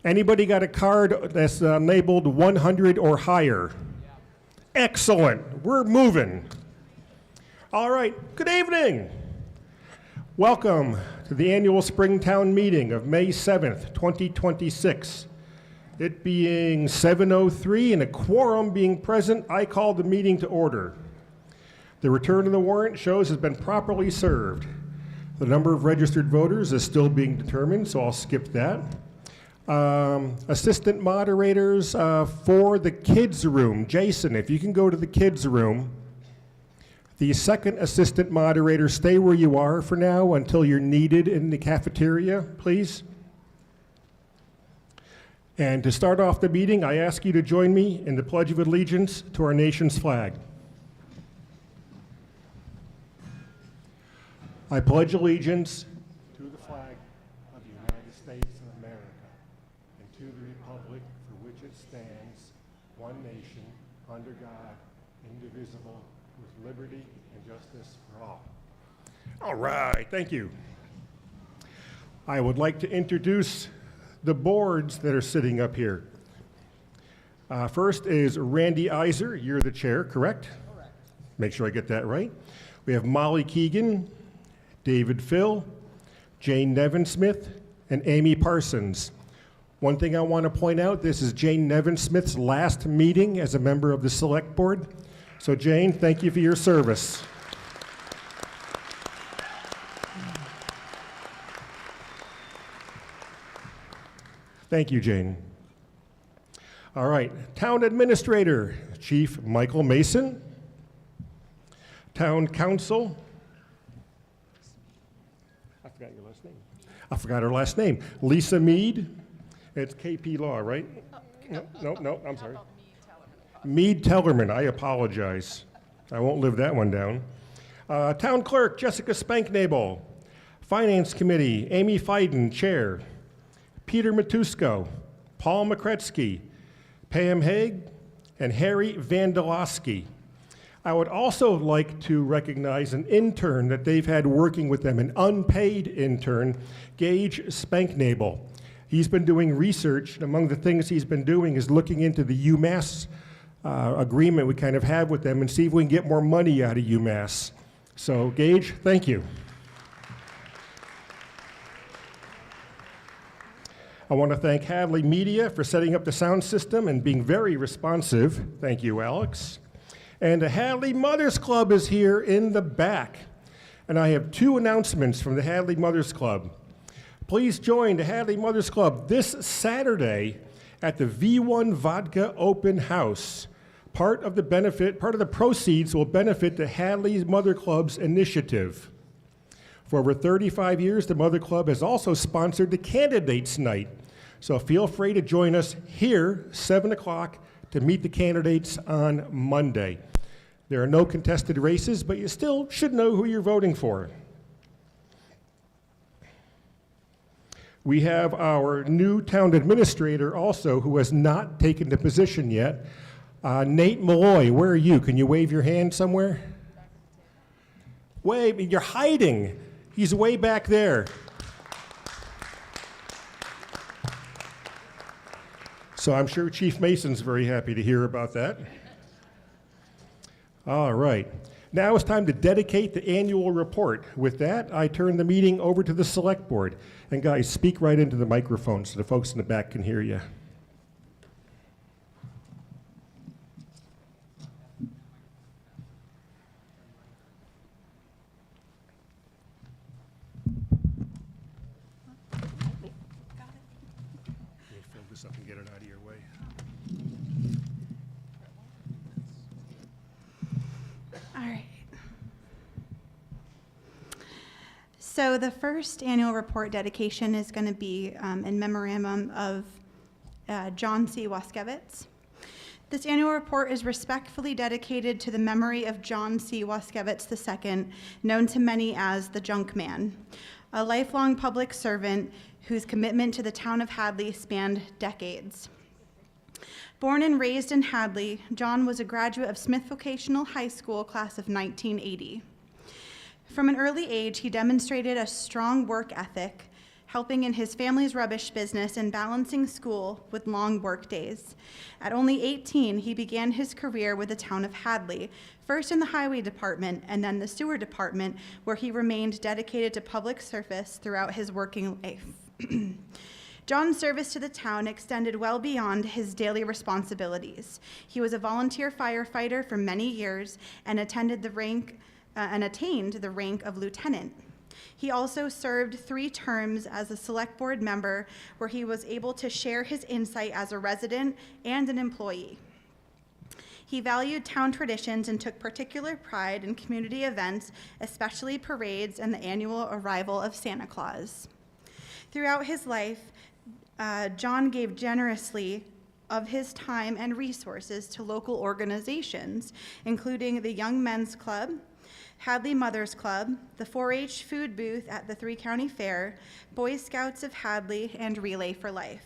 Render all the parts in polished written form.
Anybody got a card that's labeled 100 or higher? Yeah. Excellent. We're moving. All right. Good evening. Welcome to the annual Springtown meeting of May 7th, 2026. It being 7:03 and a quorum being present, I call the meeting to order. The return of the warrant shows has been properly served. The number of registered voters is still being determined, so I'll skip that. Assistant moderators for the kids room. Jason, if you can go to the kids room. The second assistant moderator, stay where you are for now until you're needed in the cafeteria, please. And to start off the meeting, I ask you to join me in the Pledge of Allegiance to our nation's flag. I pledge allegiance to the flag of the United States of America and to the republic for which it stands, one nation, under God, indivisible, with liberty and justice for all. All right, thank you. I would like to introduce the boards that are sitting up here. First is Randy Iser. You're the chair, correct? Correct. Make sure I get that right. We have Molly Keegan, David Phil, Jane Nevin-Smith, and Amy Parsons. One thing I want to point out, this is Jane Nevin-Smith's last meeting as a member of the Select Board. So Jane, thank you for your service. Thank you, Jane. All right, Town Administrator, Chief Michael Mason. Town Council, I forgot your last name. I forgot her last name. Lisa Mead. It's KP Law, right? No, I'm sorry. Mead Tellerman, I apologize. I won't live that one down. Town Clerk, Jessica Spanknable. Finance Committee, Amy Feiden, Chair. Peter Matusko, Paul McCretsky, Pam Haig, and Harry Vandalowski. I would also like to recognize an intern that they've had working with them, an unpaid intern, Gage Spanknable. He's been doing research, and among the things he's been doing is looking into the UMass agreement we kind of have with them and see if we can get more money out of UMass. So, Gage, thank you. I want to thank Hadley Media for setting up the sound system and being very responsive. Thank you, Alex. And the Hadley Mothers Club is here in the back. And I have two announcements from the Hadley Mothers Club. Please join the Hadley Mothers Club this Saturday at the V1 Vodka Open House. Part of the proceeds will benefit the Hadley Mother Club's initiative. For over 35 years, the Mother Club has also sponsored the Candidates Night. So feel free to join us here, 7 o'clock, to meet the candidates on Monday. There are no contested races, but you still should know who you're voting for. We have our new town administrator also, who has not taken the position yet. Nate Malloy, where are you? Can you wave your hand somewhere? Wave, you're hiding. He's way back there. So I'm sure Chief Mason's very happy to hear about that. All right. Now it's time to dedicate the annual report. With that, I turn the meeting over to the Select Board. And guys, speak right into the microphone so the folks in the back can hear you. Up and get it out of your way. All right. So the first annual report dedication is going to be in memorandum of John C. Waskiewicz. This annual report is respectfully dedicated to the memory of John C. Waskiewicz II, known to many as the Junk Man, a lifelong public servant whose commitment to the town of Hadley spanned decades. Born and raised in Hadley, John was a graduate of Smith Vocational High School class of 1980. From an early age, he demonstrated a strong work ethic, helping in his family's rubbish business and balancing school with long work days. At only 18, he began his career with the town of Hadley, first in the highway department and then the sewer department, where he remained dedicated to public service throughout his working life. John's service to the town extended well beyond his daily responsibilities. He was a volunteer firefighter for many years and attained the rank of lieutenant. He also served 3 terms as a select board member, where he was able to share his insight as a resident and an employee. He valued town traditions and took particular pride in community events, especially parades and the annual arrival of Santa Claus. Throughout his life, John gave generously of his time and resources to local organizations, including the Young Men's Club, Hadley Mothers Club, the 4-H food booth at the 3-County Fair, Boy Scouts of Hadley, and Relay for Life.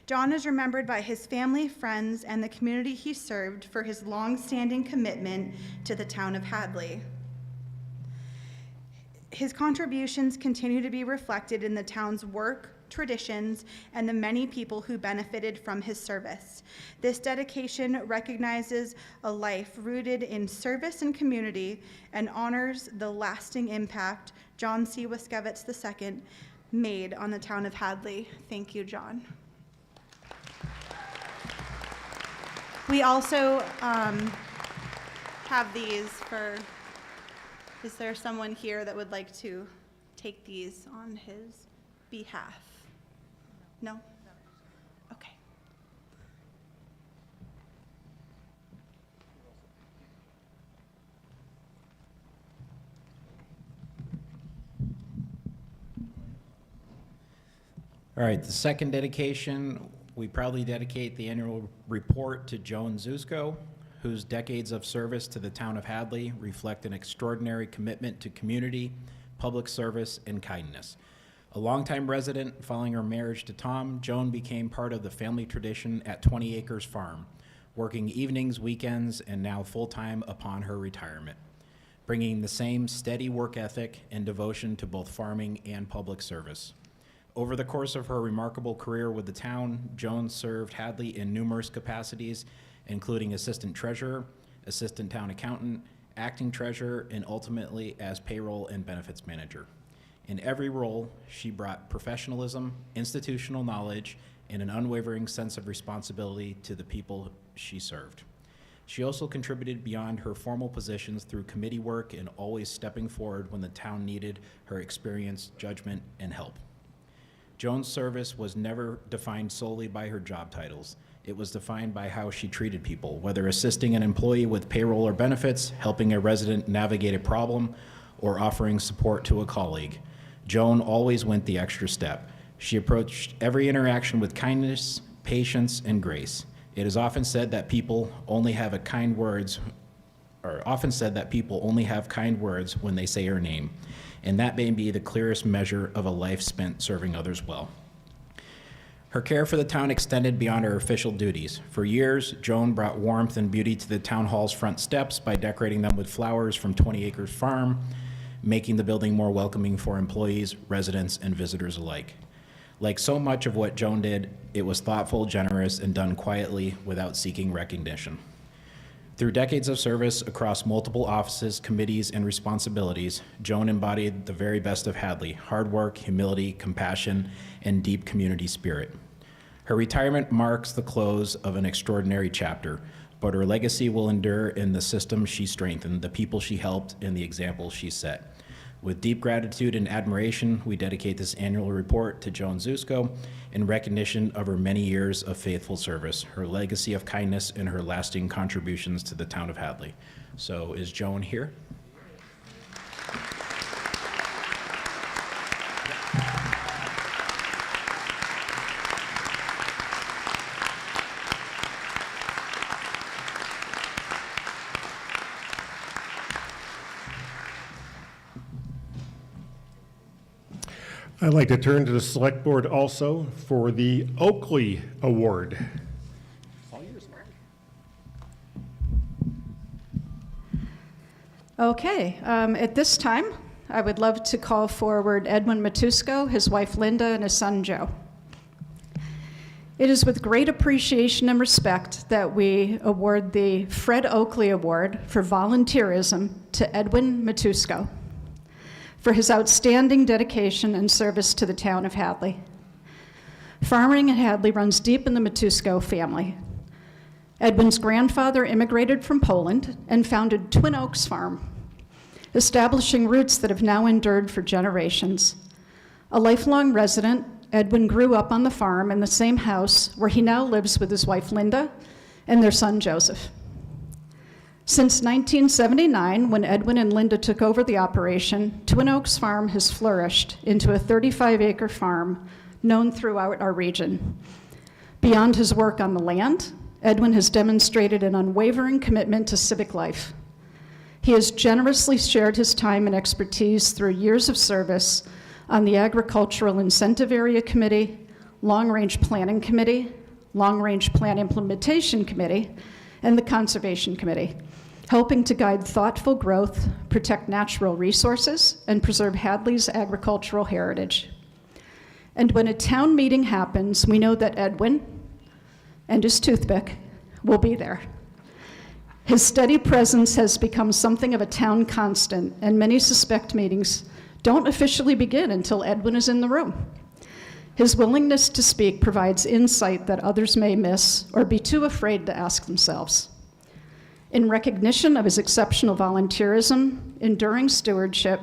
John is remembered by his family, friends, and the community he served for his long-standing commitment to the town of Hadley. His contributions continue to be reflected in the town's work, traditions, and the many people who benefited from his service. This dedication recognizes a life rooted in service and community and honors the lasting impact John C. Waskiewicz II made on the town of Hadley. Thank you, John. We also have these for, is there someone here that would like to take these on his behalf? No? Okay. All right, the second dedication, we proudly dedicate the annual report to Joan Zusko, whose decades of service to the town of Hadley reflect an extraordinary commitment to community, public service, and kindness. A longtime resident, following her marriage to Tom, Joan became part of the family tradition at 20 Acres Farm, working evenings, weekends, and now full-time upon her retirement, bringing the same steady work ethic and devotion to both farming and public service. Over the course of her remarkable career with the town, Joan served Hadley in numerous capacities, including assistant treasurer, assistant town accountant, acting treasurer, and ultimately as payroll and benefits manager. In every role, she brought professionalism, institutional knowledge, and an unwavering sense of responsibility to the people she served. She also contributed beyond her formal positions through committee work and always stepping forward when the town needed her experience, judgment, and help. Joan's service was never defined solely by her job titles. It was defined by how she treated people, whether assisting an employee with payroll or benefits, helping a resident navigate a problem, or offering support to a colleague. Joan always went the extra step. She approached every interaction with kindness, patience, and grace. It is often said that people only have kind words when they say her name, and that may be the clearest measure of a life spent serving others well. Her care for the town extended beyond her official duties. For years, Joan brought warmth and beauty to the town hall's front steps by decorating them with flowers from 20 Acres Farm, making the building more welcoming for employees, residents, and visitors alike. Like so much of what Joan did, it was thoughtful, generous, and done quietly without seeking recognition. Through decades of service across multiple offices, committees, and responsibilities, Joan embodied the very best of Hadley: hard work, humility, compassion, and deep community spirit. Her retirement marks the close of an extraordinary chapter, but her legacy will endure in the system she strengthened, the people she helped, and the example she set. With deep gratitude and admiration, we dedicate this annual report to Joan Zusko in recognition of her many years of faithful service, her legacy of kindness, and her lasting contributions to the town of Hadley. So is Joan here? I'd like to turn to the Select Board also for the Oakley Award. All yours, Mark. Okay, at this time, I would love to call forward Edwin Matusko, his wife Linda, and his son Joe. It is with great appreciation and respect that we award the Fred Oakley Award for volunteerism to Edwin Matusko for his outstanding dedication and service to the town of Hadley. Farming in Hadley runs deep in the Matusko family. Edwin's grandfather immigrated from Poland and founded Twin Oaks Farm, establishing roots that have now endured for generations. A lifelong resident, Edwin grew up on the farm in the same house where he now lives with his wife Linda and their son Joseph. Since 1979, when Edwin and Linda took over the operation, Twin Oaks Farm has flourished into a 35-acre farm known throughout our region. Beyond his work on the land, Edwin has demonstrated an unwavering commitment to civic life. He has generously shared his time and expertise through years of service on the Agricultural Incentive Area Committee, Long Range Planning Committee, Long Range Plan Implementation Committee, and the Conservation Committee, helping to guide thoughtful growth, protect natural resources, and preserve Hadley's agricultural heritage. And when a town meeting happens, we know that Edwin and his toothpick will be there. His steady presence has become something of a town constant, and many suspect meetings don't officially begin until Edwin is in the room. His willingness to speak provides insight that others may miss or be too afraid to ask themselves. In recognition of his exceptional volunteerism, enduring stewardship,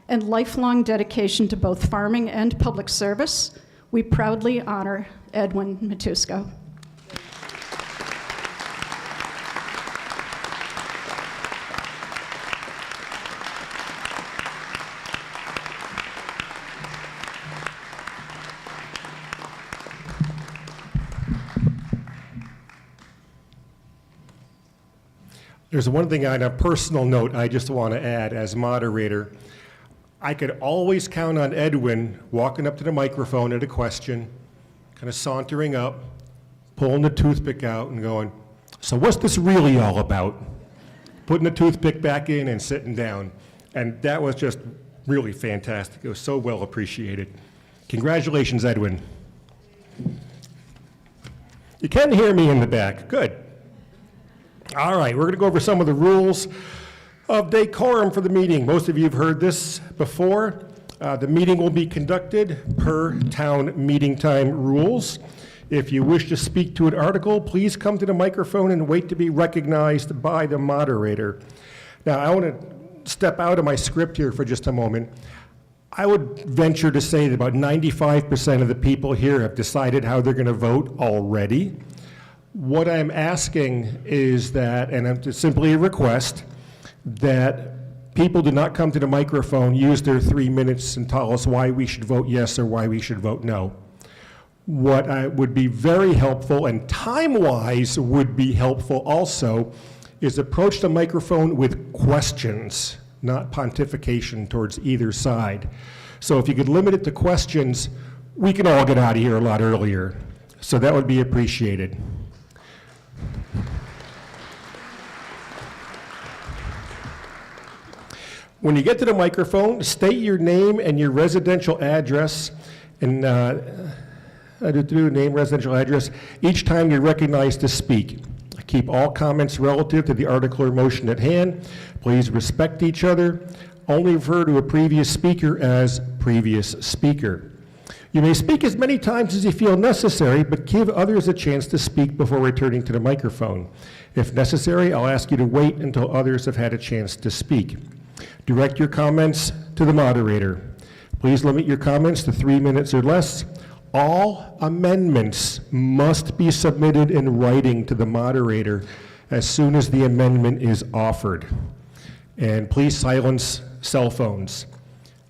and lifelong dedication to both farming and public service, we proudly honor Edwin Matusko. There's one thing on a personal note I just want to add as moderator. I could always count on Edwin walking up to the microphone at a question, kind of sauntering up, pulling the toothpick out and going, "So what's this really all about?" Putting the toothpick back in and sitting down. And that was just really fantastic. It was so well appreciated. Congratulations, Edwin. You can hear me in the back. Good. All right, we're going to go over some of the rules of decorum for the meeting. Most of you have heard this before. The meeting will be conducted per town meeting time rules. If you wish to speak to an article, please come to the microphone and wait to be recognized by the moderator. Now, I want to step out of my script here for just a moment. I would venture to say that about 95% of the people here have decided how they're going to vote already. What I'm asking is that, and it's simply a request, that people do not come to the microphone, use their 3 minutes and tell us why we should vote yes or why we should vote no. What would be very helpful, and time-wise would be helpful also, is approach the microphone with questions, not pontification towards either side. So if you could limit it to questions, we can all get out of here a lot earlier. So that would be appreciated. When you get to the microphone, state your name and your residential address, and name, residential address, each time you're recognized to speak. Keep all comments relative to the article or motion at hand. Please respect each other. Only refer to a previous speaker as previous speaker. You may speak as many times as you feel necessary, but give others a chance to speak before returning to the microphone. If necessary, I'll ask you to wait until others have had a chance to speak. Direct your comments to the moderator. Please limit your comments to 3 minutes or less. All amendments must be submitted in writing to the moderator as soon as the amendment is offered. And please silence cell phones.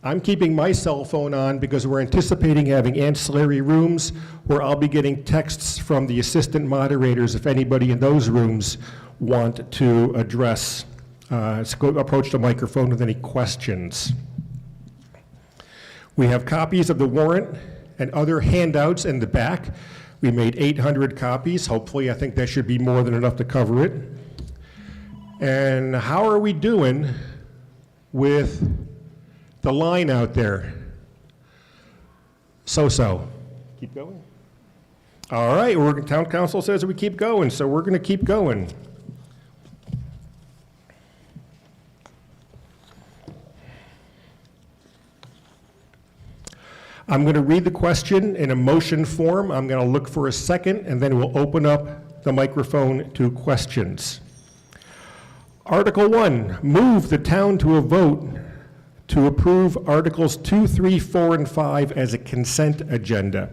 I'm keeping my cell phone on because we're anticipating having ancillary rooms where I'll be getting texts from the assistant moderators if anybody in those rooms want to address, approach the microphone with any questions. We have copies of the warrant and other handouts in the back. We made 800 copies. Hopefully, I think that should be more than enough to cover it. And how are we doing with The line out there. So-so. Keep going? All right, town council says we keep going, so we're going to keep going. I'm going to read the question in a motion form. I'm going to look for a second, and then we'll open up the microphone to questions. Article 1, move the town to a vote to approve Articles 2, 3, 4, and 5 as a consent agenda.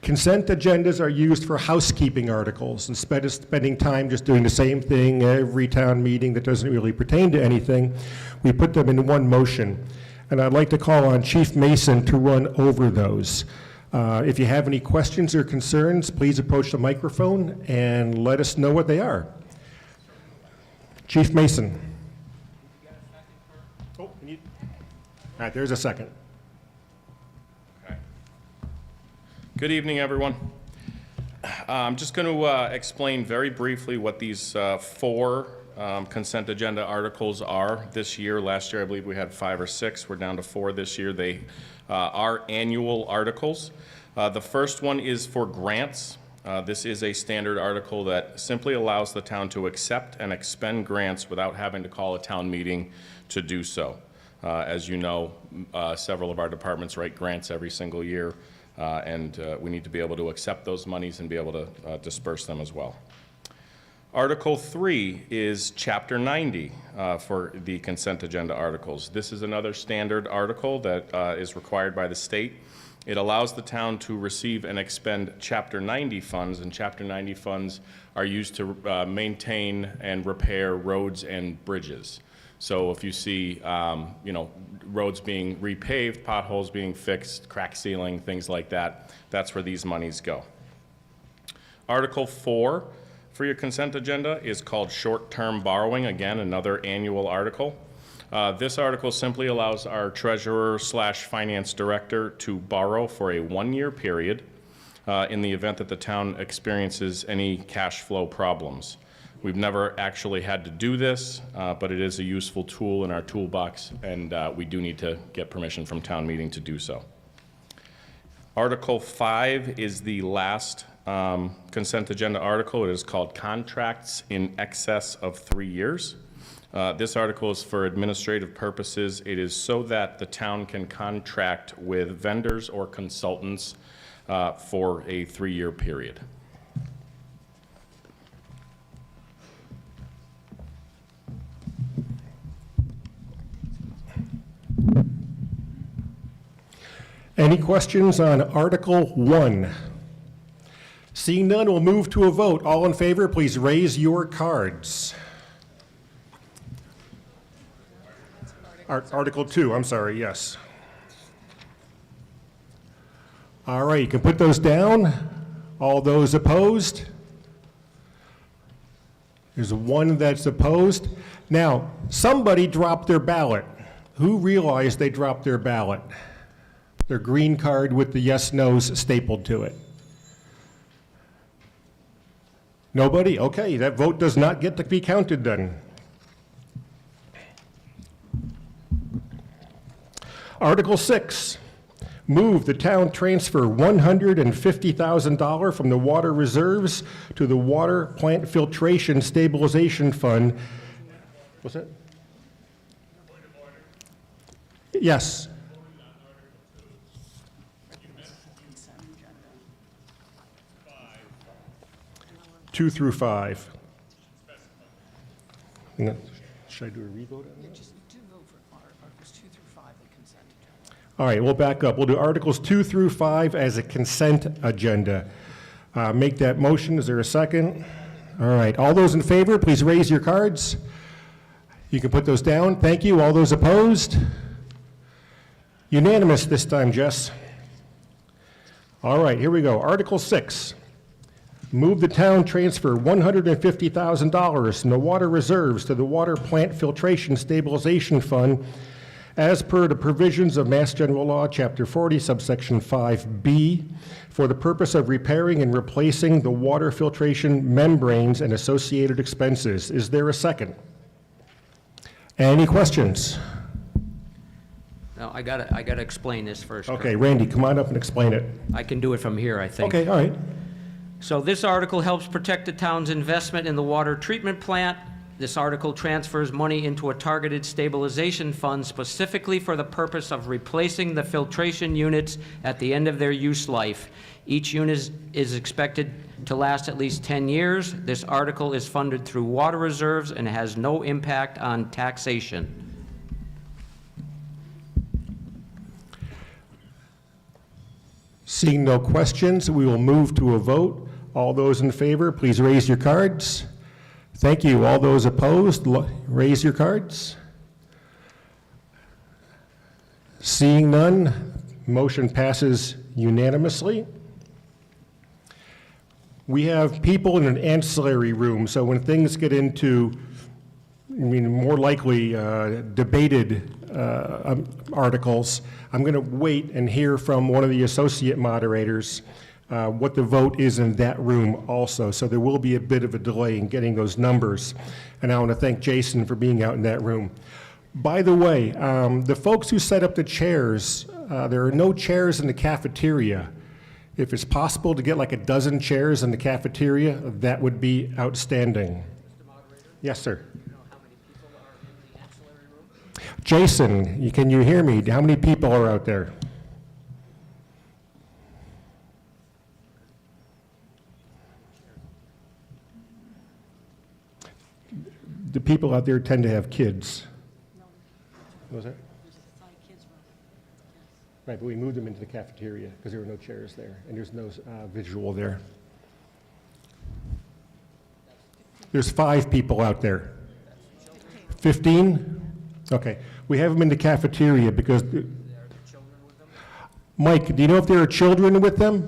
Consent agendas are used for housekeeping articles. Instead of spending time just doing the same thing every town meeting that doesn't really pertain to anything, we put them in one motion. And I'd like to call on Chief Mason to run over those. If you have any questions or concerns, please approach the microphone and let us know what they are. Chief Mason. Oh, all right, there's a second. Okay. Good evening, everyone. I'm just going to explain very briefly what these four consent agenda articles are this year. Last year, I believe we had 5 or 6. We're down to 4 this year. They are annual articles. The first one is for grants. This is a standard article that simply allows the town to accept and expend grants without having to call a town meeting to do so. As you know, several of our departments write grants every single year, and we need to be able to accept those monies and be able to disperse them as well. Article 3 is Chapter 90 for the consent agenda articles. This is another standard article that is required by the state. It allows the town to receive and expend Chapter 90 funds, and Chapter 90 funds are used to maintain and repair roads and bridges. So if you see, roads being repaved, potholes being fixed, crack sealing, things like that, that's where these monies go. Article 4 for your consent agenda is called short-term borrowing. Again, another annual article. This article simply allows our treasurer/finance director to borrow for a 1-year period in the event that the town experiences any cash flow problems. We've never actually had to do this, but it is a useful tool in our toolbox, and we do need to get permission from town meeting to do so. Article 5 is the last consent agenda article. It is called Contracts in Excess of 3 Years. This article is for administrative purposes. It is so that the town can contract with vendors or consultants for a 3-year period. Any questions on Article 1? Seeing none, we'll move to a vote. All in favor, please raise your cards. Article 2, I'm sorry, yes. All right, you can put those down. All those opposed? There's one that's opposed. Now, somebody dropped their ballot. Who realized they dropped their ballot? Their green card with the yes/no's stapled to it. Nobody? Okay, that vote does not get to be counted then. Article 6, move the town transfer $150,000 from the water reserves to the water plant filtration stabilization fund. What's that? Yes. 2 through 5. No. Should I do a revote on that? Just do vote for Articles 2 through 5, the consent agenda. All right, we'll back up. We'll do Articles 2 through 5 as a consent agenda. Make that motion. Is there a second? All right, all those in favor, please raise your cards. You can put those down. Thank you. All those opposed? Unanimous this time, Jess. All right, here we go. Article 6. Move the town transfer $150,000 from the water reserves to the water plant filtration stabilization fund as per the provisions of Mass General Law, Chapter 40, subsection 5B, for the purpose of repairing and replacing the water filtration membranes and associated expenses. Is there a second? Any questions? No, I gotta explain this first. Okay, Randy, come on up and explain it. I can do it from here, I think. Okay, all right. So this article helps protect the town's investment in the water treatment plant. This article transfers money into a targeted stabilization fund specifically for the purpose of replacing the filtration units at the end of their use life. Each unit is expected to last at least 10 years. This article is funded through water reserves and has no impact on taxation. Seeing no questions, we will move to a vote. All those in favor, please raise your cards. Thank you. All those opposed, raise your cards. Seeing none, motion passes unanimously. We have people in an ancillary room, so when things get into, more likely debated articles, I'm going to wait and hear from one of the associate moderators what the vote is in that room also. So there will be a bit of a delay in getting those numbers. And I want to thank Jason for being out in that room. By the way, the folks who set up the chairs, there are no chairs in the cafeteria. If it's possible to get like a dozen chairs in the cafeteria, that would be outstanding. Mr. Moderator? Yes, sir. Do you know how many people are in the ancillary room? Jason, can you hear me? How many people are out there? The people out there tend to have kids. What was that? Right, but we moved them into the cafeteria because there were no chairs there, and there's no visual there. There's 5 people out there. 15? Okay, we have them in the cafeteria because... Mike, do you know if there are children with them?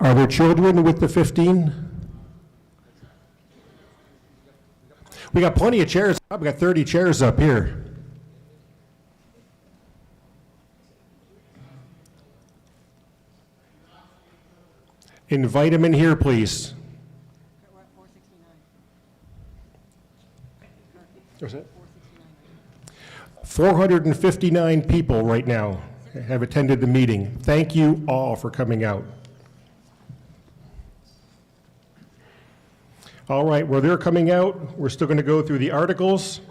Are there children with the 15? We got plenty of chairs. We got 30 chairs up here. Invite them in here, please. What's that? 459 people right now have attended the meeting. Thank you all for coming out. All right, well, they're coming out. We're still going to go through the articles.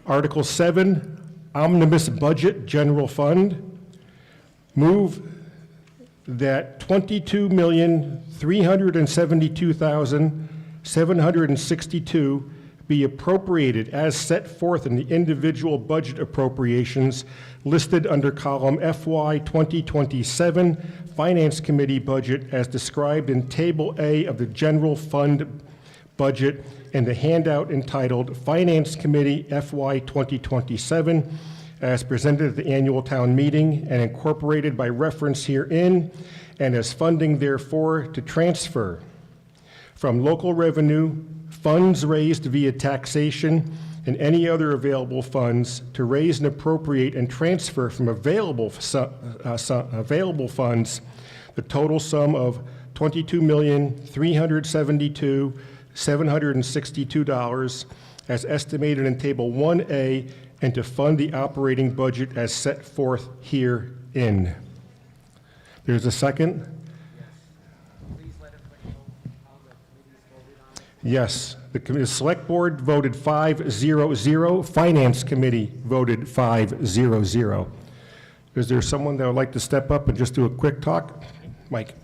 Article 7, Omnibus Budget General Fund. Move that $22,372,762 be appropriated as set forth in the individual budget appropriations listed under column FY 2027 Finance Committee budget as described in Table A of the General Fund budget and the handout entitled Finance Committee FY 2027 as presented at the annual town meeting and incorporated by reference herein and as funding therefore to transfer from local revenue, funds raised via taxation, and any other available funds to raise and appropriate and transfer from available funds the total sum of $22,372,762 as estimated in Table 1A and to fund the operating budget as set forth herein. There's a second? Yes, the Select Board voted 5-0-0, Finance Committee voted 5-0-0. Is there someone that would like to step up and just do a quick talk? Mike.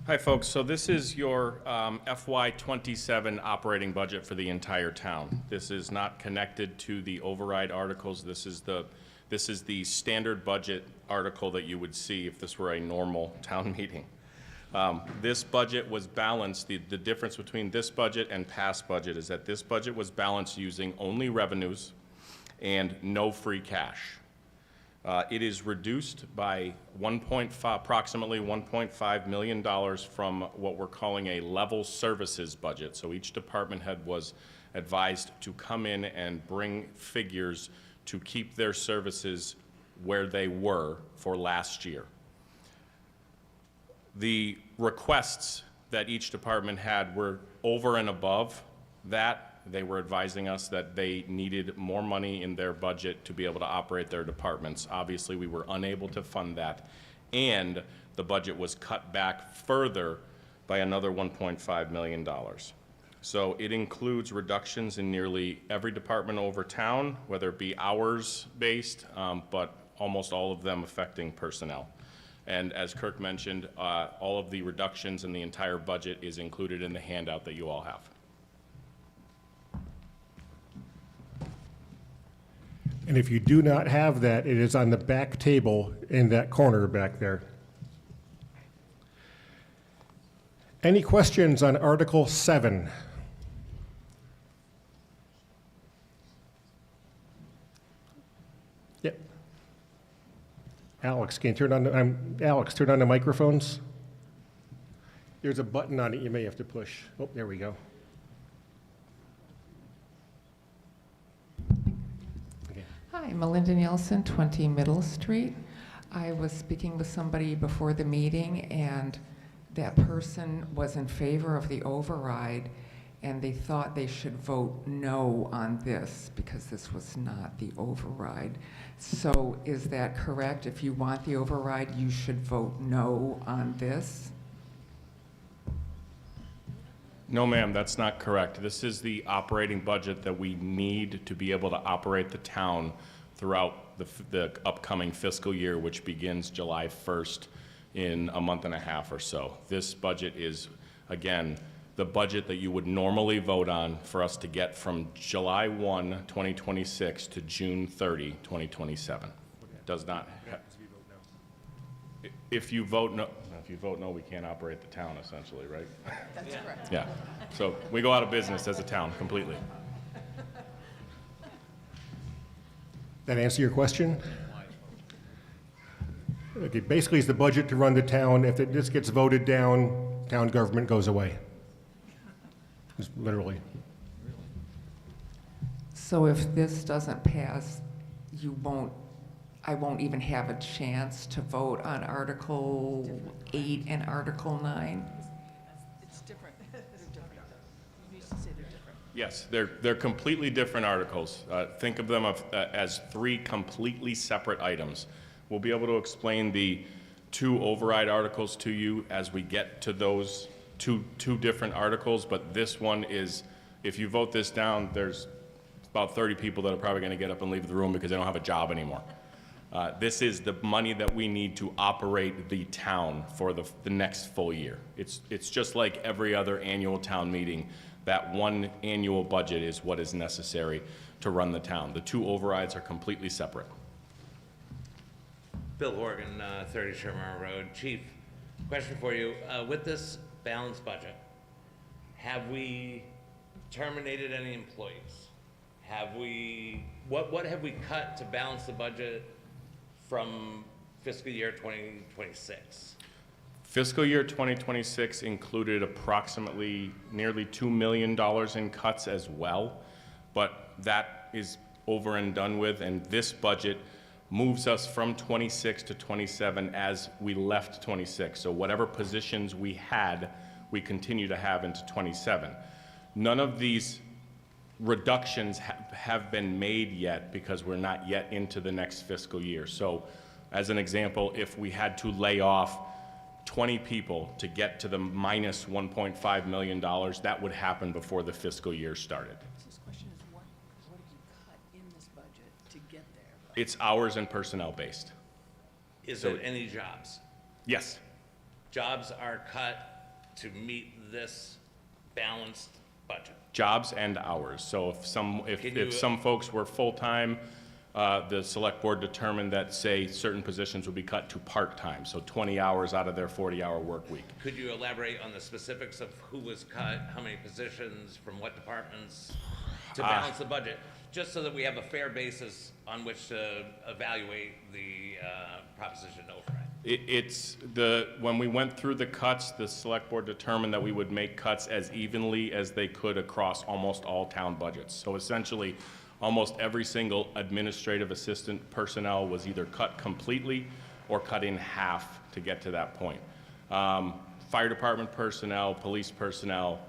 Hi, folks. So this is your FY27 operating budget for the entire town. This is not connected to the override articles. This is the standard budget article that you would see if this were a normal town meeting. This budget was balanced. The difference between this budget and past budget is that this budget was balanced using only revenues and no free cash. It is reduced by approximately $1.5 million from what we're calling a level services budget. So each department head was advised to come in and bring figures to keep their services where they were for last year. The requests that each department had were over and above that. They were advising us that they needed more money in their budget to be able to operate their departments. Obviously, we were unable to fund that, and the budget was cut back further by another $1.5 million. So it includes reductions in nearly every department over town, whether it be hours-based, but almost all of them affecting personnel. And as Kirk mentioned, all of the reductions in the entire budget is included in the handout that you all have. And if you do not have that, it is on the back table in that corner back there. Any questions on Article 7? Yep. Alex, can you turn on the, Alex, turn on the microphones? There's a button on it you may have to push. Oh, there we go. Hi, Melinda Nielsen, 20 Middle Street. I was speaking with somebody before the meeting, and that person was in favor of the override, and they thought they should vote no on this because this was not the override. So is that correct? If you want the override, you should vote no on this? No, ma'am, that's not correct. This is the operating budget that we need to be able to operate the town throughout the upcoming fiscal year, which begins July 1st in a month and a half or so. This budget is, again, the budget that you would normally vote on for us to get from July 1, 2026 to June 30, 2027. Does not. If you vote no, we can't operate the town, essentially, right? That's correct. Yeah. So we go out of business as a town completely. That answer your question? Okay, basically it's the budget to run the town. If this gets voted down, town government goes away. Just literally. So if this doesn't pass, I won't even have a chance to vote on Article 8 and Article 9? It's different. They're different. You used to say they're different. Yes, they're completely different articles. Think of them as three completely separate items. We'll be able to explain the two override articles to you as we get to those two different articles, but this one is, if you vote this down, there's about 30 people that are probably going to get up and leave the room because they don't have a job anymore. This is the money that we need to operate the town for the next full year. It's just like every other annual town meeting. That one annual budget is what is necessary to run the town. The two overrides are completely separate. Bill Horgan, 30 Sherman Road. Chief, question for you. With this balanced budget, have we terminated any employees? What have we cut to balance the budget from fiscal year 2026? Fiscal year 2026 included approximately nearly $2 million in cuts as well, but that is over and done with, and this budget moves us from 26 to 27 as we left 26. So whatever positions we had, we continue to have into 27. None of these reductions have been made yet because we're not yet into the next fiscal year. So as an example, if we had to lay off 20 people to get to the minus $1.5 million, that would happen before the fiscal year started. This question is what have you cut in this budget to get there? It's hours and personnel based. Is it any jobs? Yes. Jobs are cut to meet this balanced budget. Jobs and hours. So if some folks were full-time, the select board determined that, say, certain positions would be cut to part-time, so 20 hours out of their 40-hour work week. Could you elaborate on the specifics of who was cut, how many positions, from what departments, to balance the budget, just so that we have a fair basis on which to evaluate the proposition to override? When we went through the cuts, the select board determined that we would make cuts as evenly as they could across almost all town budgets. So essentially, almost every single administrative assistant personnel was either cut completely or cut in half to get to that point. fire department personnel, police personnel.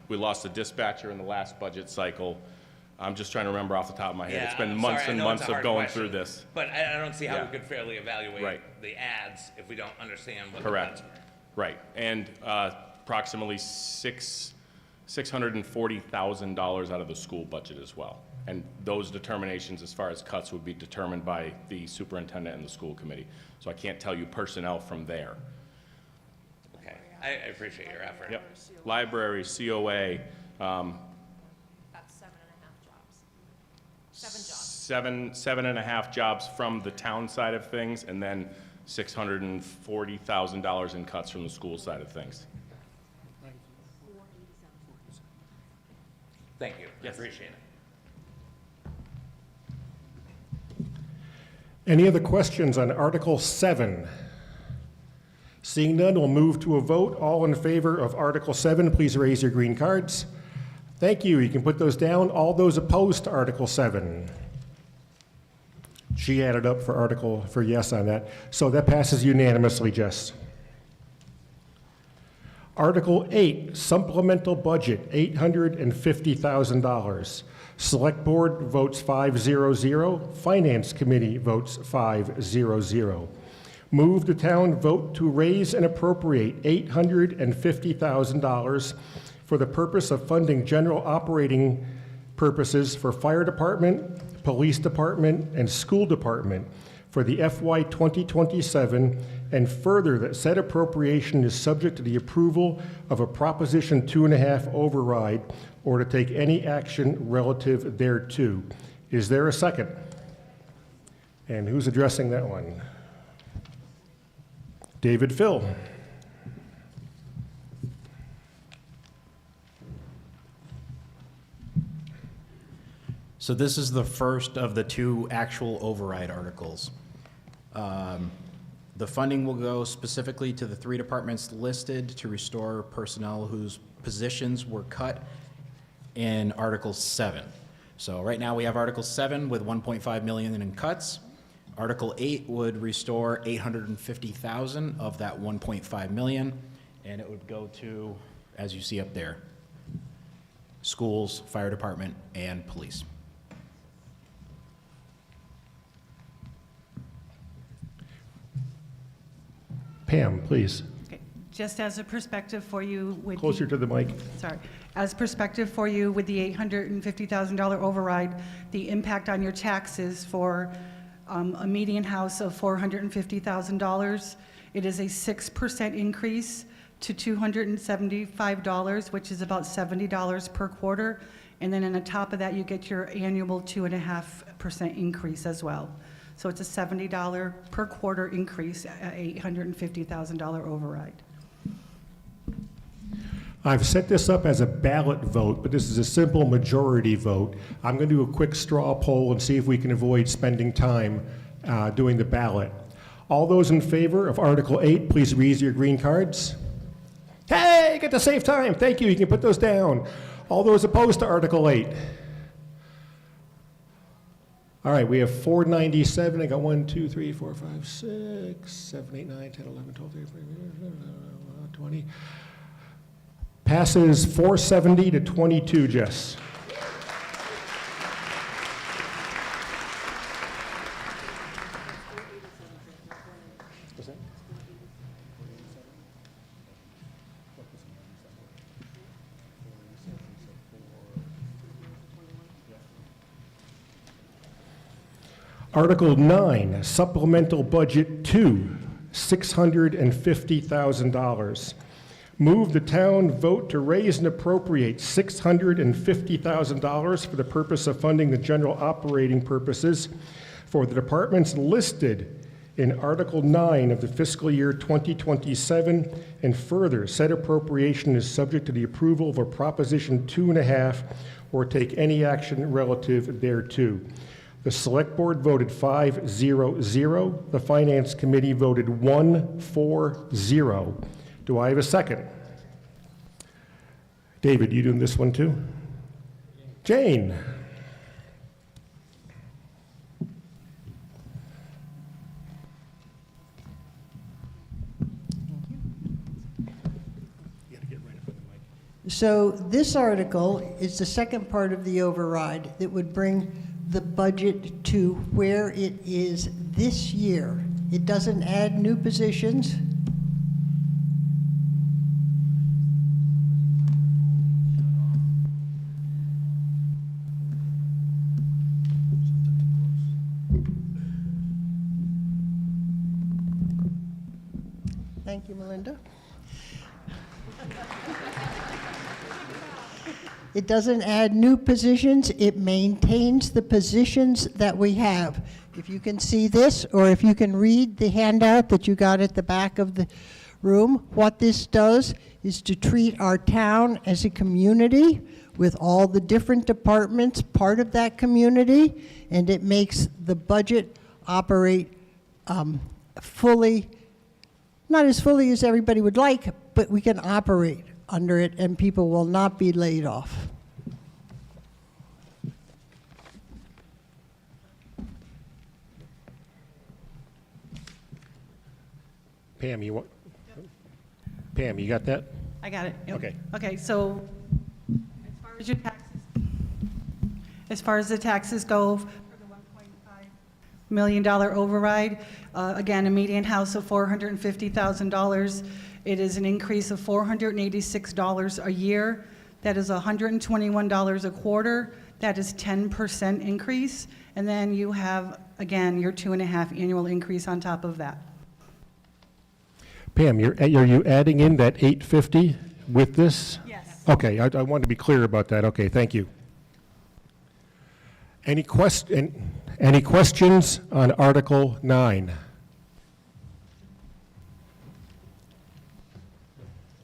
We lost a dispatcher in the last budget cycle. I'm just trying to remember off the top of my head. It's been I'm months sorry, I and know it's months a of hard going question, through this. But I don't see how Yeah. we could fairly evaluate Right. the ads if we don't understand what Correct. the cuts were. Right, and approximately $640,000 out of the school budget as well. And those determinations as far as cuts would be determined by the superintendent and the school committee. So I can't tell you personnel from there. Okay, I appreciate your effort. Yep. Library, COA, That's 7.5 jobs. 7 jobs. seven and a half jobs from the town side of things, and then $640,000 in cuts from the school side of things. Thank you, I appreciate it. Any other questions on Article 7? Seeing none, we'll move to a vote. All in favor of Article 7, please raise your green cards. Thank you. You can put those down. All those opposed to Article 7. She added up for yes on that. So that passes unanimously, Jess. Article 8, supplemental budget, $850,000. Select Board votes 5-0-0. Finance Committee votes 5-0-0. Move the town vote to raise and appropriate $850,000 for the purpose of funding general operating purposes for fire department, police department, and school department for the FY 2027, and further that said appropriation is subject to the approval of a Proposition 2.5 override or to take any action relative thereto. Is there a second? And who's addressing that one? David Phil. So this is the first of the 2 actual override articles. The funding will go specifically to the 3 departments listed to restore personnel whose positions were cut in Article 7. So right now we have Article 7 with 1.5 million in cuts. Article 8 would restore 850,000 of that 1.5 million, and it would go to, as you see up there, schools, fire department, and police. Pam, please. Okay. Just as a perspective for you with Closer to the mic. sorry, as perspective for you with the $850,000 override, the impact on your taxes for a median house of $450,000, it is a 6% increase to $275, which is about $70 per quarter. And then on the top of that, you get your annual 2.5% increase as well. So it's a $70 per quarter increase at $850,000 override. I've set this up as a ballot vote, but this is a simple majority vote. I'm going to do a quick straw poll and see if we can avoid spending time doing the ballot. All those in favor of Article 8, please raise your green cards. Hey, get to save time. Thank you. You can put those down. All those opposed to Article 8. All right, we have 497. I got 1, 2, 3, 4, 5, 6, 7, 8, 9, 10, 11, 12, 13, 14, 20. Passes 470 to 22, Jess. Article 9, Supplemental Budget 2, $650,000. Move the town vote to raise and appropriate $650,000 for the purpose of funding the general operating purposes for the departments listed in Article 9 of the fiscal year 2027, and further, said appropriation is subject to the approval of a Proposition 2.5 or take any action relative thereto. The Select Board voted 5-0-0. The Finance Committee voted 1-4-0. Do I have a second? David, you doing this one too? Jane? So this article is the second part of the override that would bring the budget to where it is this year. It doesn't add new positions. Thank you, Melinda. It doesn't add new positions, it maintains the positions that we have. If you can see this, or if you can read the handout that you got at the back of the room, what this does is to treat our town as a community with all the different departments part of that community, and it makes the budget operate fully, not as fully as everybody would like, but we can operate under it and people will not be laid off. Pam, you want? Pam, you got that? I got it. Yep. Okay. Okay, so as far as the taxes go, for the $1.5 million override, again, a median house of $450,000. It is an increase of $486 a year. That is $121 a quarter. That is 10% increase. And then you have, again, your 2.5 annual increase on top of that. Pam, are you adding in that 850 with this? Yes. Okay, I wanted to be clear about that. Okay, thank you. Any questions on Article 9?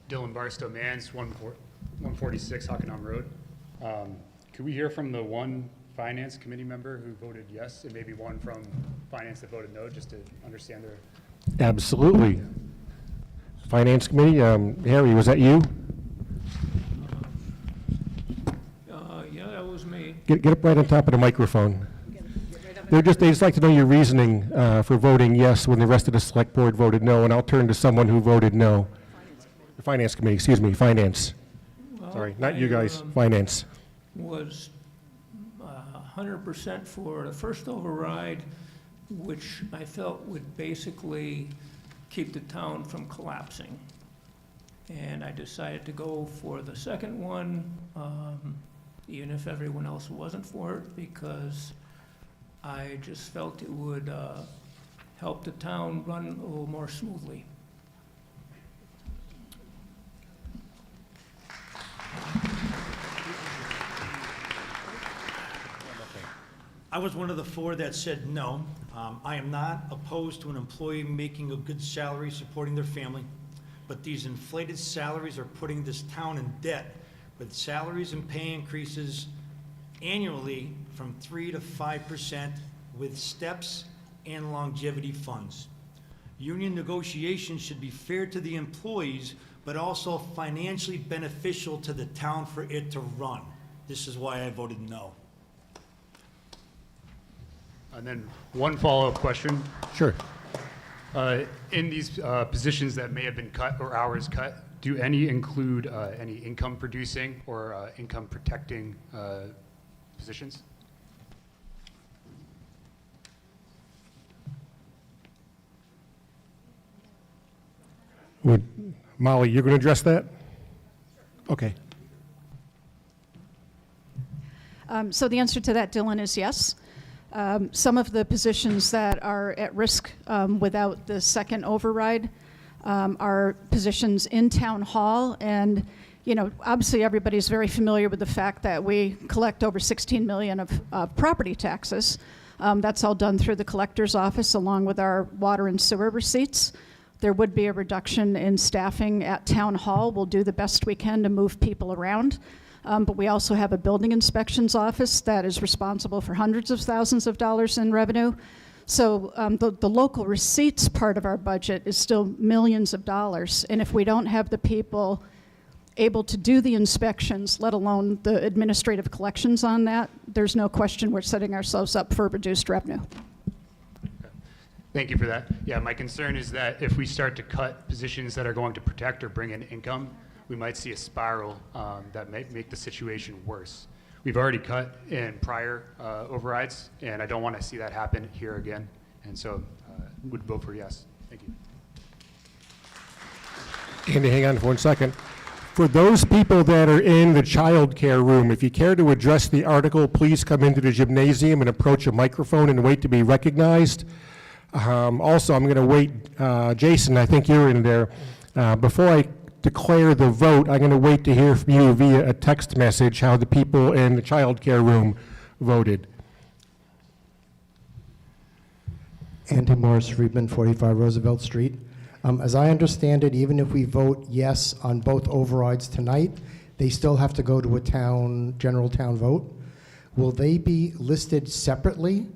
Dylan Barstow, Mans, 146 Hockenham Road. Could we hear from the one Finance Committee member who voted yes, and maybe one from Finance that voted no, just to understand their... Absolutely. Finance Committee, Harry, was that you? Yeah, that was me. Get up right on top of the microphone. They just like to know your reasoning for voting yes when the rest of the select board voted no, and I'll turn to someone who voted no. The Finance Committee, excuse me, Finance. Well, Sorry, not you guys, Finance. Was 100% for the first override, which I felt would basically keep the town from collapsing. And I decided to go for the second one, even if everyone else wasn't for it, because I just felt it would help the town run a little more smoothly. I was one of the 4 that said no. I am not opposed to an employee making a good salary, supporting their family, but these inflated salaries are putting this town in debt with salaries and pay increases annually from 3 to 5% with steps and longevity funds. Union negotiations should be fair to the employees, but also financially beneficial to the town for it to run. This is why I voted no. And then one follow-up question. Sure. In these positions that may have been cut or hours cut, do any include any income producing or income protecting positions? Molly, you're going to address that? Okay. So the answer to that, Dylan, is yes. Some of the positions that are at risk without the second override are positions in town hall, and obviously everybody's very familiar with the fact that we collect over 16 million of property taxes. That's all done through the collector's office along with our water and sewer receipts. There would be a reduction in staffing at town hall. We'll do the best we can to move people around. But we also have a building inspections office that is responsible for hundreds of thousands of dollars in revenue. So the local receipts part of our budget is still millions of dollars. And if we don't have the people able to do the inspections, let alone the administrative collections on that, there's no question we're setting ourselves up for reduced revenue. Thank you for that. Yeah, my concern is that if we start to cut positions that are going to protect or bring in income, we might see a spiral that may make the situation worse. We've already cut in prior overrides, and I don't want to see that happen here again, and so would vote for yes. Thank you. Andy, hang on for 1 second. For those people that are in the child care room, if you care to address the article, please come into the gymnasium and approach a microphone and wait to be recognized. Also, I'm going to wait, Jason, I think you're in there. Before I declare the vote, I'm going to wait to hear from you via a text message how the people in the child care room voted. Andy Morris, Friedman, 45 Roosevelt Street. As I understand it, even if we vote yes on both overrides tonight, they still have to go to a general town vote. Will they be listed separately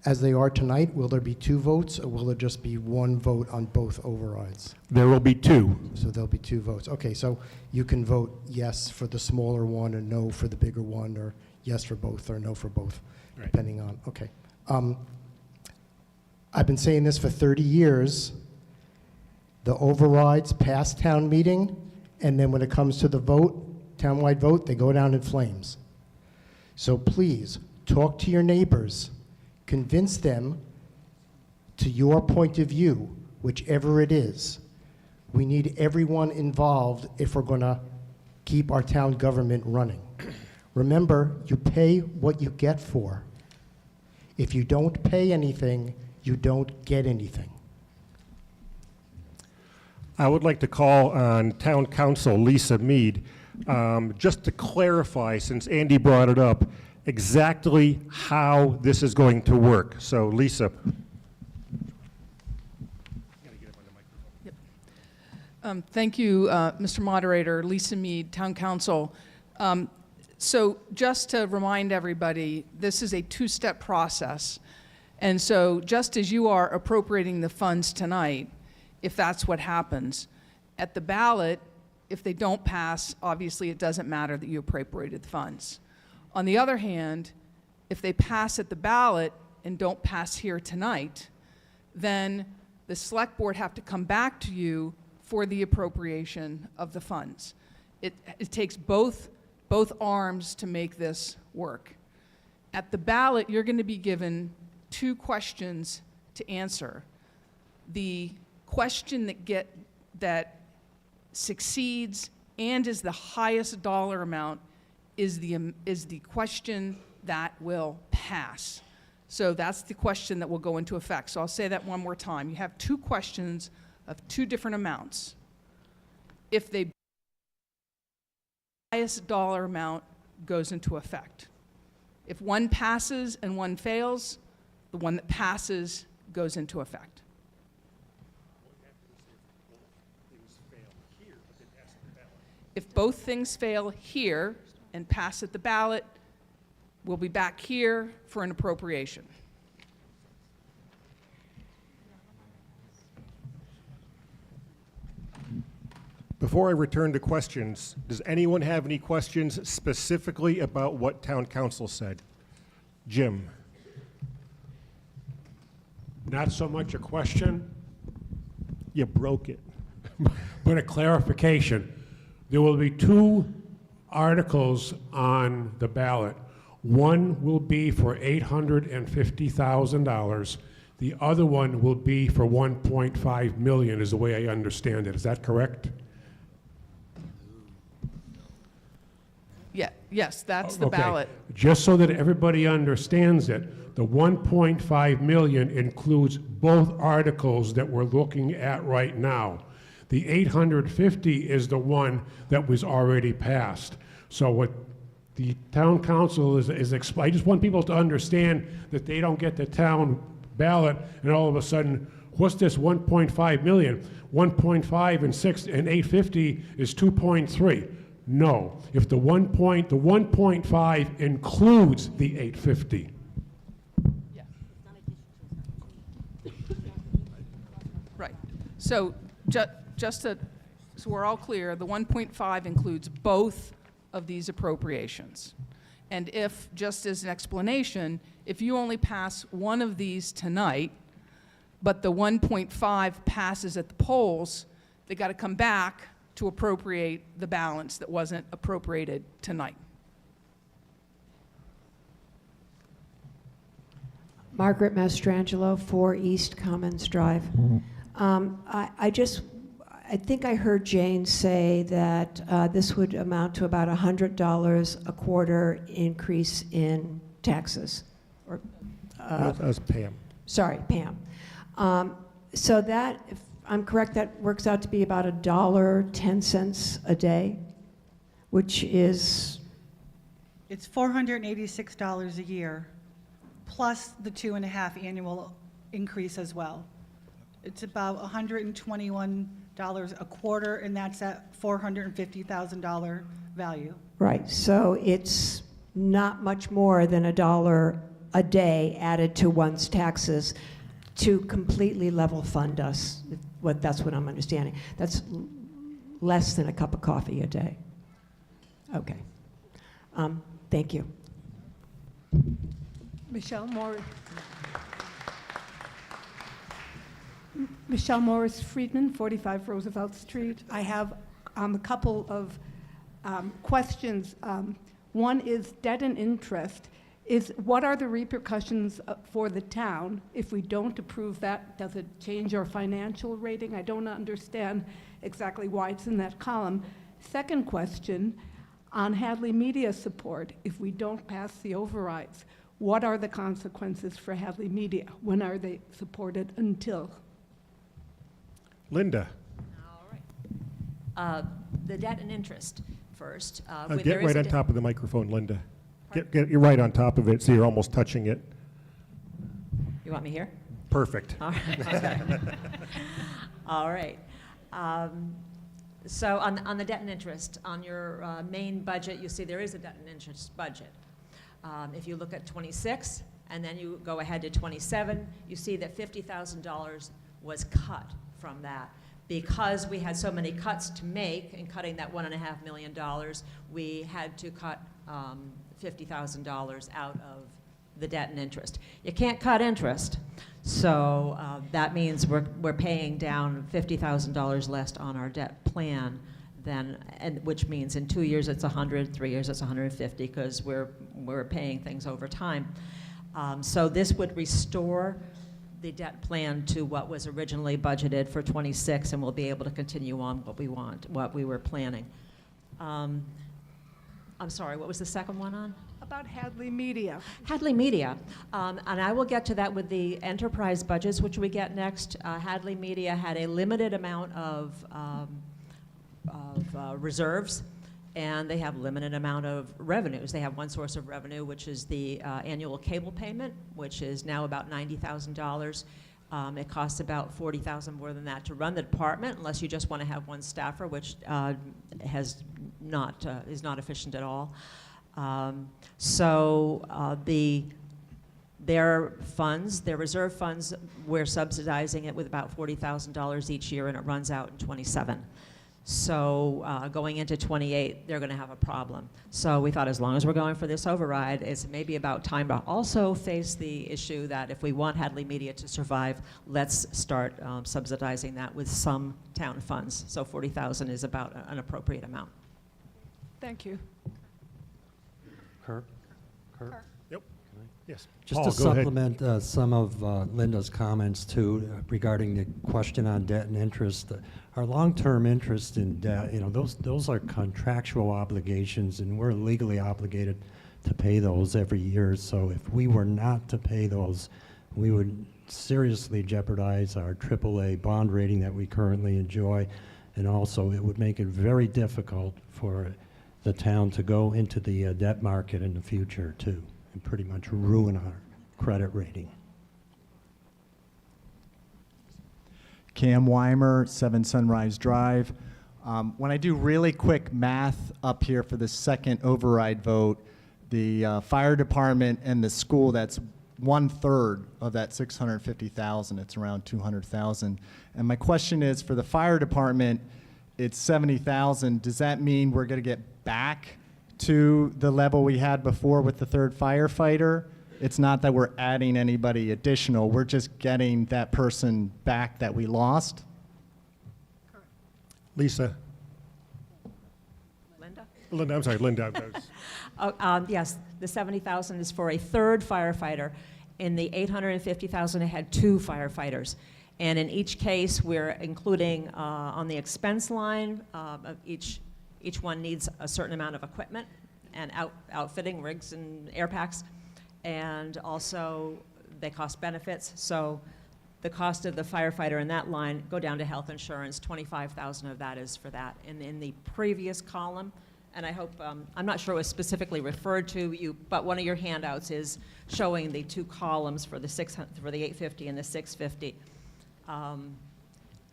as they are tonight? Will there be 2 votes, or will there just be 1 vote on both overrides? There will be 2. So there'll be 2 votes. Okay, so you can vote yes for the smaller one and no for the bigger one, or yes for both or no for both, Right. depending on, okay. I've been saying this for 30 years. The overrides pass town meeting, and then when it comes to the vote, townwide vote, they go down in flames. So please, talk to your neighbors. Convince them to your point of view, whichever it is. We need everyone involved if we're going to keep our town government running. Remember, you pay what you get for. If you don't pay anything, you don't get anything. I would like to call on Town Council Lisa Mead, just to clarify, since Andy brought it up, exactly how this is going to work. So, Lisa. Thank you, Mr. Moderator. Lisa Mead, Town Council. So just to remind everybody, this is a 2-step process. And so just as you are appropriating the funds tonight, if that's what happens, at the ballot, if they don't pass, obviously it doesn't matter that you appropriated the funds. On the other hand, if they pass at the ballot and don't pass here tonight, then the select board have to come back to you for the appropriation of the funds. It takes both arms to make this work. At the ballot, you're going to be given 2 questions to answer. The question that succeeds and is the highest dollar amount is the question that will pass. So that's the question that will go into effect. So I'll say that one more time. You have 2 questions of 2 different amounts. If the highest dollar amount goes into effect. If one passes and one fails, the one that passes goes into effect. If both things fail here and pass at the ballot, we'll be back here for an appropriation. Before I return to questions, does anyone have any questions specifically about what Town Council said? Jim. Not so much a question, You broke it. but a clarification. There will be 2 articles on the ballot. One will be for $850,000. The other one will be for $1.5 million, is the way I understand it. Is that correct? Yeah, yes, that's the Okay. ballot. Just so that everybody understands it, the 1.5 million includes both articles that we're looking at right now. The 850 is the one that was already passed. So what the town council is I just want people to understand that they don't get the town ballot and all of a sudden, what's this 1.5 million? 1.5 and 850 is 2.3. No, if the 1.5 includes the 850. Right. So so we're all clear, the 1.5 includes both of these appropriations. And if, just as an explanation, if you only pass one of these tonight, but the 1.5 passes at the polls, they got to come back to appropriate the balance that wasn't appropriated tonight. Margaret Mastrangelo, 4 East Commons Drive. I think I heard Jane say that this would amount to about $100 a quarter increase in taxes. Or, That was Pam. sorry, Pam. So that, if I'm correct, that works out to be about $1.10 a day, which is, It's $486 a year, plus the 2.5 annual increase as well. It's about $121 a quarter, and that's at $450,000 value. right, so it's not much more than $1 a day added to one's taxes to completely level fund us. That's what I'm understanding. That's less than a cup of coffee a day. Okay. Thank you. Michelle Morris. Michelle Morris Friedman, 45 Roosevelt Street. I have a couple of questions. One is debt and interest. What are the repercussions for the town if we don't approve that? Does it change our financial rating? I don't understand exactly why it's in that column. Second question, on Hadley Media support, if we don't pass the overrides, what are the consequences for Hadley Media? When are they supported until? Linda. The debt and interest first. Get right on top of the microphone, Linda. You're right on top of it, so you're almost touching it. You want me here? Perfect. All right. All right. So on the debt and interest, on your main budget, you see there is a debt and interest budget. If you look at 26, and then you go ahead to 27, you see that $50,000 was cut from that. Because we had so many cuts to make in cutting that $1.5 million, we had to cut $50,000 out of the debt and interest. You can't cut interest, so that means we're paying down $50,000 less on our debt plan, which means in 2 years it's 100, 3 years it's 150, because we're paying things over time. So this would restore the debt plan to what was originally budgeted for 26, and we'll be able to continue on what we were planning. I'm sorry, what was the second one on? About Hadley Media. Hadley Media, and I will get to that with the enterprise budgets, which we get next. Hadley Media had a limited amount of reserves, and they have limited amount of revenues. They have one source of revenue, which is the annual cable payment, which is now about $90,000. It costs about $40,000 more than that to run the department, unless you just want to have one staffer, which is not efficient at all. Their funds, their reserve funds, we're subsidizing it with about $40,000 each year, and it runs out in 27. So going into 28, they're going to have a problem. So we thought, as long as we're going for this override, it's maybe about time to also face the issue that if we want Hadley Media to survive, let's start subsidizing that with some town funds. So $40,000 is about an appropriate amount. Thank you. Kirk? Yep. Yes. Just Paul, to go ahead. supplement some of Linda's comments too, regarding the question on debt and interest. Our long-term interest in debt, those are contractual obligations, and we're legally obligated to pay those every year. So if we were not to pay those, we would seriously jeopardize our AAA bond rating that we currently enjoy, and also it would make it very difficult for the town to go into the debt market in the future too, and pretty much ruin our credit rating. Cam Weimer, 7 Sunrise Drive. When I do really quick math up here for the second override vote, the fire department and the school, that's 1/3 of that 650,000. It's around 200,000. And my question is, for the fire department, it's 70,000. Does that mean we're going to get back to the level we had before with the third firefighter? It's not that we're adding anybody additional, we're just getting that person back that we lost? Lisa. Linda, I'm sorry, Linda. Yes, the 70,000 is for a third firefighter. In the 850,000, it had 2 firefighters. And in each case, we're including on the expense line, of each one needs a certain amount of equipment and outfitting, rigs and air packs. And also, they cost benefits. So the cost of the firefighter in that line go down to health insurance. 25,000 of that is for that. And in the previous column, and I hope, I'm not sure it was specifically referred to you, but one of your handouts is showing the 2 columns for the 850 and the 650.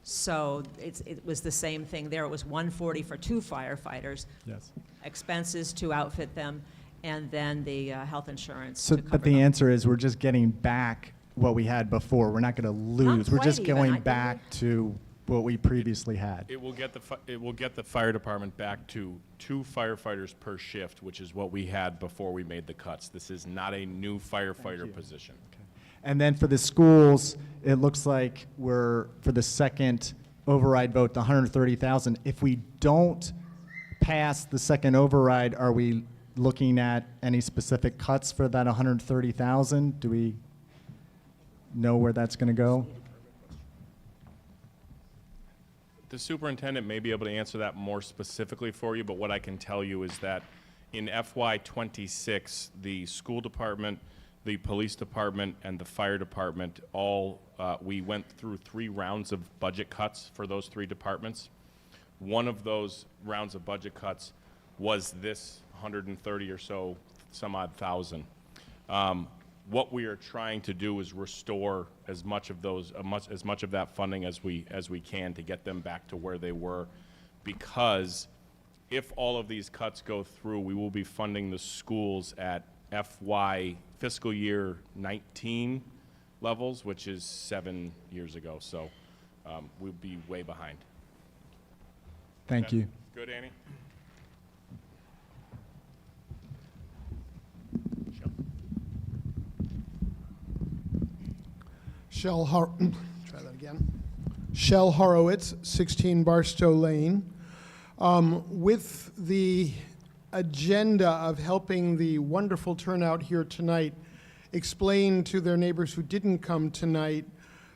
So it was the same thing there. It was 140 for 2 firefighters. Yes. Expenses to outfit them, and then the health insurance So, to cover but the them. answer is we're just getting back what we had before. We're not going to lose. We're quite just even. going back to what we previously had. It will get the fire department back to 2 firefighters per shift, which is what we had before we made the cuts. This is not a new firefighter position. And then for the schools, it looks like we're, for the second override vote, the 130,000. If we don't pass the second override, are we looking at any specific cuts for that 130,000? Do we know where that's going to go? The superintendent may be able to answer that more specifically for you, but what I can tell you is that in FY26, the school department, the police department, and the fire department all, we went through 3 rounds of budget cuts for those 3 departments. One of those rounds of budget cuts was this 130 or so, some odd thousand. What we are trying to do is restore as much of those, as much of that funding as we can to get them back to where they were, because if all of these cuts go through, we will be funding the schools at FY fiscal year 19 levels, which is 7 years ago. So we'll be way behind. Thank you. Good, Annie? Try that again. Shell Horowitz, 16 Barstow Lane. With the agenda of helping the wonderful turnout here tonight explain to their neighbors who didn't come tonight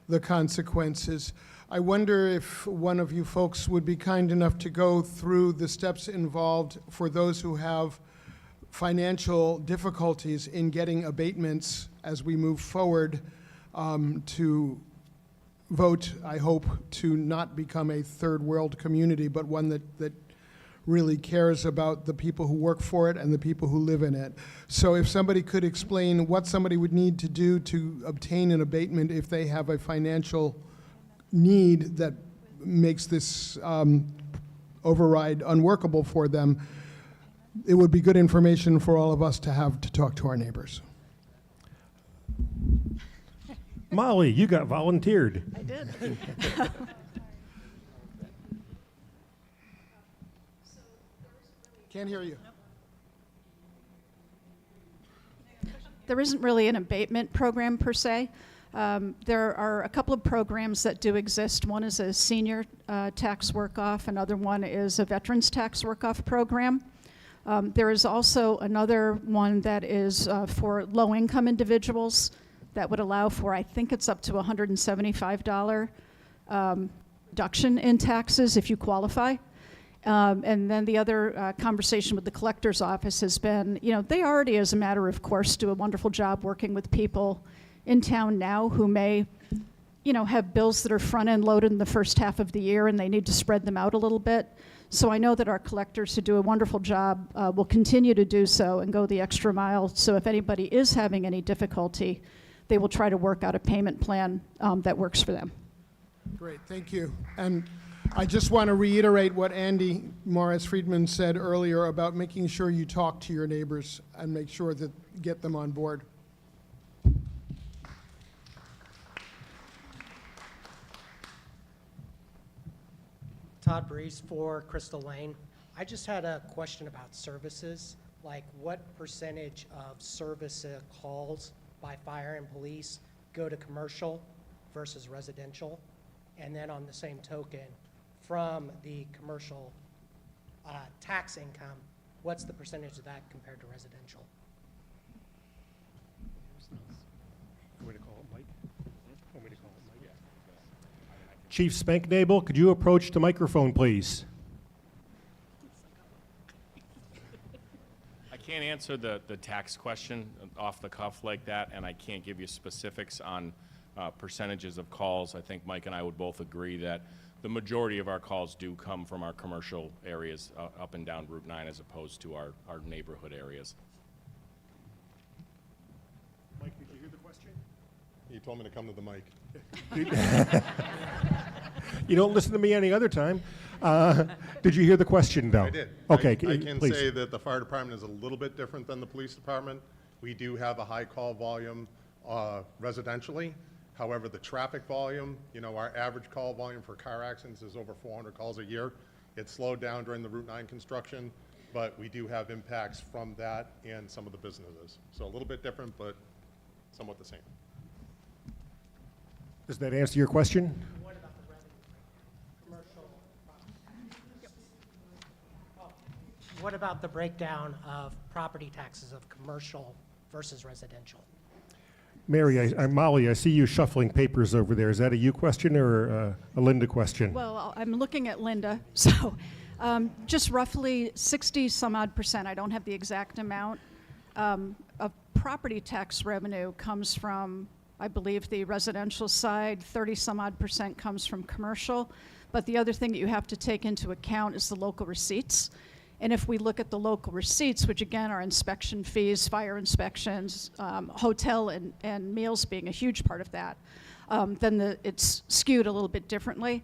the consequences, I wonder if one of you folks would be kind enough to go through the steps involved for those who have financial difficulties in getting abatements as we move forward to vote, I hope, to not become a third world community, but one that really cares about the people who work for it and the people who live in it. So if somebody could explain what somebody would need to do to obtain an abatement if they have a financial need that makes this override unworkable for them, it would be good information for all of us to have to talk to our neighbors. Molly, you got volunteered. I did. Can't hear you. There isn't really an abatement program per se. There are a couple of programs that do exist. One is a senior tax work-off. Another one is a veterans tax work-off program. There is also another one that is for low-income individuals that would allow for, I think it's up to $175 deduction in taxes if you qualify. And then the other conversation with the collector's office has been, you know, they already, as a matter of course, do a wonderful job working with people in town now who may, you know, have bills that are front-end loaded in the first half of the year and they need to spread them out a little bit. So I know that our collectors who do a wonderful job will continue to do so and go the extra mile. So if anybody is having any difficulty, they will try to work out a payment plan that works for them. Great, thank you. And I just want to reiterate what Andy Morris Friedman said earlier about making sure you talk to your neighbors and make sure that get them on board. Todd Breeze for Crystal Lane. I just had a question about services, like what percentage of service calls by fire and police go to commercial versus residential? And then on the same token, from the commercial tax income, what's the percentage of that compared to residential? Want me to call it Mike? Want me to call it Mike? Chief Spanknable, could you approach the microphone, please? I can't answer the tax question off the cuff like that, and I can't give you specifics on percentages of calls. I think Mike and I would both agree that the majority of our calls do come from our commercial areas up and down Route 9 as opposed to our neighborhood areas. Mike, did you hear the question? You told me to come to the mic. You don't listen to me any other time. Did you hear the question, though? I did. Okay, I can please. say that the fire department is a little bit different than the police department. We do have a high call volume residentially. However, the traffic volume, you know, our average call volume for car accidents is over 400 calls a year. It slowed down during the Route 9 construction, but we do have impacts from that and some of the businesses. So a little bit different, but somewhat the same. Does that answer your question? What about the revenue? Commercial What about the breakdown of property taxes of commercial versus residential? Mary, Molly, I see you shuffling papers over there. Is that a you question or a Linda question? Well, I'm looking at Linda, so just roughly 60 some odd percent, I don't have the exact amount, of property tax revenue comes from, I believe, the residential side, 30 some odd percent comes from commercial, but the other thing that you have to take into account is the local receipts. And if we look at the local receipts, which again are inspection fees, fire inspections, hotel and meals being a huge part of that, then it's skewed a little bit differently.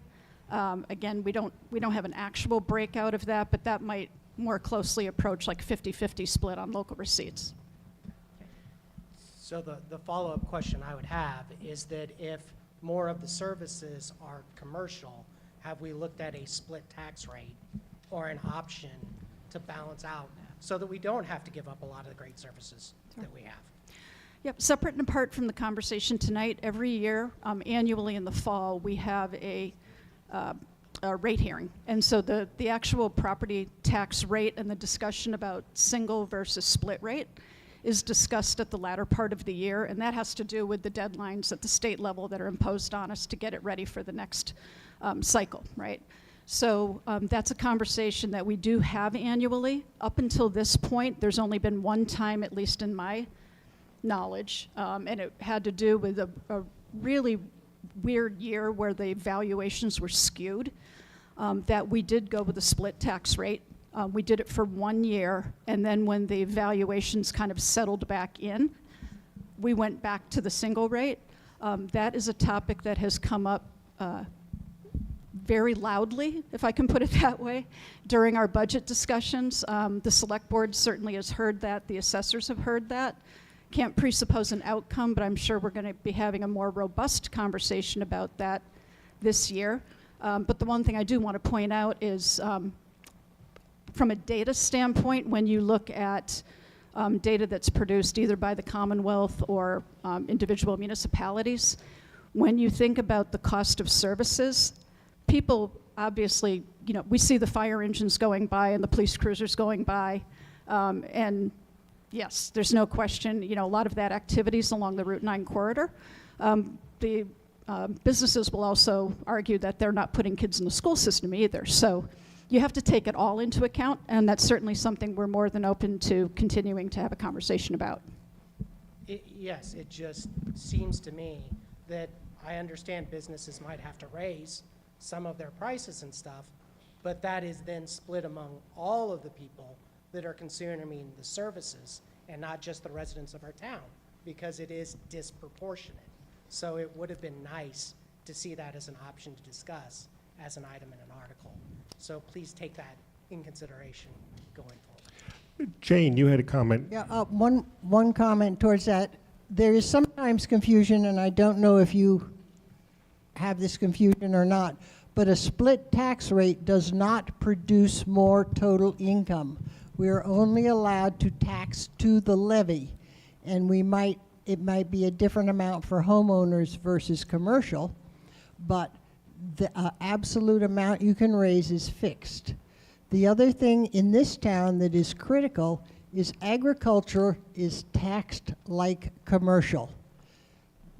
Again, we don't have an actual breakout of that, but that might more closely approach like 50-50 split on local receipts. So the follow-up question I would have is that if more of the services are commercial, have we looked at a split tax rate or an option to balance out so that we don't have to give up a lot of the great services that we have? Yep, separate and apart from the conversation tonight, every year, annually in the fall, we have a rate hearing. And so the actual property tax rate and the discussion about single versus split rate is discussed at the latter part of the year, and that has to do with the deadlines at the state level that are imposed on us to get it ready for the next cycle, right? So that's a conversation that we do have annually. Up until this point, there's only been one time, at least in my knowledge, and it had to do with a really weird year where the valuations were skewed, that we did go with a split tax rate. We did it for 1 year, and then when the valuations kind of settled back in, we went back to the single rate. That is a topic that has come up very loudly, if I can put it that way, during our budget discussions. The select board certainly has heard that. The assessors have heard that. Can't presuppose an outcome, but I'm sure we're going to be having a more robust conversation about that this year. But the one thing I do want to point out is from a data standpoint, when you look at data that's produced either by the Commonwealth or individual municipalities, when you think about the cost of services, people obviously, you know, we see the fire engines going by and the police cruisers going by, and yes, there's no question, you know, a lot of that activity is along the Route 9 corridor. The businesses will also argue that they're not putting kids in the school system either. So you have to take it all into account, and that's certainly something we're more than open to continuing to have a conversation about. Yes, it just seems to me that I understand businesses might have to raise some of their prices and stuff, but that is then split among all of the people that are consuming the services and not just the residents of our town, because it is disproportionate. So it would have been nice to see that as an option to discuss as an item in an article. So please take that in consideration going forward. Jane, you had a comment. Yeah, one comment towards that. There is sometimes confusion, and I don't know if you have this confusion or not, but a split tax rate does not produce more total income. We are only allowed to tax to the levy, and it might be a different amount for homeowners versus commercial, but the absolute amount you can raise is fixed. The other thing in this town that is critical is agriculture is taxed like commercial.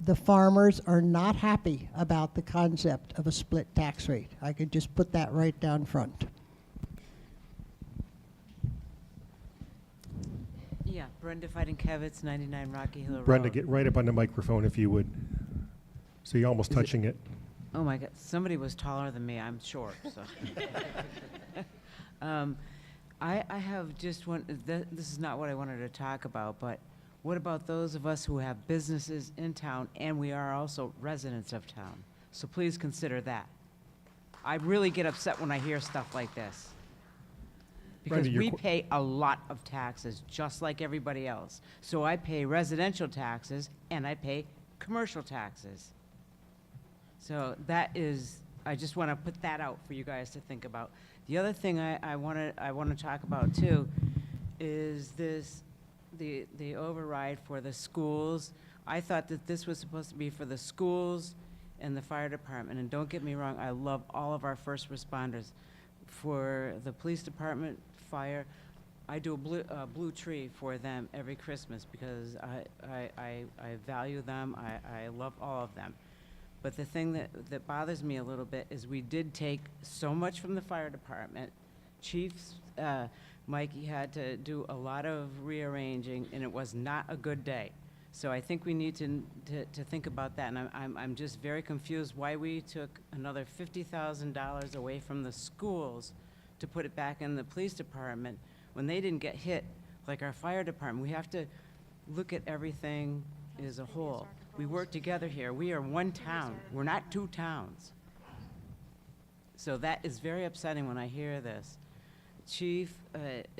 The farmers are not happy about the concept of a split tax rate. I could just put that right down front. Yeah, Brenda Fighting-Kevitz, 99 Rocky Hill Road. Brenda, get right up on the microphone if you would. So you're almost touching it. Oh my God, somebody was taller than me, I'm short, so. I have just one, this is not what I wanted to talk about, but what about those of us who have businesses in town and we are also residents of town? So please consider that. I really get upset when I hear stuff like this. Because Brenda, we pay a lot of taxes, just like everybody else. So I pay residential taxes and I pay commercial taxes. So that is, I just want to put that out for you guys to think about. The other thing I want to talk about too is the override for the schools. I thought that this was supposed to be for the schools and the fire department. And don't get me wrong, I love all of our first responders. For the police department, fire, I do a blue tree for them every Christmas because I value them. I love all of them. But the thing that bothers me a little bit is we did take so much from the fire department. Chiefs, Mikey had to do a lot of rearranging, and it was not a good day. So I think we need to think about that, and I'm just very confused why we took another $50,000 away from the schools to put it back in the police department when they didn't get hit like our fire department. We have to look at everything as a whole. We work together here. We are one town. We're not two towns. So that is very upsetting when I hear this. Chief,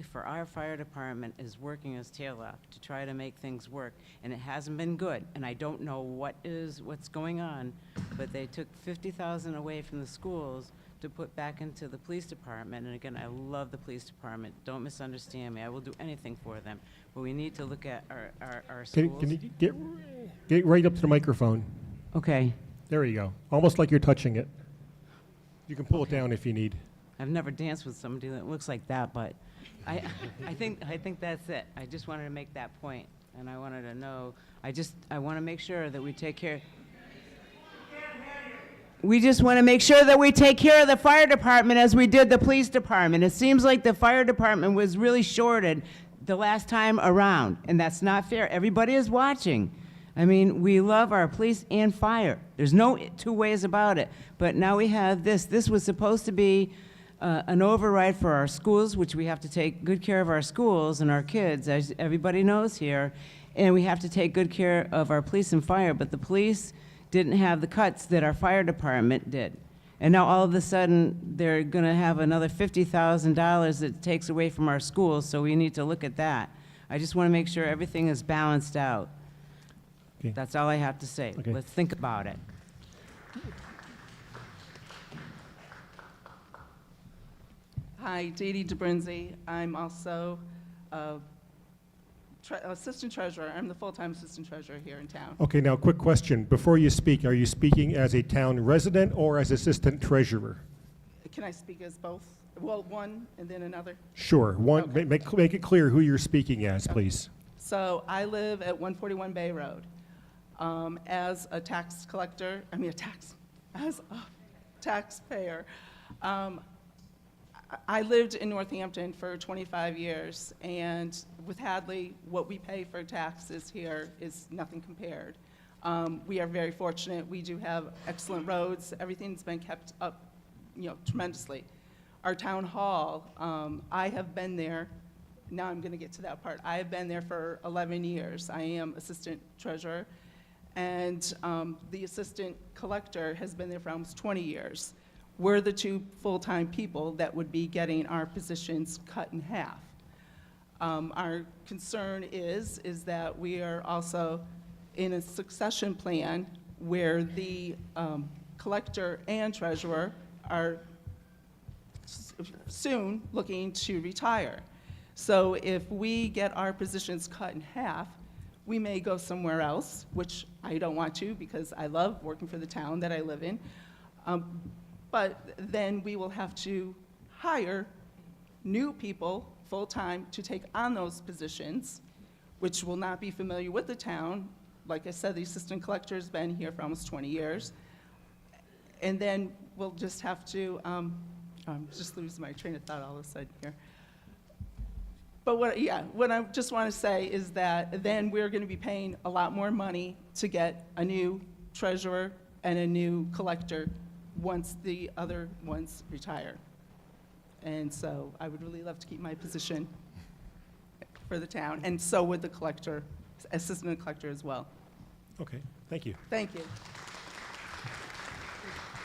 for our fire department, is working his tail off to try to make things work, and it hasn't been good. And I don't know what's going on, but they took $50,000 away from the schools to put back into the police department. And again, I love the police department. Don't misunderstand me. I will do anything for them. But we need to look at our schools. Can you get right up to the microphone? Okay. There you go. Almost like you're touching it. You can pull it down if you need. I've never danced with somebody that looks like that, but I think that's it. I just wanted to make that point, and I wanted to know. I want to make sure that we take care. We just want to make sure that we take care of the fire department as we did the police department. It seems like the fire department was really shorted the last time around, and that's not fair. Everybody is watching. I mean, we love our police and fire. There's no two ways about it. But now we have this. This was supposed to be an override for our schools, which we have to take good care of our schools and our kids, as everybody knows here. And we have to take good care of our police and fire. But the police didn't have the cuts that our fire department did. And now all of a sudden, they're going to have another $50,000 that takes away from our schools, so we need to look at that. I just want to make sure everything is balanced out. Okay. That's all I have to say. Okay. Let's think about it. Hi, J.D. DeBrinzi. I'm also assistant treasurer. I'm the full-time assistant treasurer here in town. Okay, now quick question. Before you speak, are you speaking as a town resident or as assistant treasurer? Can I speak as both? Well, one and then another? Sure. One, Okay. make it clear who you're speaking as, please. So I live at 141 Bay Road. As a tax collector, as a taxpayer, I lived in Northampton for 25 years, and with Hadley, what we pay for taxes here is nothing compared. We are very fortunate. We do have excellent roads. Everything's been kept up, tremendously. Our town hall, I have been there. Now I'm going to get to that part. I have been there for 11 years. I am assistant treasurer, and the assistant collector has been there for almost 20 years. We're the two full-time people that would be getting our positions cut in half. Our concern is that we are also in a succession plan where the collector and treasurer are soon looking to retire. So if we get our positions cut in half, we may go somewhere else, which I don't want to because I love working for the town that I live in. But then we will have to hire new people full-time to take on those positions, which will not be familiar with the town. Like I said, the assistant collector's been here for almost 20 years. And then we'll just have to, I'm just losing my train of thought all of a sudden here. But what I just want to say is that then we're going to be paying a lot more money to get a new treasurer and a new collector once the other ones retire. And so I would really love to keep my position for the town, and so would the collector, assistant collector as well. Okay, thank you. Thank you.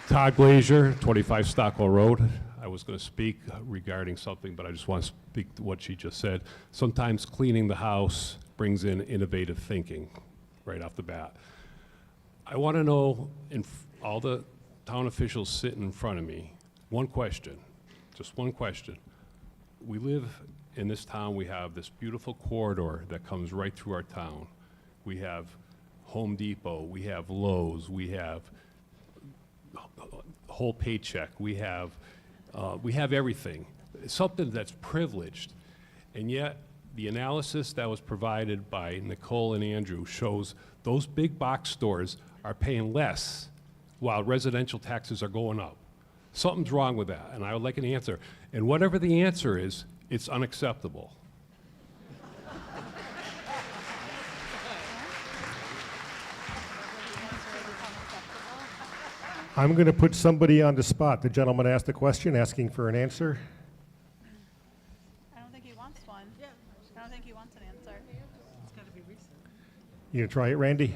Todd Glazier, 25 Stockwell Road. I was going to speak regarding something, but I just want to speak to what she just said. Sometimes cleaning the house brings in innovative thinking right off the bat. I want to know, all the town officials sitting in front of me, one question, just one question. We live in this town, we have this beautiful corridor that comes right through our town. We have Home Depot, we have Lowe's, we have Whole Paycheck, we have everything. It's something that's privileged. And yet, the analysis that was provided by Nicole and Andrew shows those big box stores are paying less while residential taxes are going up. Something's wrong with that, and I would like an answer. And whatever the answer is, it's unacceptable. I'm going to put somebody on the spot. The gentleman asked a question, asking for an answer. I don't think he wants one. I don't think he wants an answer. It's got to be recent. You gonna try it, Randy?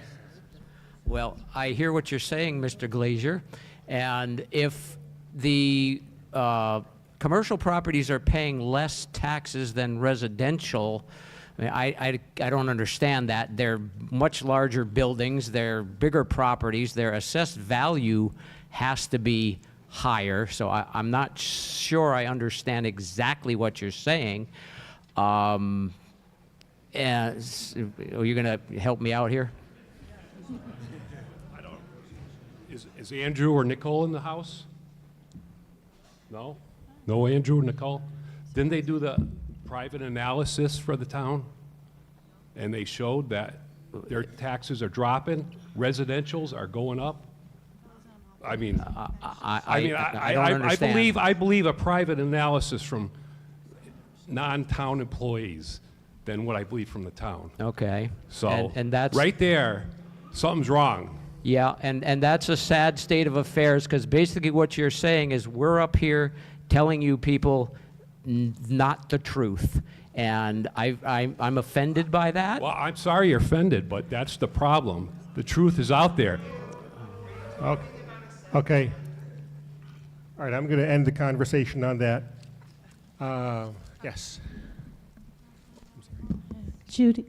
Well, I hear what you're saying, Mr. Glazier, and if the commercial properties are paying less taxes than residential, I don't understand that. They're much larger buildings, they're bigger properties, their assessed value has to be higher, so I'm not sure I understand exactly what you're saying. And are you going to help me out here? Is Andrew or Nicole in the house? No? No Andrew or Nicole? Didn't they do the private analysis for the town? And they showed that their taxes are dropping, residentials are going up? I mean, I don't understand. I believe a private analysis from non-town employees than what I believe from the town. Okay. So, and that's right there, something's wrong. Yeah, and that's a sad state of affairs, because basically what you're saying is we're up here telling you people not the truth, and I'm offended by that. Well, I'm sorry you're offended, but that's the problem. The truth is out there. Okay. All right, I'm going to end the conversation on that. Yes. Judy.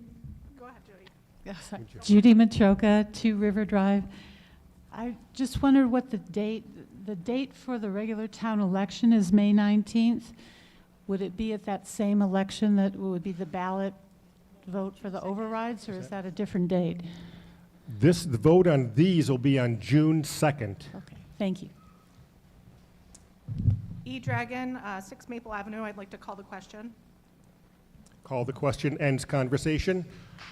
Go ahead, Judy. Yes, Judy Machoka, 2 River Drive. I just wondered what the date for the regular town election is May 19th. Would it be at that same election that would be the ballot vote for the overrides, or is that a different date? The vote on these will be on June 2nd. Okay, thank you. E-Dragon, 6 Maple Avenue, I'd like to call the question. Call the question, ends conversation.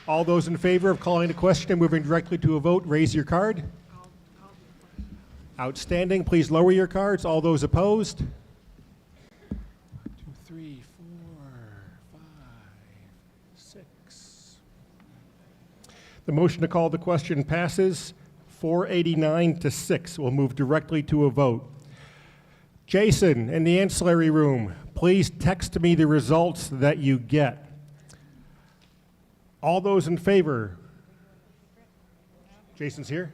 All those in favor of calling the question and moving directly to a vote, raise your card. Outstanding. Please lower your cards. All those opposed? 1, 2, 3, 4, 5, 6. The motion to call the question passes 489 to 6. We'll move directly to a vote. Jason, in the ancillary room, please text me the results that you get. All those in favor? Jason's here?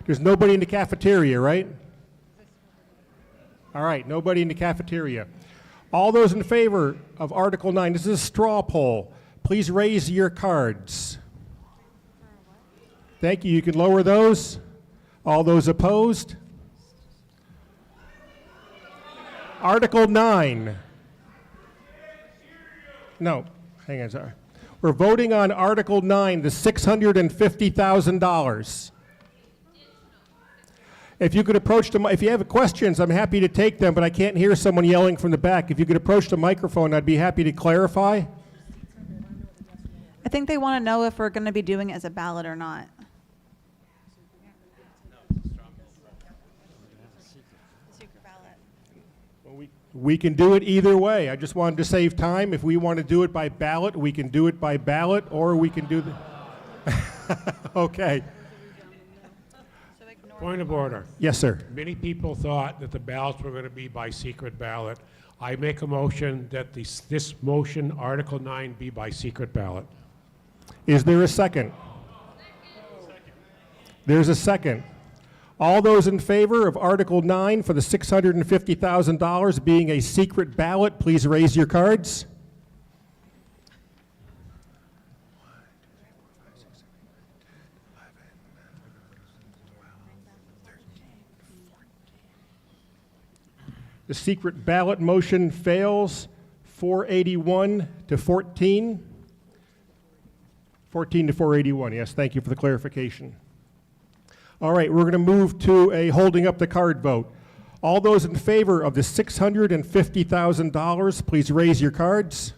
There's nobody in the cafeteria, right? All right, nobody in the cafeteria. All those in favor of Article 9, this is a straw poll. Please raise your cards. Thank you. You can lower those. All those opposed? Article 9. No, hang on, sorry. We're voting on Article 9, the $650,000. If you could approach the, if you have questions, I'm happy to take them, but I can't hear someone yelling from the back. If you could approach the microphone, I'd be happy to clarify. I think they want to know if we're going to be doing it as a ballot or not. Secret ballot. We can do it either way. I just wanted to save time. If we want to do it by ballot, we can do it by ballot, or we can do the... Okay. Point of order. Yes, sir. Many people thought that the ballots were going to be by secret ballot. I make a motion that this motion, Article 9, be by secret ballot. Is there a second? There's a second. All those in favor of Article 9 for the $650,000 being a secret ballot, please raise your cards. The secret ballot motion fails, 481 to 14. 14 to 481, yes, thank you for the clarification. All right, we're going to move to a holding up the card vote. All those in favor of the $650,000, please raise your cards.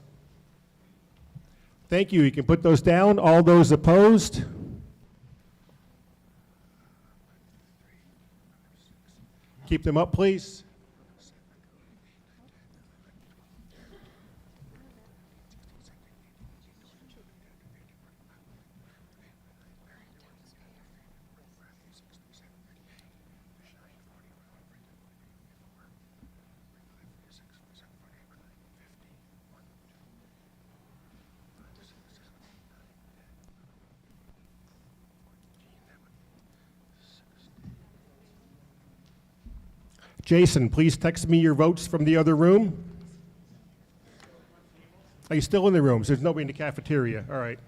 Thank you, you can put those down. All those opposed? Keep them up, please. Jason, please text me your votes from the other room. Are you still in the rooms? There's nobody in the cafeteria. All right.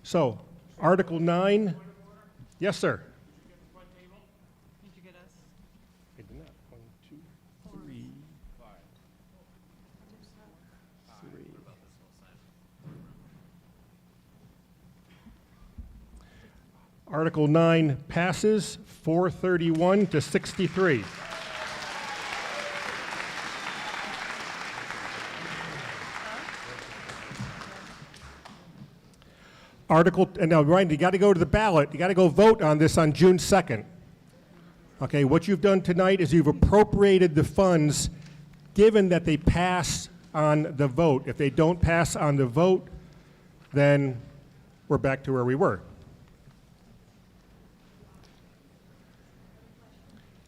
So, Article 9. Yes, sir. Did you get us? I did not. 1, 2, 3, 3. Article 9 passes 431 to 63. And now, Ryan, you got to go to the ballot. You got to go vote on this on June 2nd. Okay, what you've done tonight is you've appropriated the funds given that they pass on the vote. If they don't pass on the vote, then we're back to where we were.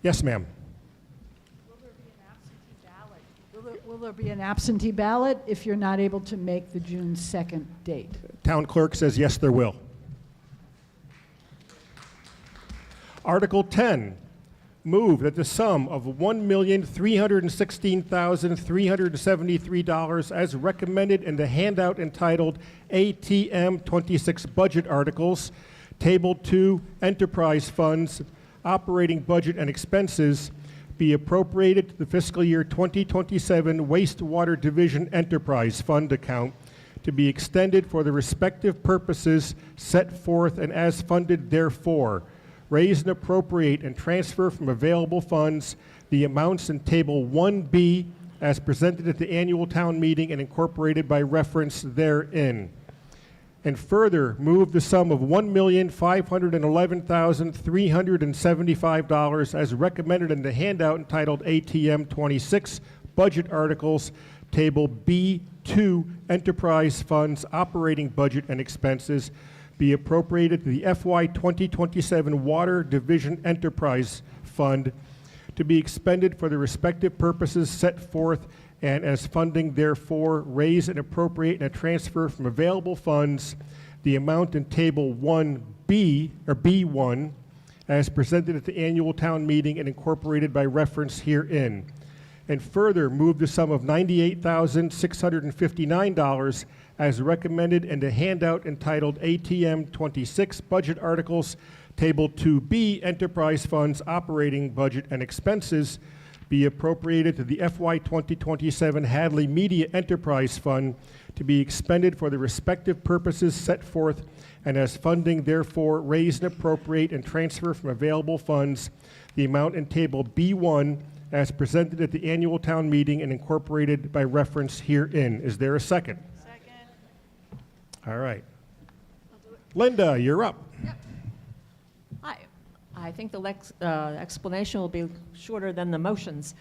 Yes, ma'am. Will there be an absentee ballot if you're not able to make the June 2nd date? Town clerk says yes, there will. Article 10, move that the sum of $1,316,373 as recommended in the handout entitled ATM 26 Budget Articles, Table 2, Enterprise Funds, Operating Budget and Expenses, be appropriated to the fiscal year 2027 Wastewater Division Enterprise Fund account to be extended for the respective purposes set forth and as funded therefore. Raise and appropriate and transfer from available funds the amounts in Table 1B as presented at the annual town meeting and incorporated by reference therein. And further, move the sum of $1,511,375 as recommended in the handout entitled ATM 26 Budget Articles, Table B2 Enterprise Funds, Operating Budget and Expenses, be appropriated to the FY 2027 Water Division Enterprise Fund to be expended for the respective purposes set forth and as funding therefore, raise and appropriate and transfer from available funds the amount in Table 1B, or B1, as presented at the annual town meeting and incorporated by reference herein. And further, move the sum of $98,659 as recommended in the handout entitled ATM 26 Budget Articles, Table 2B Enterprise Funds, Operating Budget and Expenses, be appropriated to the FY 2027 Hadley Media Enterprise Fund to be expended for the respective purposes set forth, and as funding therefore raise and appropriate and transfer from available funds the amount in Table B1 as presented at the annual town meeting and incorporated by reference herein. Is there a second? Second. All right. Linda, you're up. Hi. I think the explanation will be shorter than the motions.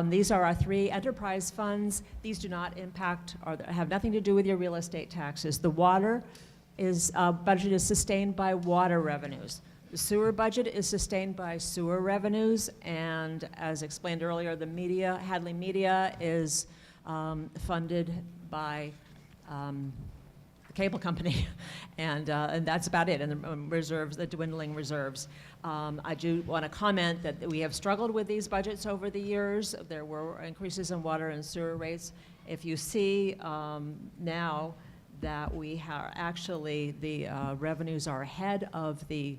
These are our 3 enterprise funds. These do not impact or have nothing to do with your real estate taxes. The water budget is sustained by water revenues. The sewer budget is sustained by sewer revenues, and as explained earlier, the Hadley Media is funded by the cable company, and that's about it. And the reserves, the dwindling reserves. I do want to comment that we have struggled with these budgets over the years. There were increases in water and sewer rates. If you see now that we are actually, the revenues are ahead of the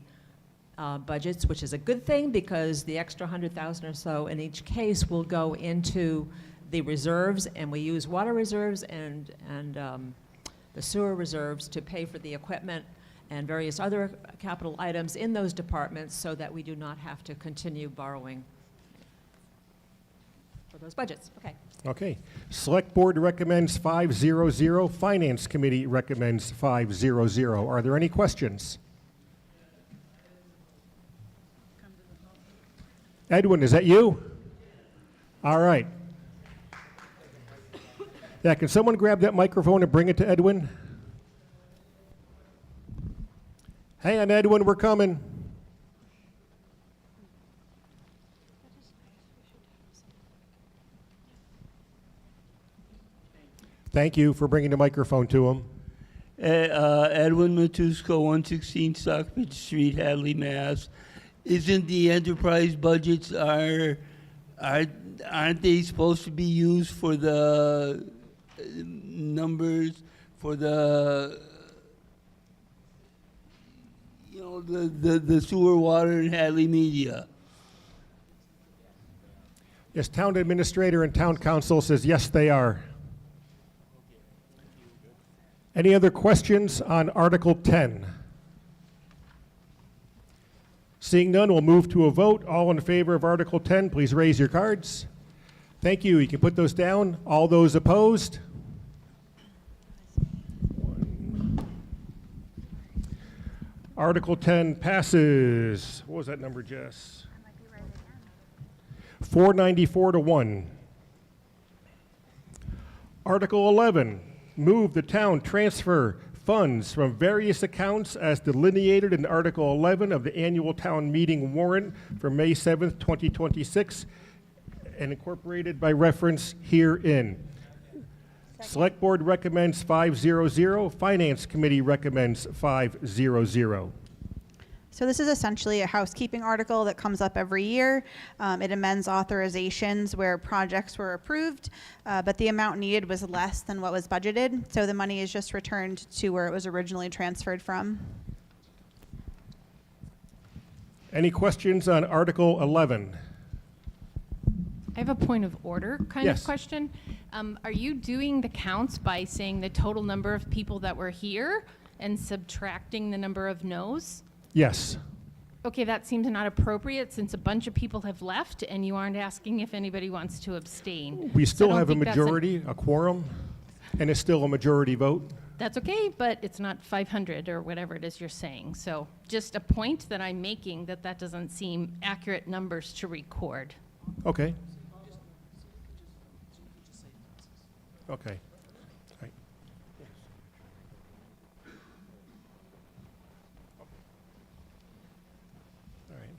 budgets, which is a good thing because the extra 100,000 or so in each case will go into the reserves, and we use water reserves and the sewer reserves to pay for the equipment and various other capital items in those departments so that we do not have to continue borrowing for those budgets. Okay. Okay. Select Board recommends 500. Finance Committee recommends 500. Are there any questions? Edwin, is that you? All right. Yeah, can someone grab that microphone and bring it to Edwin? Hang on, Edwin, we're coming. Thank you for bringing the microphone to him. Edwin Matusko, 116 Stockbridge Street, Hadley, Mass. Isn't the enterprise budgets aren't they supposed to be used for the numbers for the the sewer, water, and Hadley Media? Yes, Town Administrator and Town Council says yes, they are. Any other questions on Article 10? Seeing none, we'll move to a vote. All in favor of Article 10, please raise your cards. Thank you. You can put those down. All those opposed? Article 10 passes. What was that number, Jess? 494 to 1. Article 11, move the town transfer funds from various accounts as delineated in Article 11 of the annual town meeting warrant for May 7th, 2026, and incorporated by reference herein. Select Board recommends 500. Finance Committee recommends 500. So this is essentially a housekeeping article that comes up every year. It amends authorizations where projects were approved, but the amount needed was less than what was budgeted. So the money is just returned to where it was originally transferred from. Any questions on Article 11? I have a point of order kind Yes. of question. Are you doing the counts by saying the total number of people that were here and subtracting the number of no's? Yes. Okay, that seems not appropriate since a bunch of people have left and you aren't asking if anybody wants to abstain. We So I still don't have a think that's majority, a quorum, and it's still a majority vote. That's okay, but it's not 500 or whatever it is you're saying. So just a point that I'm making that doesn't seem accurate numbers to record. Okay. Okay. Right. All right.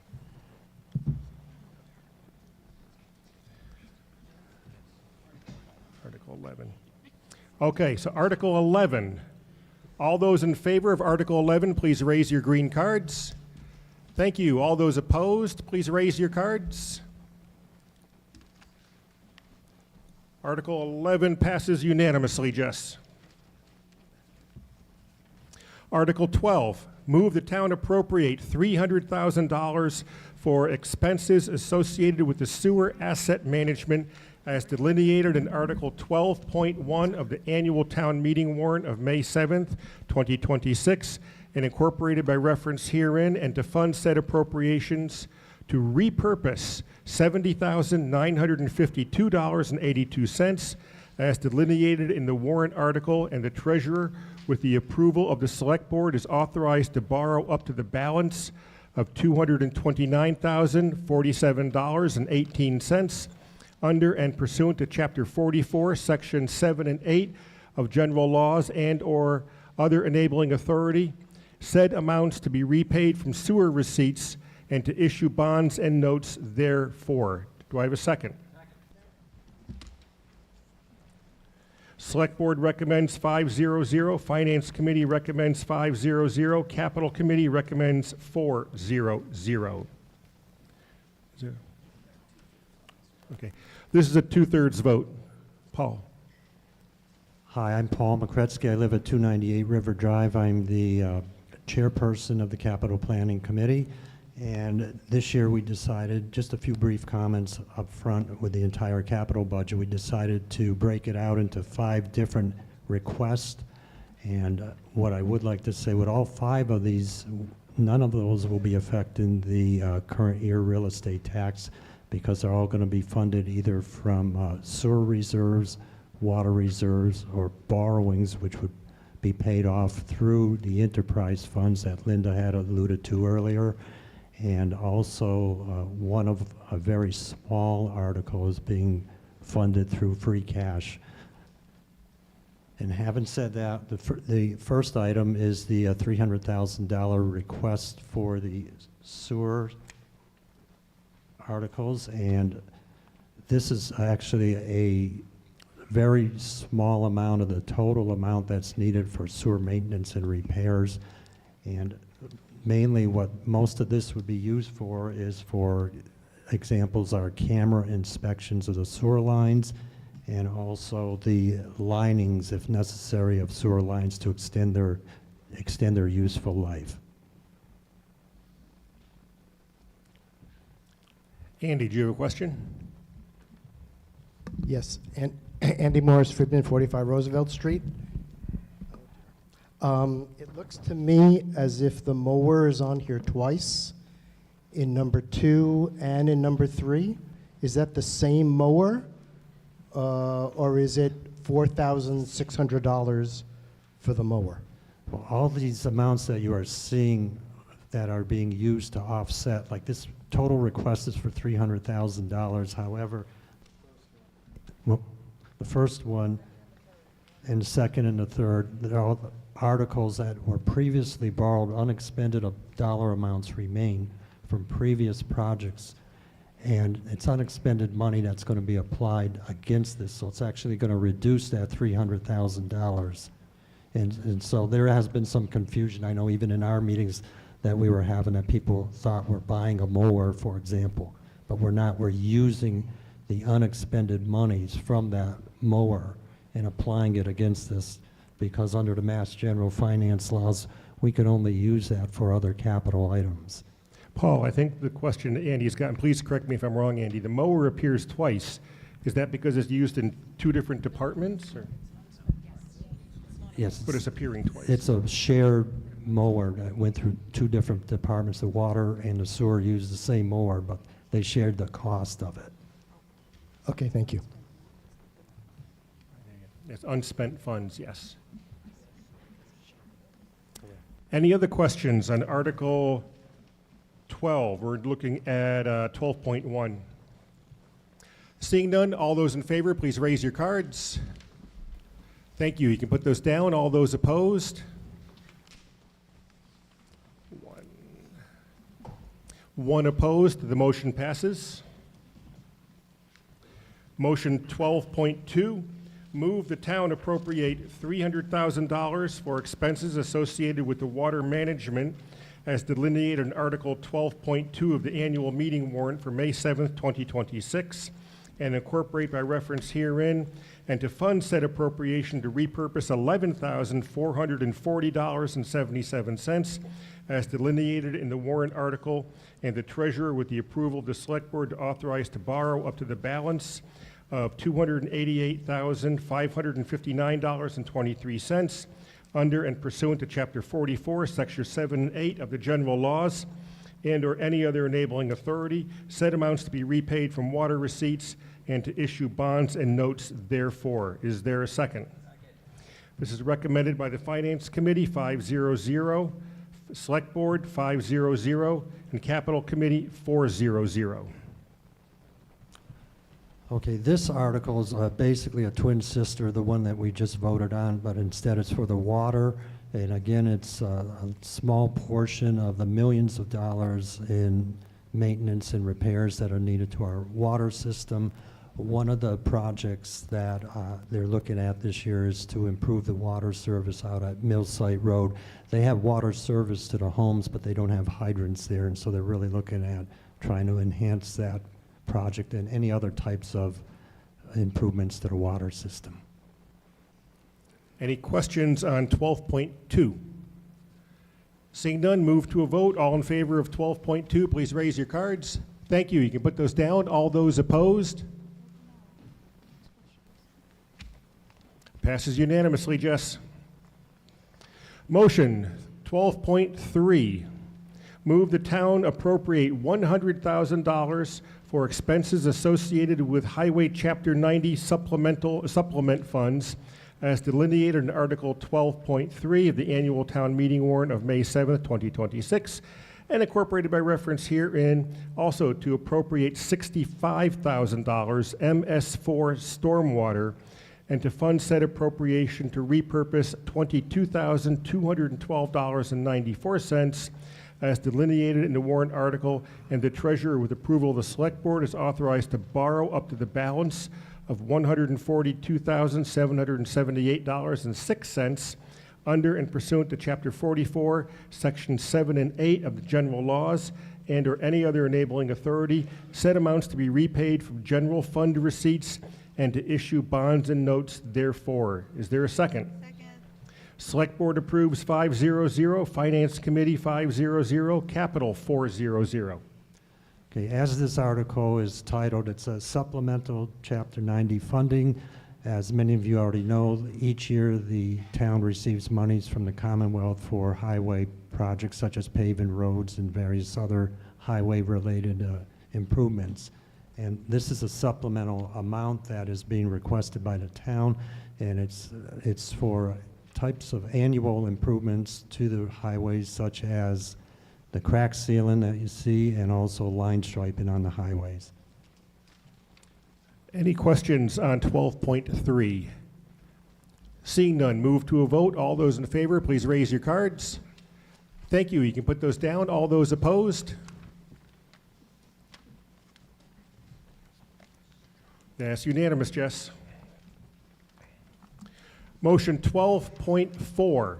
Article 11. Okay, so Article 11. All those in favor of Article 11, please raise your green cards. Thank you. All those opposed, please raise your cards. Article 11 passes unanimously, Jess. Article 12, move the town appropriate $300,000 for expenses associated with the sewer asset management as delineated in Article 12.1 of the annual town meeting warrant of May 7th, 2026, and incorporated by reference herein, and to fund said appropriations to repurpose $70,952.82 as delineated in the warrant article, and the treasurer, with the approval of the select board, is authorized to borrow up to the balance of $229,047.18 under and pursuant to Chapter 44, Sections 7 and 8 of general laws and/or other enabling authority, said amounts to be repaid from sewer receipts and to issue bonds and notes therefore. Do I have a second? Select Board recommends 5-0-0. Finance Committee recommends 5-0-0. Capital Committee recommends 4-0-0. Okay. This is a 2/3 vote. Paul. Hi, I'm Paul McCretsky. I live at 298 River Drive. I'm the chairperson of the Capital Planning Committee. And this year we decided, just a few brief comments up front with the entire capital budget, we decided to break it out into 5 different requests. And what I would like to say, with all 5 of these, none of those will be affecting the current year real estate tax, because they're all going to be funded either from sewer reserves, water reserves, or borrowings, which would be paid off through the enterprise funds that Linda had alluded to earlier. And also one of a very small article is being funded through free cash. And having said that, the first item is the $300,000 request for the sewer articles, and this is actually a very small amount of the total amount that's needed for sewer maintenance and repairs. And mainly what most of this would be used for is, for examples, are camera inspections of the sewer lines, and also the linings, if necessary, of sewer lines to extend their useful life. Andy, do you have a question? Yes, and Andy Morris, Friedman, 45 Roosevelt Street. It looks to me as if the mower is on here twice, in number 2 and in number 3. Is that the same mower, or is it $4,600 for the mower? Well, all these amounts that you are seeing that are being used to offset, like this total request is for $300,000. However, well, the first one and the second and the third, they're all articles that were previously borrowed. Unexpended dollar amounts remain from previous projects, and it's unexpended money that's going to be applied against this, so it's actually going to reduce that $300,000. And so there has been some confusion. I know even in our meetings that we were having, that people thought we're buying a mower, for example, but we're not. We're using the unexpended monies from that mower and applying it against this, because under the Mass General Finance laws, we can only use that for other capital items. Paul, I think the question that Andy's gotten, please correct me if I'm wrong, Andy, the mower appears twice. Is that because it's used in 2 different departments? Or? Yes. But it's appearing twice. It's a shared mower that went through 2 different departments. The water and the sewer used the same mower, but they shared the cost of it. Okay, thank you. It's unspent funds, yes. Any other questions on Article 12? We're looking at 12.1. Seeing none, all those in favor, please raise your cards. Thank you. You can put those down. All those opposed? 1 opposed. The motion passes. Motion 12.2. Move the town appropriate $300,000 for expenses associated with the water management as delineated in Article 12.2 of the annual meeting warrant for May 7th, 2026, and incorporate by reference herein, and to fund said appropriation to repurpose $11,440.77 as delineated in the warrant article, and the treasurer, with the approval of the select board, to authorize to borrow up to the balance of $288,559.23 under and pursuant to Chapter 44, Sections 7 and 8 of the general laws, and or any other enabling authority, said amounts to be repaid from water receipts, and to issue bonds and notes therefore. Is there a second? This is recommended by the Finance Committee, 500, Select Board, 500, and Capital Committee, 400. Okay, this article is basically a twin sister, the one that we just voted on, but instead it's for the water. And again, it's a small portion of the millions of dollars in maintenance and repairs that are needed to our water system. One of the projects that they're looking at this year is to improve the water service out at Millsite Road. They have water service to the homes, but they don't have hydrants there, and so they're really looking at trying to enhance that project and any other types of improvements to the water system. Any questions on 12.2? Seeing none, move to a vote. All in favor of 12.2, please raise your cards. Thank you. You can put those down. All those opposed? Passes unanimously, Jess. Motion 12.3. Move the town appropriate $100,000 for expenses associated with Highway Chapter 90 supplement funds as delineated in Article 12.3 of the annual town meeting warrant of May 7th, 2026, and incorporated by reference herein, also to appropriate $65,000 MS4 stormwater, and to fund said appropriation to repurpose $22,212.94 as delineated in the warrant article, and the treasurer, with approval of the select board, is authorized to borrow up to the balance of $142,778.06 under and pursuant to Chapter 44, Sections 7 and 8 of the general laws, and or any other enabling authority, said amounts to be repaid from general fund receipts, and to issue bonds and notes therefore. Is there a second? Second. Select Board approves 500, Finance Committee 500, Capital 400. Okay, as this article is titled, it's a supplemental Chapter 90 funding. As many of you already know, each year the town receives monies from the Commonwealth for highway projects such as paving roads and various other highway-related improvements. And this is a supplemental amount that is being requested by the town, and it's for types of annual improvements to the highways, such as the crack sealing that you see, and also line striping on the highways. Any questions on 12.3? Seeing none, move to a vote. All those in favor, please raise your cards. Thank you. You can put those down. All those opposed? That's unanimous, Jess. Motion 12.4.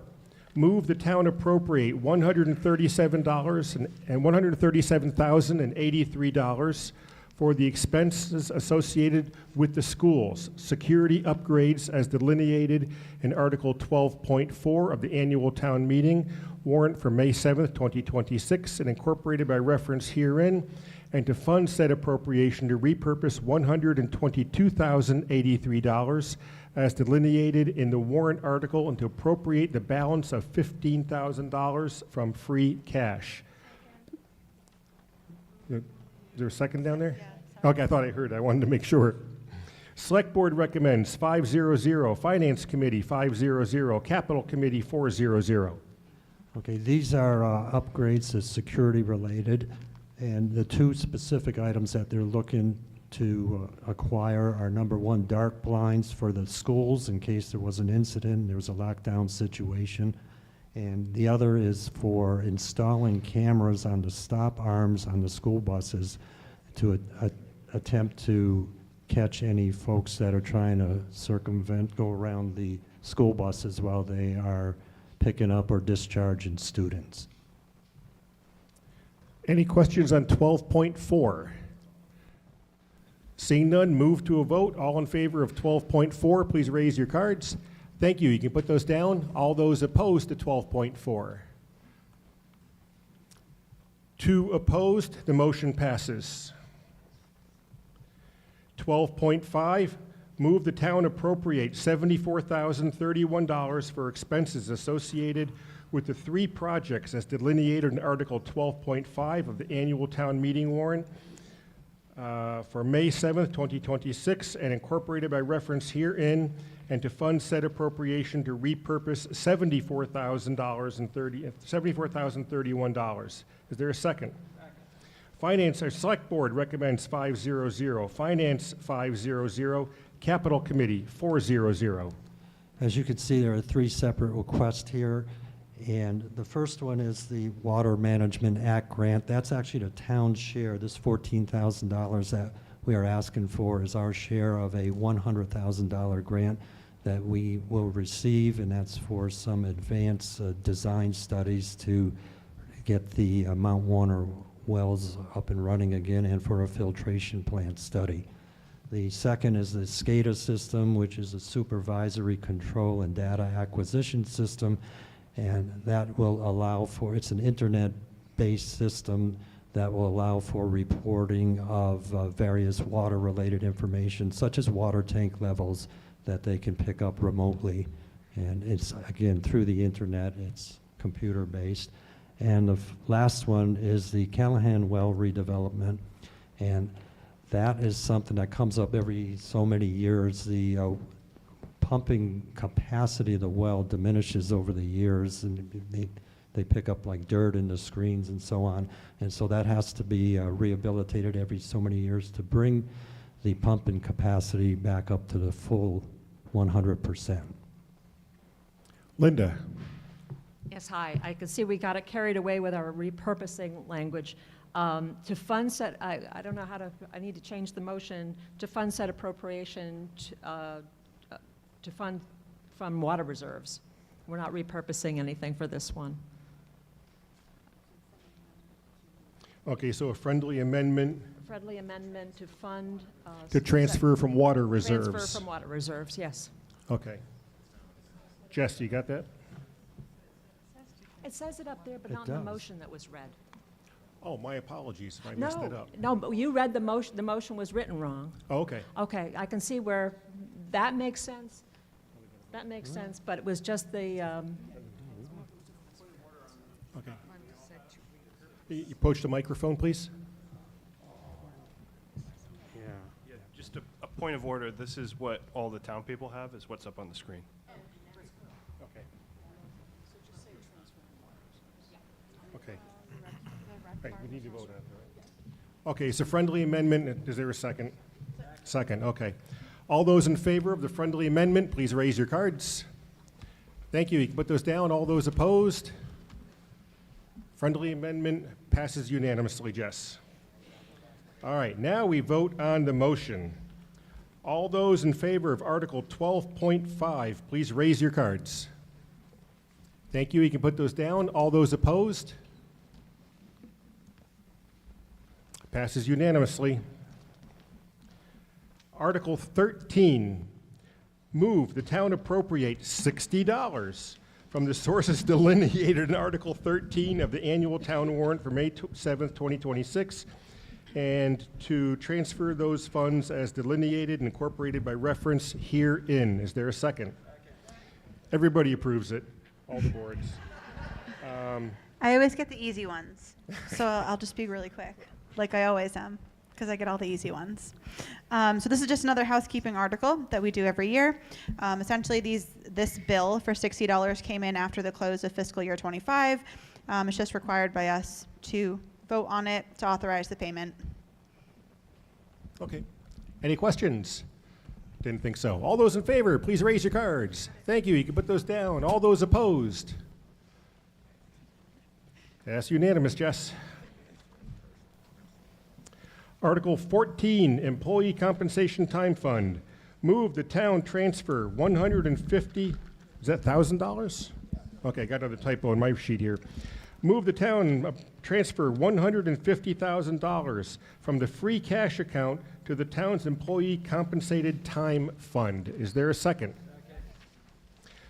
Move the town appropriate $137,083 for the expenses associated with the schools, security upgrades as delineated in Article 12.4 of the annual town meeting warrant for May 7th, 2026, and incorporated by reference herein, and to fund said appropriation to repurpose $122,083 as delineated in the warrant article, and to appropriate the balance of $15,000 from free cash. Is there a second down there? Yeah, okay, I thought I heard. I wanted to make sure. Select Board recommends 500, Finance Committee 500, Capital Committee 400. Okay, these are upgrades that's security related, and the two specific items that they're looking to acquire are, number one, dark blinds for the schools in case there was an incident, there was a lockdown situation, and the other is for installing cameras on the stop arms on the school buses to attempt to catch any folks that are trying to go around the school buses while they are picking up or discharging students. Any questions on 12.4? Seeing none, move to a vote. All in favor of 12.4, please raise your cards. Thank you. You can put those down. All those opposed to 12.4. 2 opposed, the motion passes. 12.5, move the town appropriate $74,031 for expenses associated with the 3 projects as delineated in Article 12.5 of the annual town meeting warrant for May 7th, 2026, and incorporated by reference herein, and to fund said appropriation to repurpose $74,031. Is there a second? Finance, our Select Board recommends 500. Finance, 500. Capital Committee, 400. As you can see, there are 3 separate requests here. And the first one is the Water Management Act grant. That's actually the town's share. This $14,000 that we are asking for is our share of a $100,000 grant that we will receive, and that's for some advanced design studies to get the Mount Warner wells up and running again, and for a filtration plant study. The second is the SCADA system, which is a supervisory control and data acquisition system, and that will allow for, it's an internet-based system that will allow for reporting of various water-related information, such as water tank levels, that they can pick up remotely. And it's, again, through the internet, it's computer-based. And the last one is the Callahan well redevelopment. And that is something that comes up every so many years. The pumping capacity of the well diminishes over the years, and they pick up like dirt in the screens and so on. And so that has to be rehabilitated every so many years to bring the pumping capacity back up to the full 100%. Linda. Yes, hi. I can see we got it carried away with our repurposing language. To fund set, I don't know how to, I need to change the motion to fund set appropriation to fund from water reserves. We're not repurposing anything for this one. Okay, so a friendly amendment Friendly amendment to fund. to transfer from water reserves. Transfer from water reserves, yes. Okay. Jess, you got that? It says it up there, but It not in the does. motion that was read. Oh, my apologies if I messed it up. No, but you read the motion was written wrong. Oh, okay. Okay, I can see where that makes sense. That makes sense, but it was just the, Okay. You approach the microphone, please. Yeah, just a point of order. This is what all the town people have, is what's up on the screen. Okay. Okay. Right, we need to vote on it, right? Okay, it's a friendly amendment. Is there a second? Second, okay. All those in favor of the friendly amendment, please raise your cards. Thank you. You can put those down. All those opposed? Friendly amendment passes unanimously, Jess. All right, now we vote on the motion. All those in favor of Article 12.5, please raise your cards. Thank you. You can put those down. All those opposed? Passes unanimously. Article 13, move the town appropriate $60 from the sources delineated in Article 13 of the annual town warrant for May 7th, 2026, and to transfer those funds as delineated and incorporated by reference herein. Is there a second? Everybody approves it, all the boards. I always get the easy ones, so I'll just be really quick, like I always am, because I get all the easy ones. So this is just another housekeeping article that we do every year. Essentially, this bill for $60 came in after the close of fiscal year 25. It's just required by us to vote on it to authorize the payment. Okay. Any questions? Didn't think so. All those in favor, please raise your cards. Thank you. You can put those down. All those opposed? That's unanimous, Jess. Article 14, Employee Compensation Time Fund. Move the town transfer $150, is that $1,000? Okay, got another typo on my sheet here. Move the town transfer $150,000 from the free cash account to the town's employee compensated time fund. Is there a second?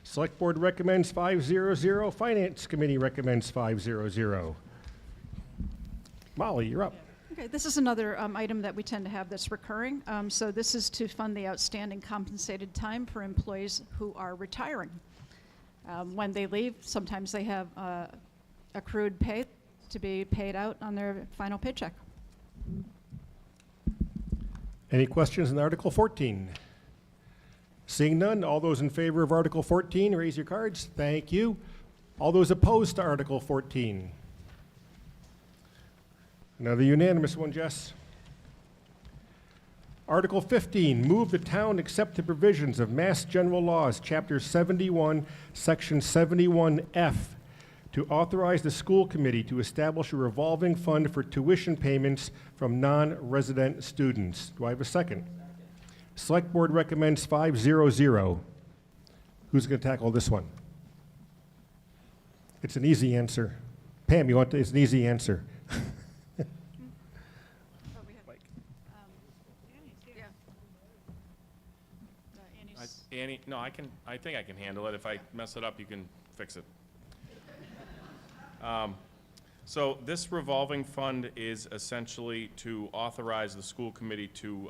Select Board recommends 500. Finance Committee recommends 500. Molly, you're up. Okay, this is another item that we tend to have that's recurring. So this is to fund the outstanding compensated time for employees who are retiring. When they leave, sometimes they have accrued pay to be paid out on their final paycheck. Any questions on Article 14? Seeing none, all those in favor of Article 14, raise your cards. Thank you. All those opposed to Article 14? Another unanimous one, Jess. Article 15, move the town accept the provisions of Mass General Laws, Chapter 71, Section 71F, to authorize the school committee to establish a revolving fund for tuition payments from non-resident students. Do I have a second? Select Board recommends 500. Who's going to tackle this one? It's an easy answer. Pam, you want to, it's an easy answer. Annie, no, I think I can handle it. If I mess it up, you can fix it. So this revolving fund is essentially to authorize the school committee to,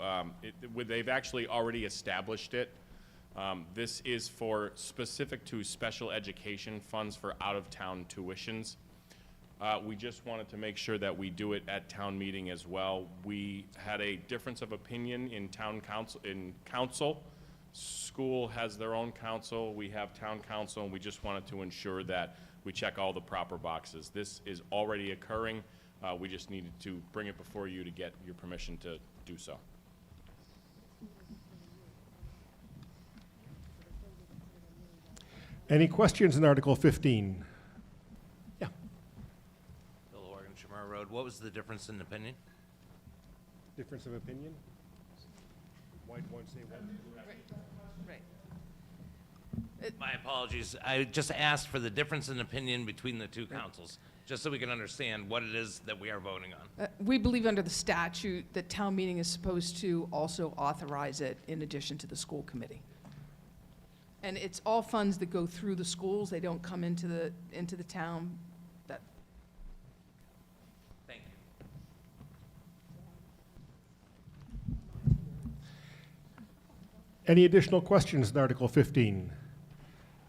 they've actually already established it. This is for specific to special education funds for out-of-town tuitions. We just wanted to make sure that we do it at town meeting as well. We had a difference of opinion in council. School has their own council, we have town council, and we just wanted to ensure that we check all the proper boxes. This is already occurring. We just needed to bring it before you to get your permission to do so. Any questions on Article 15? Yeah. Bill Horgan, Shamar Road. What was the difference in opinion? Difference of opinion? Why do one say one? My apologies. I just asked for the difference in opinion between the two councils, just so we can understand what it is that we are voting on. We believe under the statute that town meeting is supposed to also authorize it in addition to the school committee. And it's all funds that go through the schools. They don't come into the town. Thank you. Any additional questions on Article 15?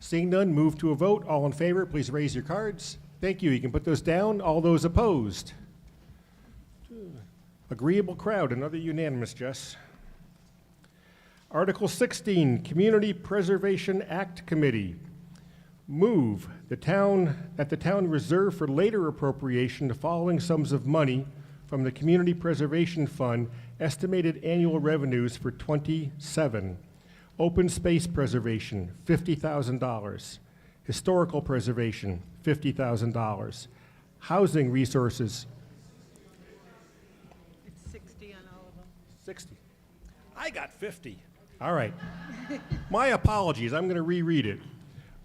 Seeing none, move to a vote. All in favor, please raise your cards. Thank you. You can put those down. All those opposed? Agreeable crowd. Another unanimous, Jess. Article 16, Community Preservation Act Committee. Move that the town reserve for later appropriation the following sums of money from the Community Preservation Fund, estimated annual revenues for 27. Open space preservation, $50,000. Historical preservation, $50,000. Housing resources. It's 60 on all of them. 60. I got 50. All right. My apologies. I'm going to reread it.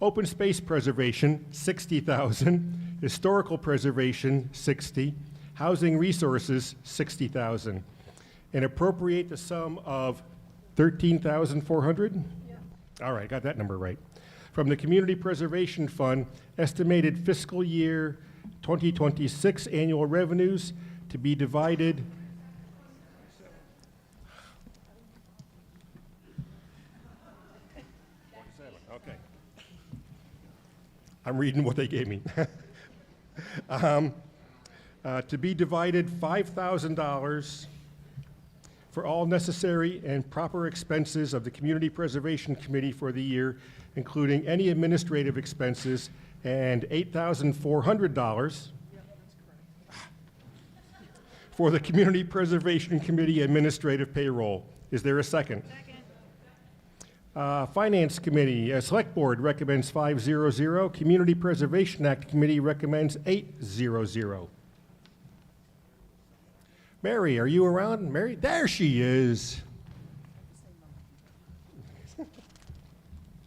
Open space preservation, 60,000. Historical preservation, 60. Housing resources, 60,000. And appropriate the sum of 13,400? Yeah. All right, got that number right. From the Community Preservation Fund, estimated fiscal year 2026 annual revenues to be divided. Okay. I'm reading what they gave me. To be divided $5,000 for all necessary and proper expenses of the Community Preservation Committee for the year, including any administrative expenses, and $8,400 for the Community Preservation Committee administrative payroll. Is there a second? Finance Committee, Select Board recommends 500. Community Preservation Act Committee recommends 800. Mary, are you around? Mary? There she is.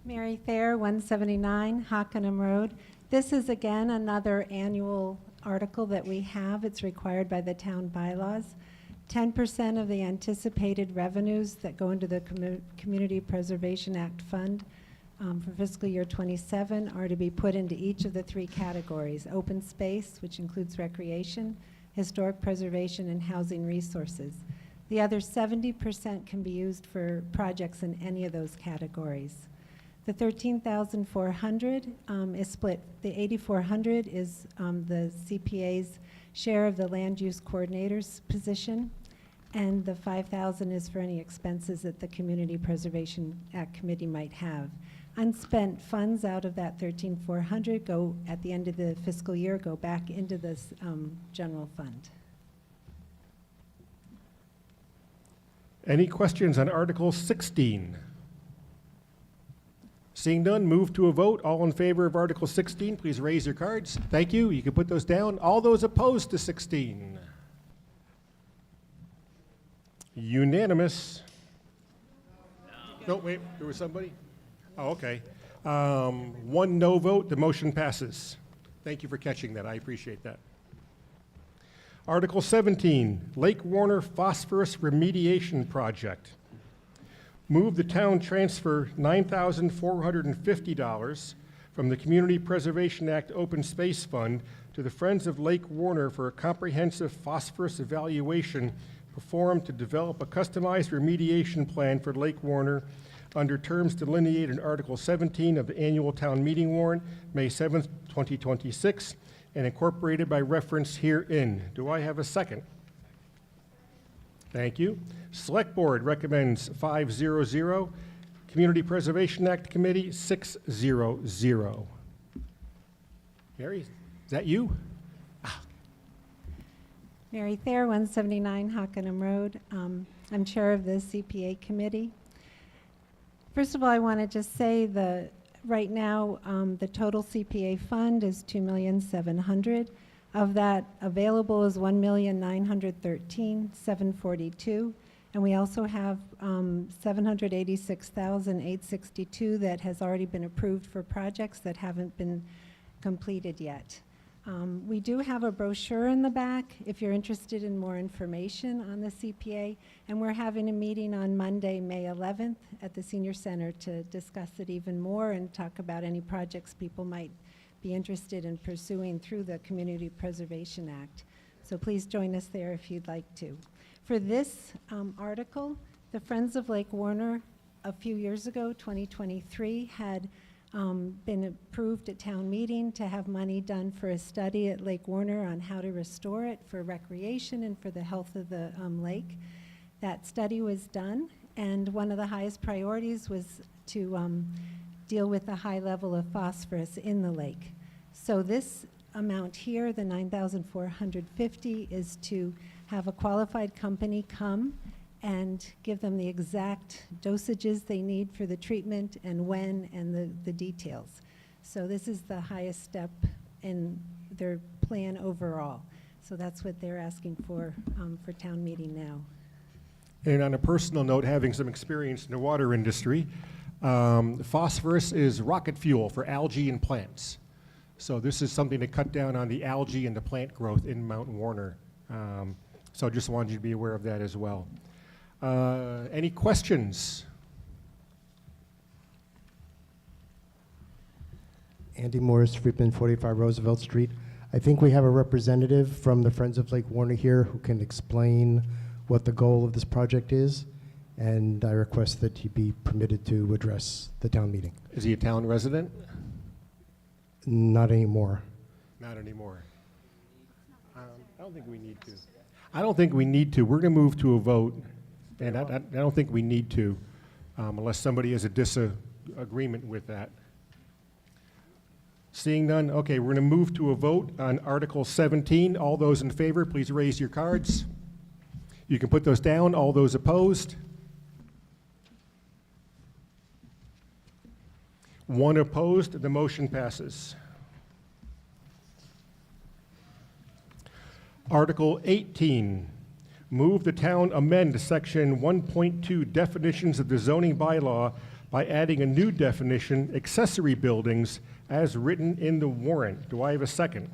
Mary Fair, 179 Hockenham Road. This is again another annual article that we have. It's required by the town bylaws. 10% of the anticipated revenues that go into the Community Preservation Act Fund for fiscal year 27 are to be put into each of the three categories: open space, which includes recreation, historic preservation, and housing resources. The other 70% can be used for projects in any of those categories. The 13,400 is split. The 8,400 is the CPA's share of the land use coordinator's position, and the 5,000 is for any expenses that the Community Preservation Act Committee might have. Unspent funds out of that 13,400 go, at the end of the fiscal year, go back into this general fund. Any questions on Article 16? Seeing none, move to a vote. All in favor of Article 16, please raise your cards. Thank you. You can put those down. All those opposed to 16? Unanimous. No, wait, there was somebody? Oh, okay. One no vote, the motion passes. Thank you for catching that. I appreciate that. Article 17, Lake Warner Phosphorus Remediation Project. Move the town transfer $9,450 from the Community Preservation Act Open Space Fund to the Friends of Lake Warner for a comprehensive phosphorus evaluation performed to develop a customized remediation plan for Lake Warner under terms delineated in Article 17 of the annual town meeting warrant, May 7th, 2026, and incorporated by reference herein. Do I have a second? Thank you. Select Board recommends 5-0-0. Community Preservation Act Committee 6-0-0. Mary, is that you? Mary Thayer, 179 Hockenham Road. I'm chair of the CPA committee. First of all, I want to just say right now the total CPA fund is $2,700,000. Of that, available is $1,913,742, and we also have $786,862 that has already been approved for projects that haven't been completed yet. We do have a brochure in the back if you're interested in more information on the CPA, and we're having a meeting on Monday, May 11th at the Senior Center to discuss it even more and talk about any projects people might be interested in pursuing through the Community Preservation Act. So please join us there if you'd like to. For this article, the Friends of Lake Warner a few years ago, 2023, had been approved at town meeting to have money done for a study at Lake Warner on how to restore it for recreation and for the health of the lake. That study was done, and one of the highest priorities was to deal with the high level of phosphorus in the lake. So this amount here, the $9,450, is to have a qualified company come and give them the exact dosages they need for the treatment and when and the details. So this is the highest step in their plan overall. So that's what they're asking for town meeting now. And on a personal note, having some experience in the water industry, phosphorus is rocket fuel for algae and plants. So this is something to cut down on the algae and the plant growth in Mount Warner. So just wanted you to be aware of that as well. Any questions? Andy Morris, Friedman, 45 Roosevelt Street. I think we have a representative from the Friends of Lake Warner here who can explain what the goal of this project is, and I request that he be permitted to address the town meeting. Is he a town resident? Not anymore. Not anymore. I don't think we need to. I don't think we need to. We're going to move to a vote, and I don't think we need to, unless somebody has a disagreement with that. Seeing none, okay, we're going to move to a vote on Article 17. All those in favor, please raise your cards. You can put those down. All those opposed? One opposed. The motion passes. Article 18, move the town amend Section 1.2 definitions of the zoning bylaw by adding a new definition, accessory buildings, as written in the warrant. Do I have a second?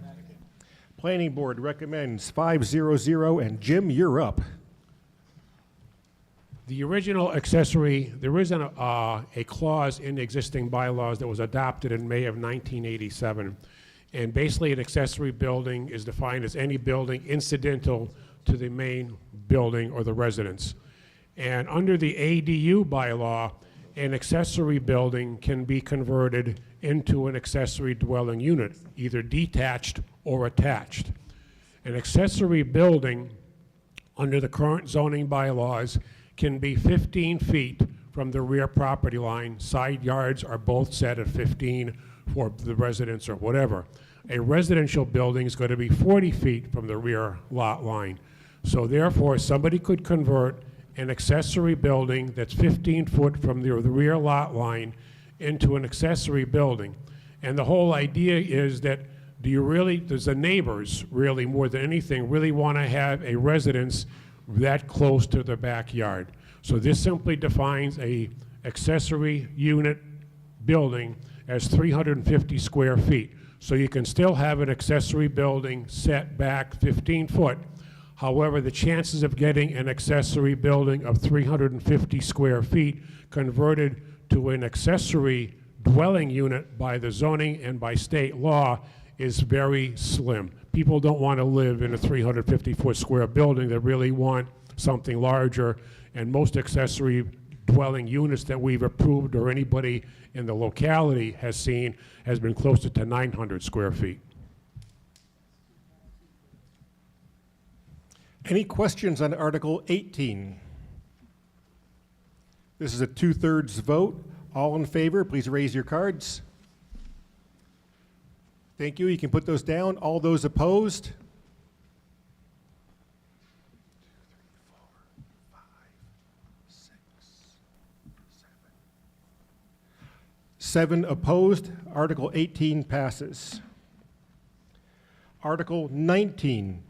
Planning Board recommends 500, and Jim, you're up. The original accessory, there is a clause in the existing bylaws that was adopted in May of 1987. And basically, an accessory building is defined as any building incidental to the main building or the residence. And under the ADU bylaw, an accessory building can be converted into an accessory dwelling unit, either detached or attached. An accessory building, under the current zoning bylaws, can be 15 feet from the rear property line. Side yards are both set at 15 for the residence or whatever. A residential building is going to be 40 feet from the rear lot line. So therefore, somebody could convert an accessory building that's 15 foot from the rear lot line into an accessory building. And the whole idea is that does the neighbors really, more than anything, really want to have a residence that close to their backyard? So this simply defines a accessory unit building as 350 square feet. So you can still have an accessory building set back 15 foot. However, the chances of getting an accessory building of 350 square feet converted to an accessory dwelling unit by the zoning and by state law is very slim. People don't want to live in a 350-foot square building. They really want something larger, and most accessory dwelling units that we've approved or anybody in the locality has seen has been closer to 900 square feet. Any questions on Article 18? This is a 2/3 vote. All in favor, please raise your cards. Thank you. You can put those down. All those opposed? 7 opposed. Article 18 passes. Article 19.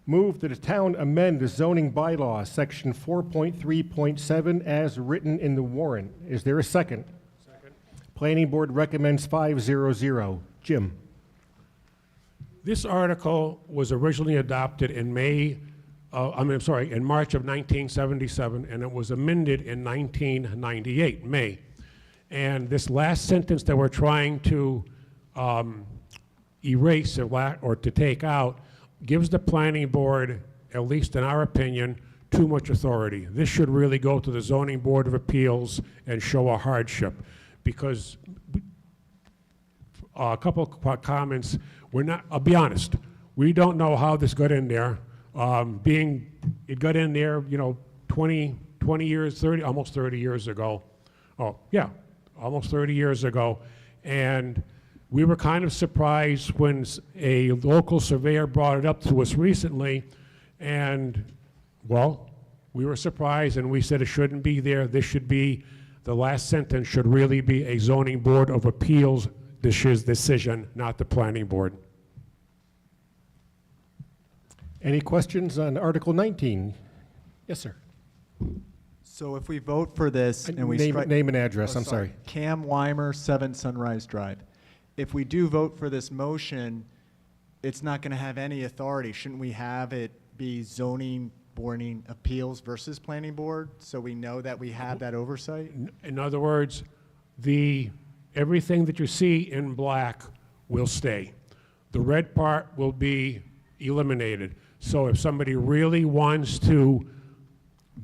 Move that the town amend the zoning bylaw, section 4.3.7, as written in the warrant. Is there a second? Second. Planning Board recommends 500. Jim. This article was originally adopted in March of 1977, and it was amended in 1998, May. And this last sentence that we're trying to erase or to take out gives the planning board, at least in our opinion, too much authority. This should really go to the zoning board of appeals and show a hardship, because a couple of comments, I'll be honest, we don't know how this got in there. It got in there, 20 years, almost 30 years ago. Oh, yeah, almost 30 years ago. And we were kind of surprised when a local surveyor brought it up to us recently, and, well, we were surprised, and we said it shouldn't be there. This should be, the last sentence should really be a zoning board of appeals decision, not the planning board. Any questions on Article 19? Yes, sir. So if we vote for this and we name and address, I'm sorry. Cam Weimer, 7 Sunrise Drive. If we do vote for this motion, it's not going to have any authority. Shouldn't we have it be zoning board appeals versus planning board, so we know that we have that oversight? In other words, everything that you see in black will stay. The red part will be eliminated. So if somebody really wants to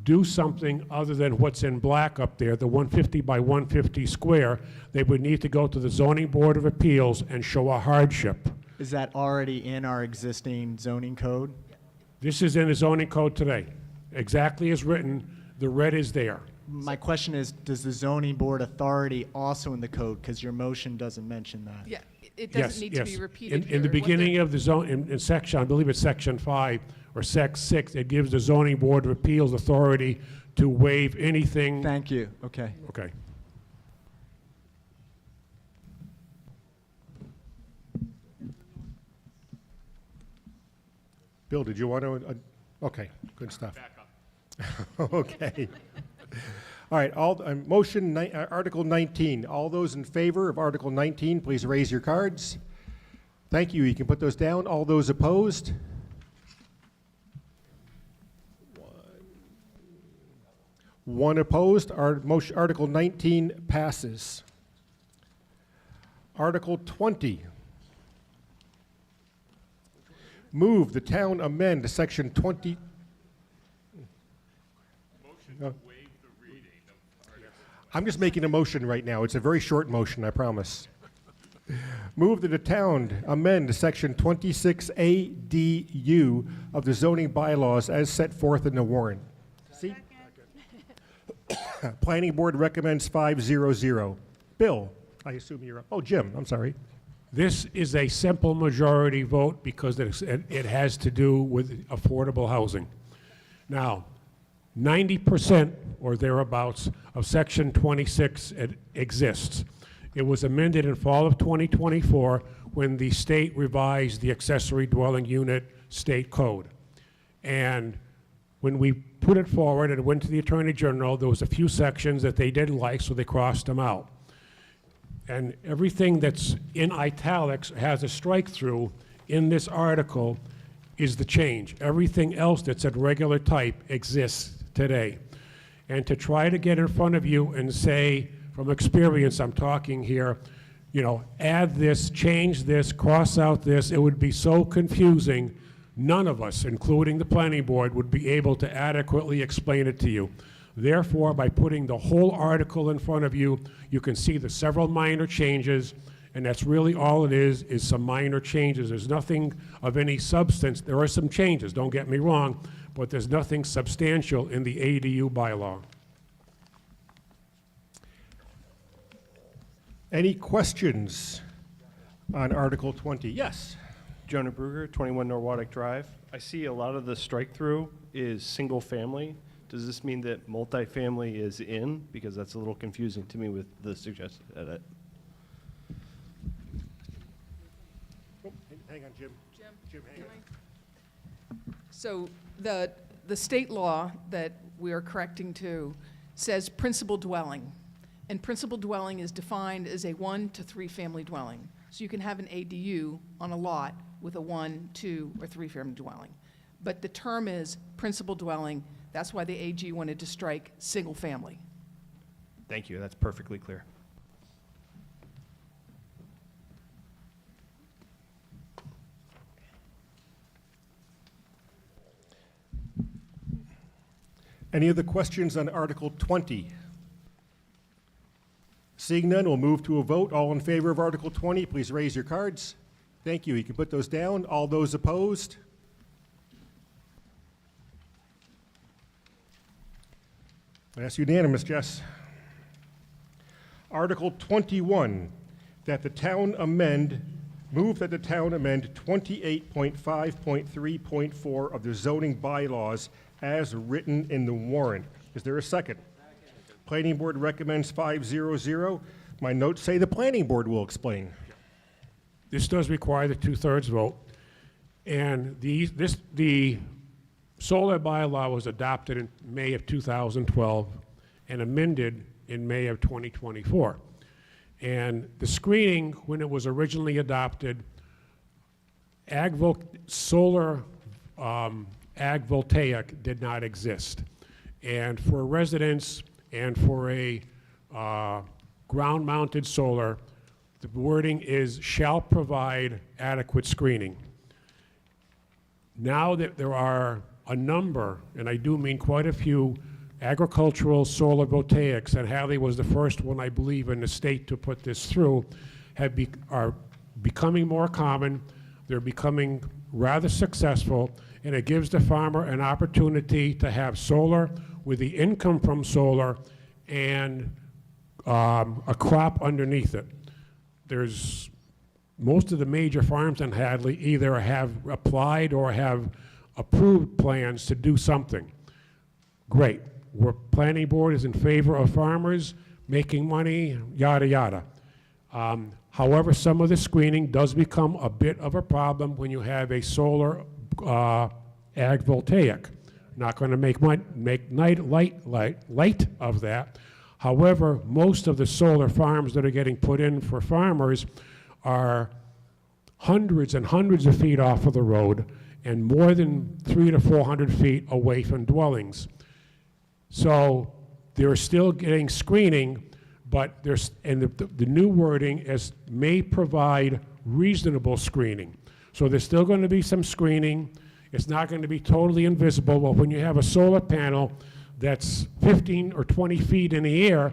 do something other than what's in black up there, the 150 by 150 square, they would need to go to the zoning board of appeals and show a hardship. Is that already in our existing zoning code? This is in the zoning code today. Exactly as written, the red is there. My question is, does the zoning board authority also in the code? Because your motion doesn't mention that. Yeah, it doesn't need to be repeated In the beginning of the zone, in section, I believe it's section 5 or sec 6, it gives the zoning board of appeals authority to waive anything. Thank you. Okay. Okay. Bill, did you want to? Okay, good stuff. Okay. All right, Article 19. All those in favor of Article 19, please raise your cards. Thank you. You can put those down. All those opposed? One opposed. Article 19 passes. Article 20. Move the town amend Section 20. I'm just making a motion right now. It's a very short motion, I promise. Move that the town amend Section 26ADU of the zoning bylaws as set forth in the warrant. See? Planning Board recommends 5-0-0. Bill, I assume you're up. Oh, Jim, I'm sorry. This is a simple majority vote because it has to do with affordable housing. Now, 90% or thereabouts of Section 26 exists. It was amended in fall of 2024 when the state revised the accessory dwelling unit state code. And when we put it forward and it went to the Attorney General, there was a few sections that they didn't like, so they crossed them out. And everything that's in italics has a strike through in this article is the change. Everything else that's at regular type exists today. And to try to get in front of you and say, from experience, I'm talking here, you know, add this, change this, cross out this, it would be so confusing. None of us, including the planning board, would be able to adequately explain it to you. Therefore, by putting the whole article in front of you, you can see the several minor changes, and that's really all it is some minor changes. There's nothing of any substance. There are some changes, don't get me wrong, but there's nothing substantial in the ADU bylaw. Any questions on Article 20? Yes. Jonah Bruger, 21 Norwalk Drive. I see a lot of the strike-through is single family. Does this mean that multifamily is in? Because that's a little confusing to me with the suggested edit. Oh, hang on, Jim. Jim, hang on. So the state law that we are correcting to says principal dwelling. And principal dwelling is defined as a 1 to 3 family dwelling. So you can have an ADU on a lot with a 1, 2, or 3 family dwelling. But the term is principal dwelling. That's why the AG wanted to strike single family. Thank you. That's perfectly clear. Any other questions on Article 20? Seeing none, we'll move to a vote. All in favor of Article 20, please raise your cards. Thank you. You can put those down. All those opposed? That's unanimous, Jess. Article 21, that the town amend, move that the town amend 28.5.3.4 of the zoning bylaws as written in the warrant. Is there a second? Planning Board recommends 5-0-0. My notes say the Planning Board will explain. This does require the 2/3 vote. And the solar bylaw was adopted in May of 2012 and amended in May of 2024. And the screening, when it was originally adopted, solar agvoltaic did not exist. And for residents and for a ground-mounted solar, the wording is shall provide adequate screening. Now that there are a number, and I do mean quite a few, agricultural solar voltaics, and Hadley was the first one, I believe, in the state to put this through, are becoming more common. They're becoming rather successful, and it gives the farmer an opportunity to have solar with the income from solar and a crop underneath it. There's most of the major farms in Hadley either have applied or have approved plans to do something. Great. Our planning board is in favor of farmers making money, yada, yada. However, some of the screening does become a bit of a problem when you have a solar agvoltaic. not going to make light of that. However, most of the solar farms that are getting put in for farmers are hundreds and hundreds of feet off of the road and more than 300 to 400 feet away from dwellings. So they're still getting screening, but the new wording is may provide reasonable screening. So there's still going to be some screening. It's not going to be totally invisible, but when you have a solar panel that's 15 or 20 feet in the air,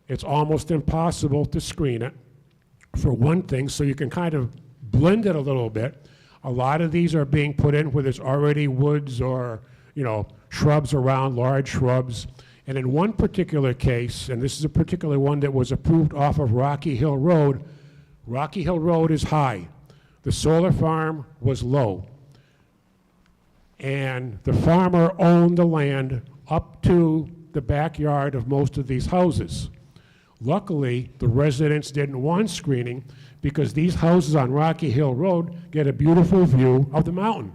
it's almost impossible to screen it, for one thing, so you can kind of blend it a little bit. A lot of these are being put in where there's already woods or, shrubs around, large shrubs. And in one particular case, and this is a particular one that was approved off of Rocky Hill Road is high. The solar farm was low. And the farmer owned the land up to the backyard of most of these houses. Luckily, the residents didn't want screening because these houses on Rocky Hill Road get a beautiful view of the mountain.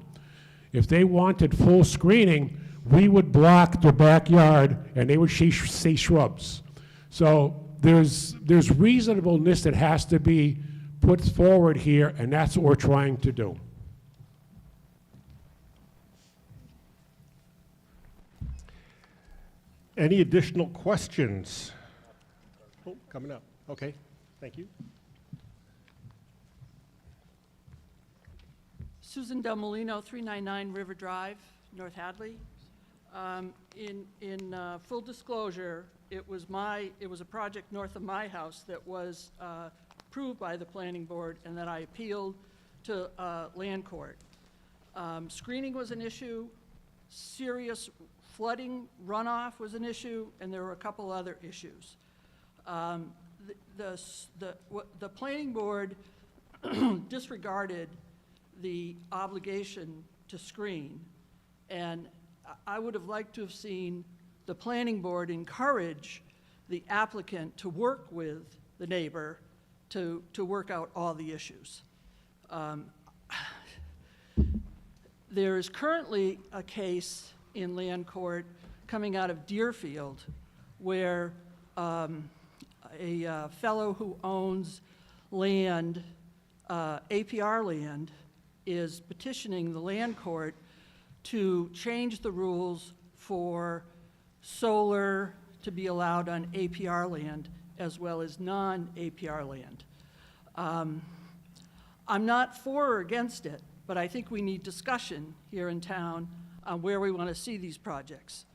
If they wanted full screening, we would block their backyard and they would see shrubs. So there's reasonableness that has to be put forward here, and that's what we're trying to do. Any additional questions? Oh, coming up. Okay, thank you. Susan Del Molino, 399 River Drive, North Hadley. In full disclosure, it was a project north of my house that was approved by the planning board and that I appealed to land court. Screening was an issue, serious flooding runoff was an issue, and there were a couple other issues. The planning board disregarded the obligation to screen, and I would have liked to have seen the planning board encourage the applicant to work with the neighbor to work out all the issues. There is currently a case in land court coming out of Deerfield where a fellow who owns land, APR land, is petitioning the land court to change the rules for solar to be allowed on APR land as well as non-APR land. I'm not for or against it, but I think we need discussion here in town on where we want to see these projects.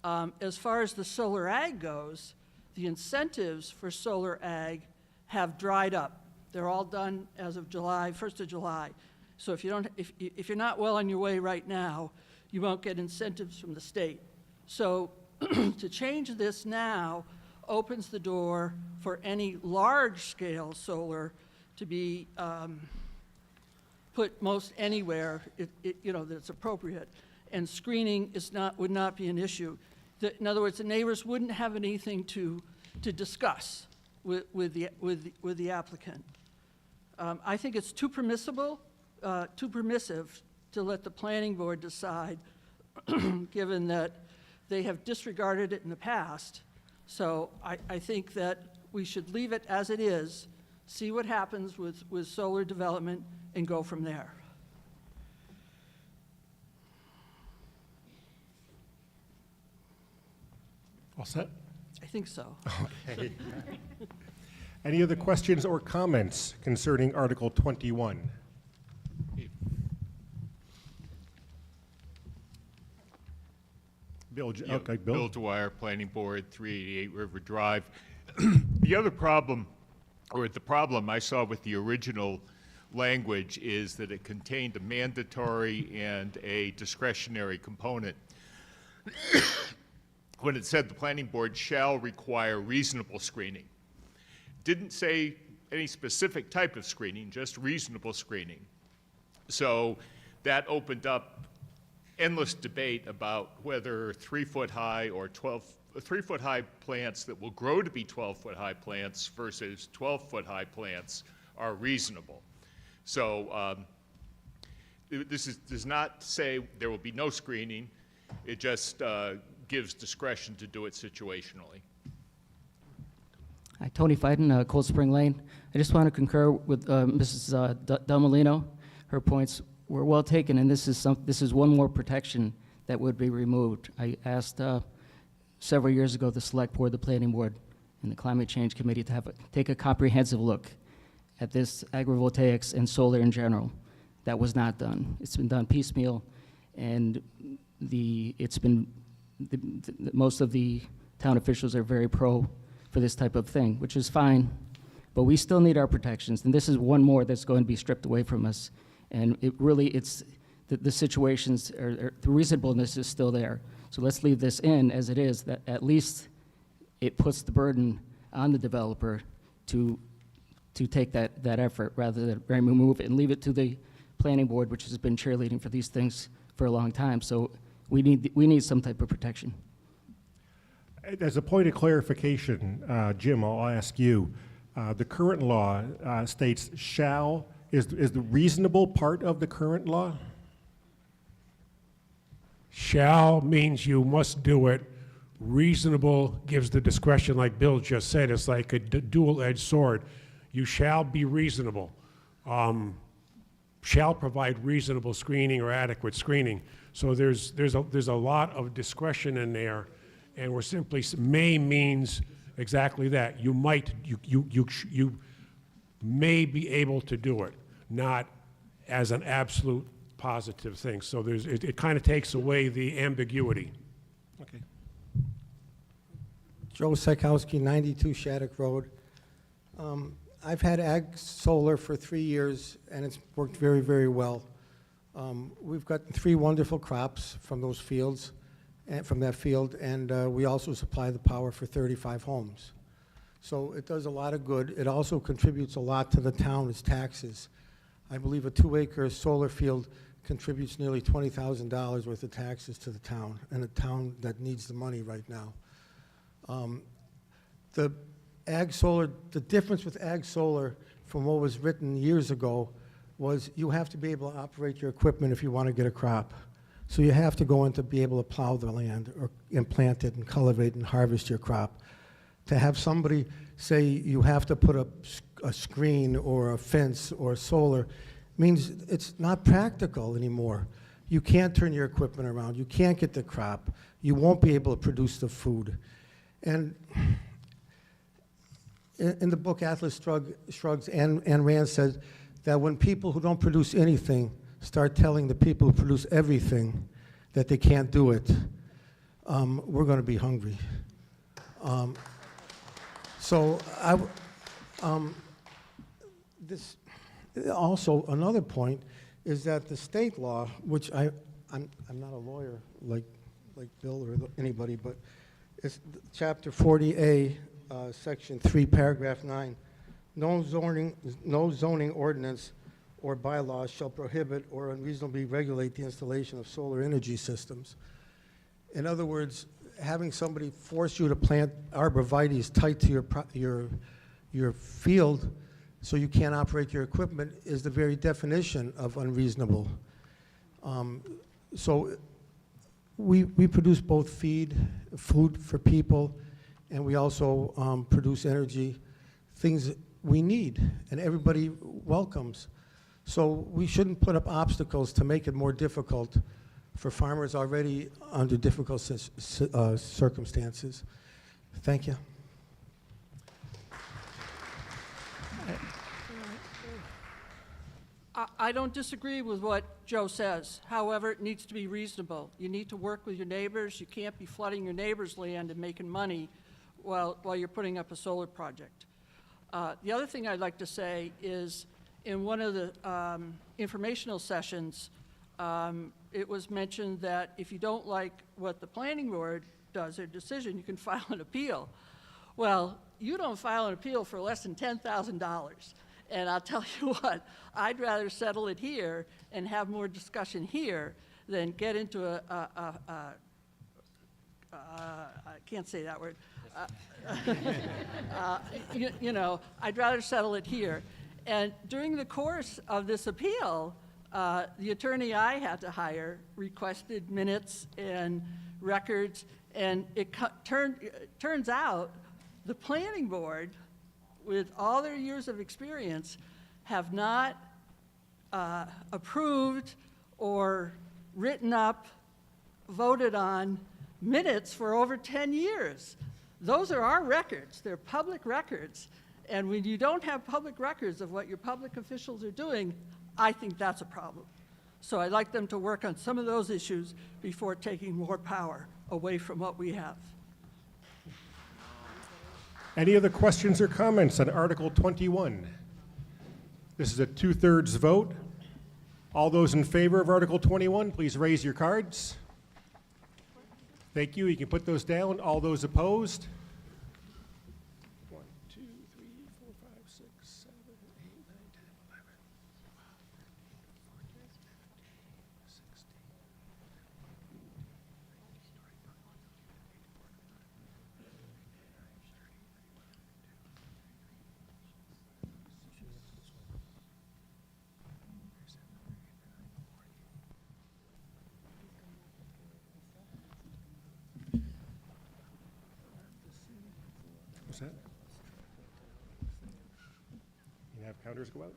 As far as the solar ag goes, the incentives for solar ag have dried up. They're all done as of July, 1st of July. So if you're not well on your way right now, you won't get incentives from the state. So to change this now opens the door for any large-scale solar to be put most anywhere that's appropriate, and screening would not be an issue. In other words, the neighbors wouldn't have anything to discuss with the applicant. I think it's too permissive to let the planning board decide, given that they have disregarded it in the past. So I think that we should leave it as it is, see what happens with solar development, and go from there. All set? I think so. Okay. Any other questions or comments concerning Article 21? Bill, okay, Bill. Bill Dwyer, Planning Board, 388 River Drive. The other problem, or the problem I saw with the original language, is that it contained a mandatory and a discretionary component. When it said the Planning Board shall require reasonable screening. Didn't say any specific type of screening, just reasonable screening. So that opened up endless debate about whether 3-foot high or 3-foot high plants that will grow to be 12-foot high plants versus 12-foot high plants are reasonable. So this does not say there will be no screening. It just gives discretion to do it situationally. Hi, Tony Fiden, Cold Spring Lane. I just want to concur with Mrs. Delmolino. Her points were well taken, and this is one more protection that would be removed. I asked several years ago the Select Board, the Planning Board, and the Climate Change Committee to take a comprehensive look at this agrivoltaics and solar in general. That was not done. It's been done piecemeal, and most of the town officials are very pro for this type of thing, which is fine, but we still need our protections, and this is one more that's going to be stripped away from us. And the situations, the reasonableness is still there. So let's leave this in as it is, that at least it puts the burden on the developer to take that effort rather than remove it and leave it to the planning board, which has been cheerleading for these things for a long time. So we need some type of protection. As a point of clarification, Jim, I'll ask you. The current law states is the reasonable part of the current law? Shall means you must do it. Reasonable gives the discretion, like Bill just said. It's like a dual-edged sword. You shall be reasonable. Shall provide reasonable screening or adequate screening. So there's a lot of discretion in there, and we're simply, may means exactly that. You may be able to do it, not as an absolute positive thing. So it kind of takes away the ambiguity. Okay. Joe Sekowski, 92 Shattuck Road. I've had ag solar for 3 years, and it's worked very, very well. We've gotten 3 wonderful crops from those fields, from that field, and we also supply the power for 35 homes. So it does a lot of good. It also contributes a lot to the town as taxes. I believe a 2-acre solar field contributes nearly $20,000 worth of taxes to the town, and a town that needs the money right now. The ag solar, the difference with ag solar from what was written years ago was you have to be able to operate your equipment if you want to get a crop. So you have to go in to be able to plow the land and plant it and cultivate and harvest your crop. To have somebody say you have to put up a screen or a fence or solar means it's not practical anymore. You can't turn your equipment around. You can't get the crop. You won't be able to produce the food. And in the book Atlas Shrugs, Ayn Rand said that when people who don't produce anything start telling the people who produce everything that they can't do it, we're going to be hungry. So this also another point is that the state law, which I'm not a lawyer like Bill or anybody, but it's Chapter 40A, Section 3, Paragraph 9. No zoning ordinance or bylaws shall prohibit or unreasonably regulate the installation of solar energy systems. In other words, having somebody force you to plant arborvitaes tight to your field so you can't operate your equipment is the very definition of unreasonable. So we produce both food for people, and we also produce energy, things we need and everybody welcomes. So we shouldn't put up obstacles to make it more difficult for farmers already under difficult circumstances. Thank you. I don't disagree with what Joe says. However, it needs to be reasonable. You need to work with your neighbors. You can't be flooding your neighbor's land and making money while you're putting up a solar project. The other thing I'd like to say is in one of the informational sessions, it was mentioned that if you don't like what the planning board does, their decision, you can file an appeal. Well, you don't file an appeal for less than $10,000. And I'll tell you what, I'd rather settle it here and have more discussion here than get into I can't say that word. You know, I'd rather settle it here. And during the course of this appeal, The attorney I had to hire requested minutes and records, and it turns out the planning board, with all their years of experience, have not approved or written up, voted on minutes for over 10 years. Those are our records. They're public records. And when you don't have public records of what your public officials are doing, I think that's a problem. So I'd like them to work on some of those issues before taking more power away from what we have. Any other questions or comments on Article 21? This is a 2/3 vote. All those in favor of Article 21, please raise your cards. Thank you. You can put those down. All those opposed? 1, 2, 3, 4, 5, 6, 7, 8, 9, 10, 11, 12, 13, 14, 16. What's that? You have counters go out?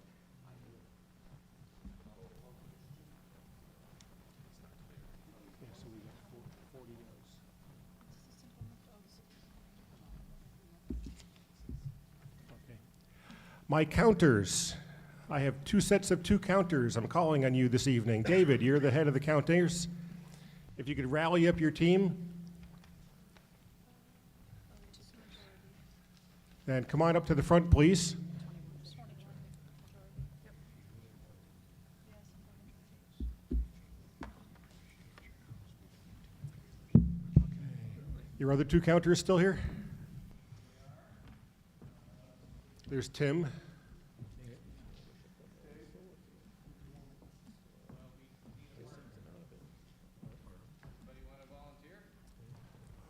Yeah, so we got 40 no's. Okay. My counters. I have 2 sets of 2 counters. I'm calling on you this evening. David, you're the head of the counters. If you could rally up your team. And come on up to the front, please. Your other 2 counters still here? There's Tim.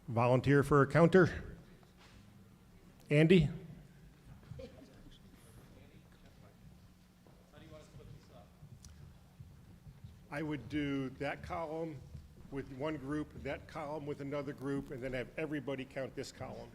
Volunteer for a counter? Andy? I would do that column with one group, that column with another group, and then have everybody count this column.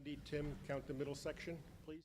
Andy, Tim, count the middle section, please.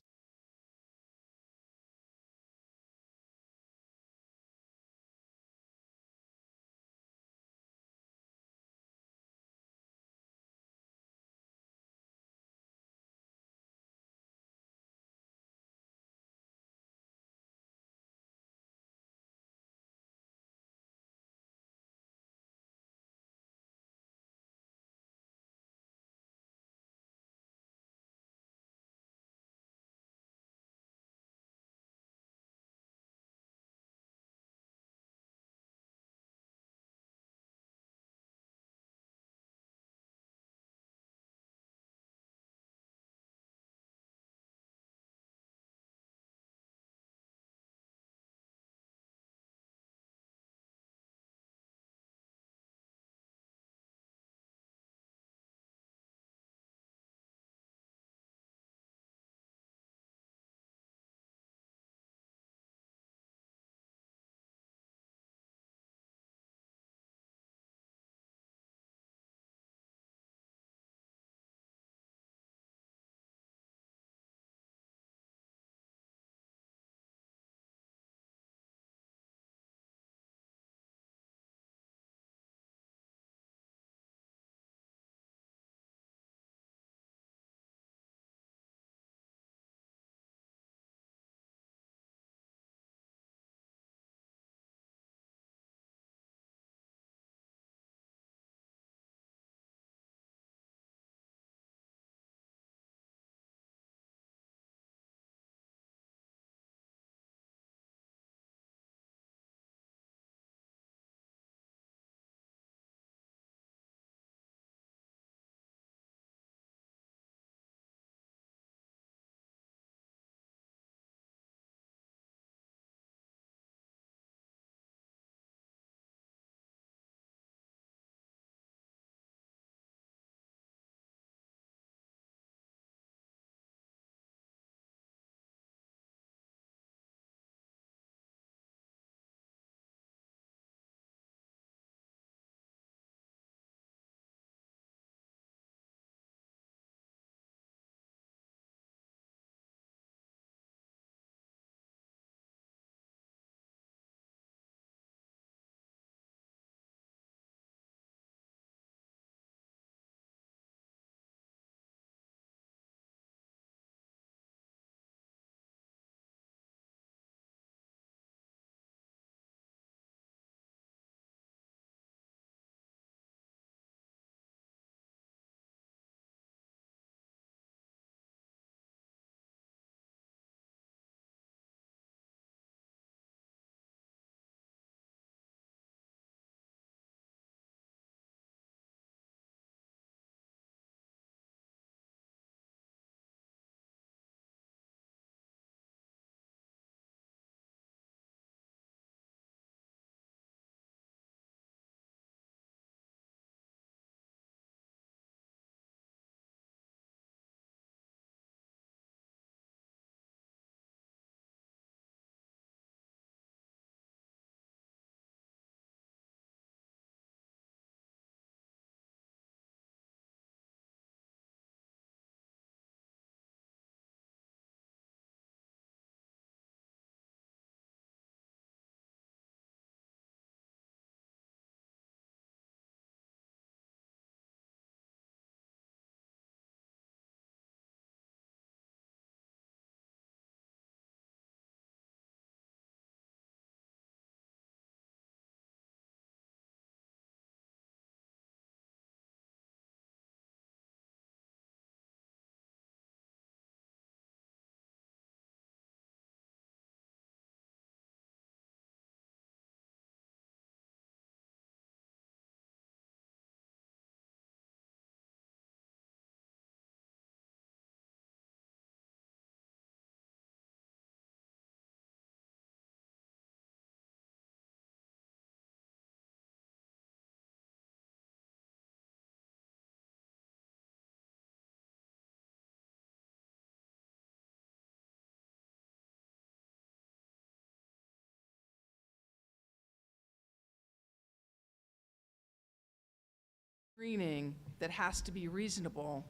screening that has to be reasonable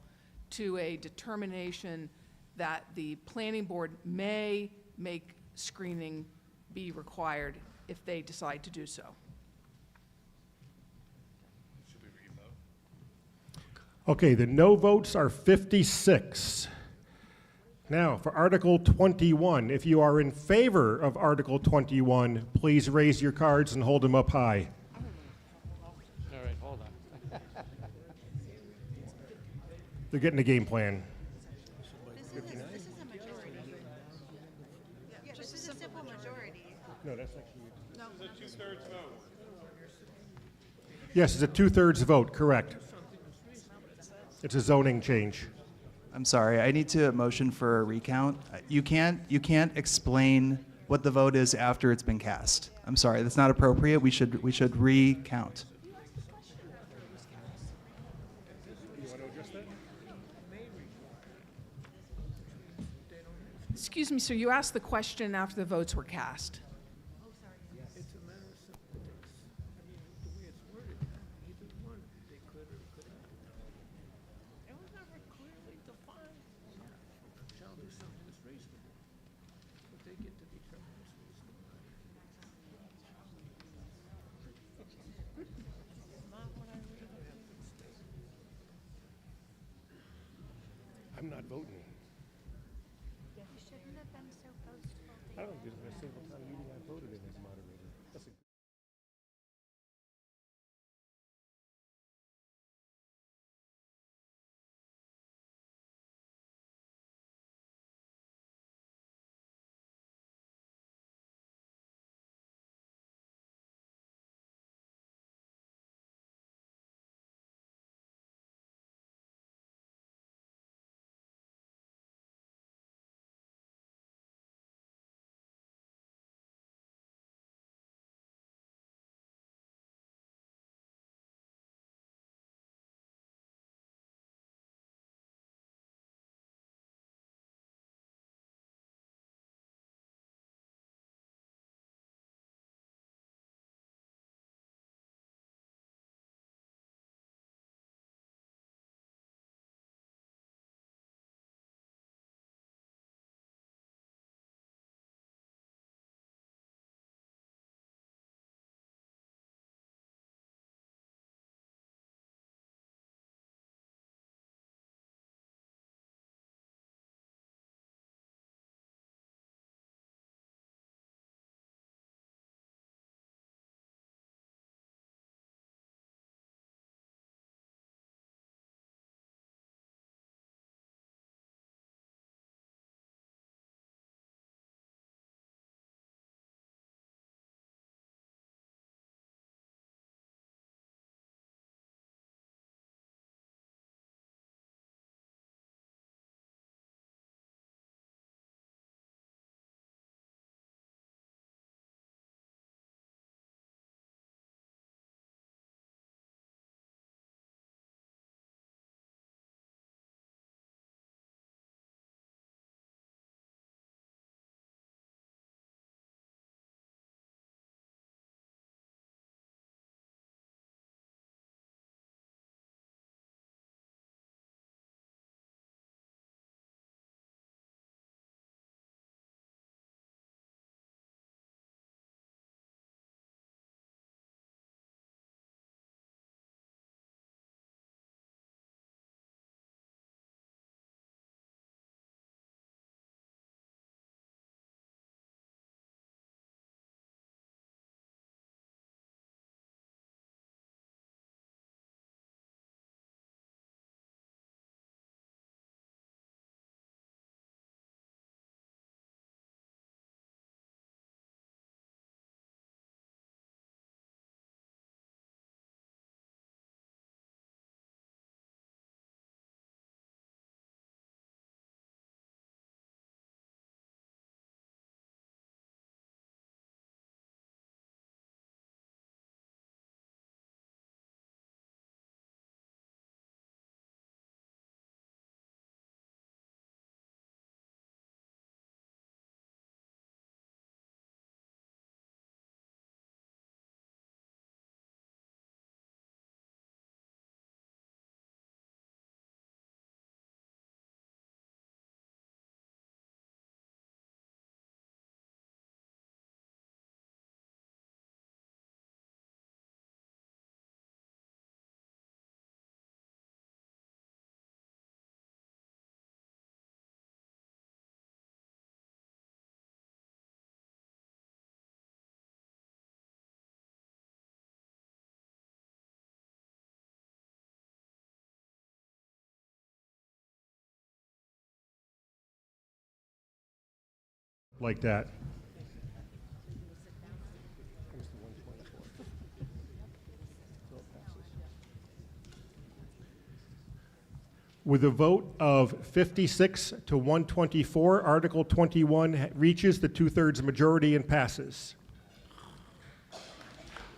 to a determination that the planning board may make screening be required if they decide to do so. Okay, the no votes are 56. Now, for Article 21, if you are in favor of Article 21, please raise your cards and hold them up high. All right, hold on. They're getting the game plan. This is a majority. Yeah, this is a simple majority. No, that's actually. No. This is a 2/3 vote. Yes, it's a 2/3 vote, correct. It's a zoning change. I'm sorry, I need to motion for a recount. You can't explain what the vote is after it's been cast. I'm sorry, that's not appropriate. We should recount. Excuse me, sir, you asked the question after the votes were cast. I'm not voting. You shouldn't have been so boastful. I don't think there's been a single time meeting I voted in as moderator. That's a like that. With a vote of 56 to 124, Article 21 reaches the two-thirds majority and passes.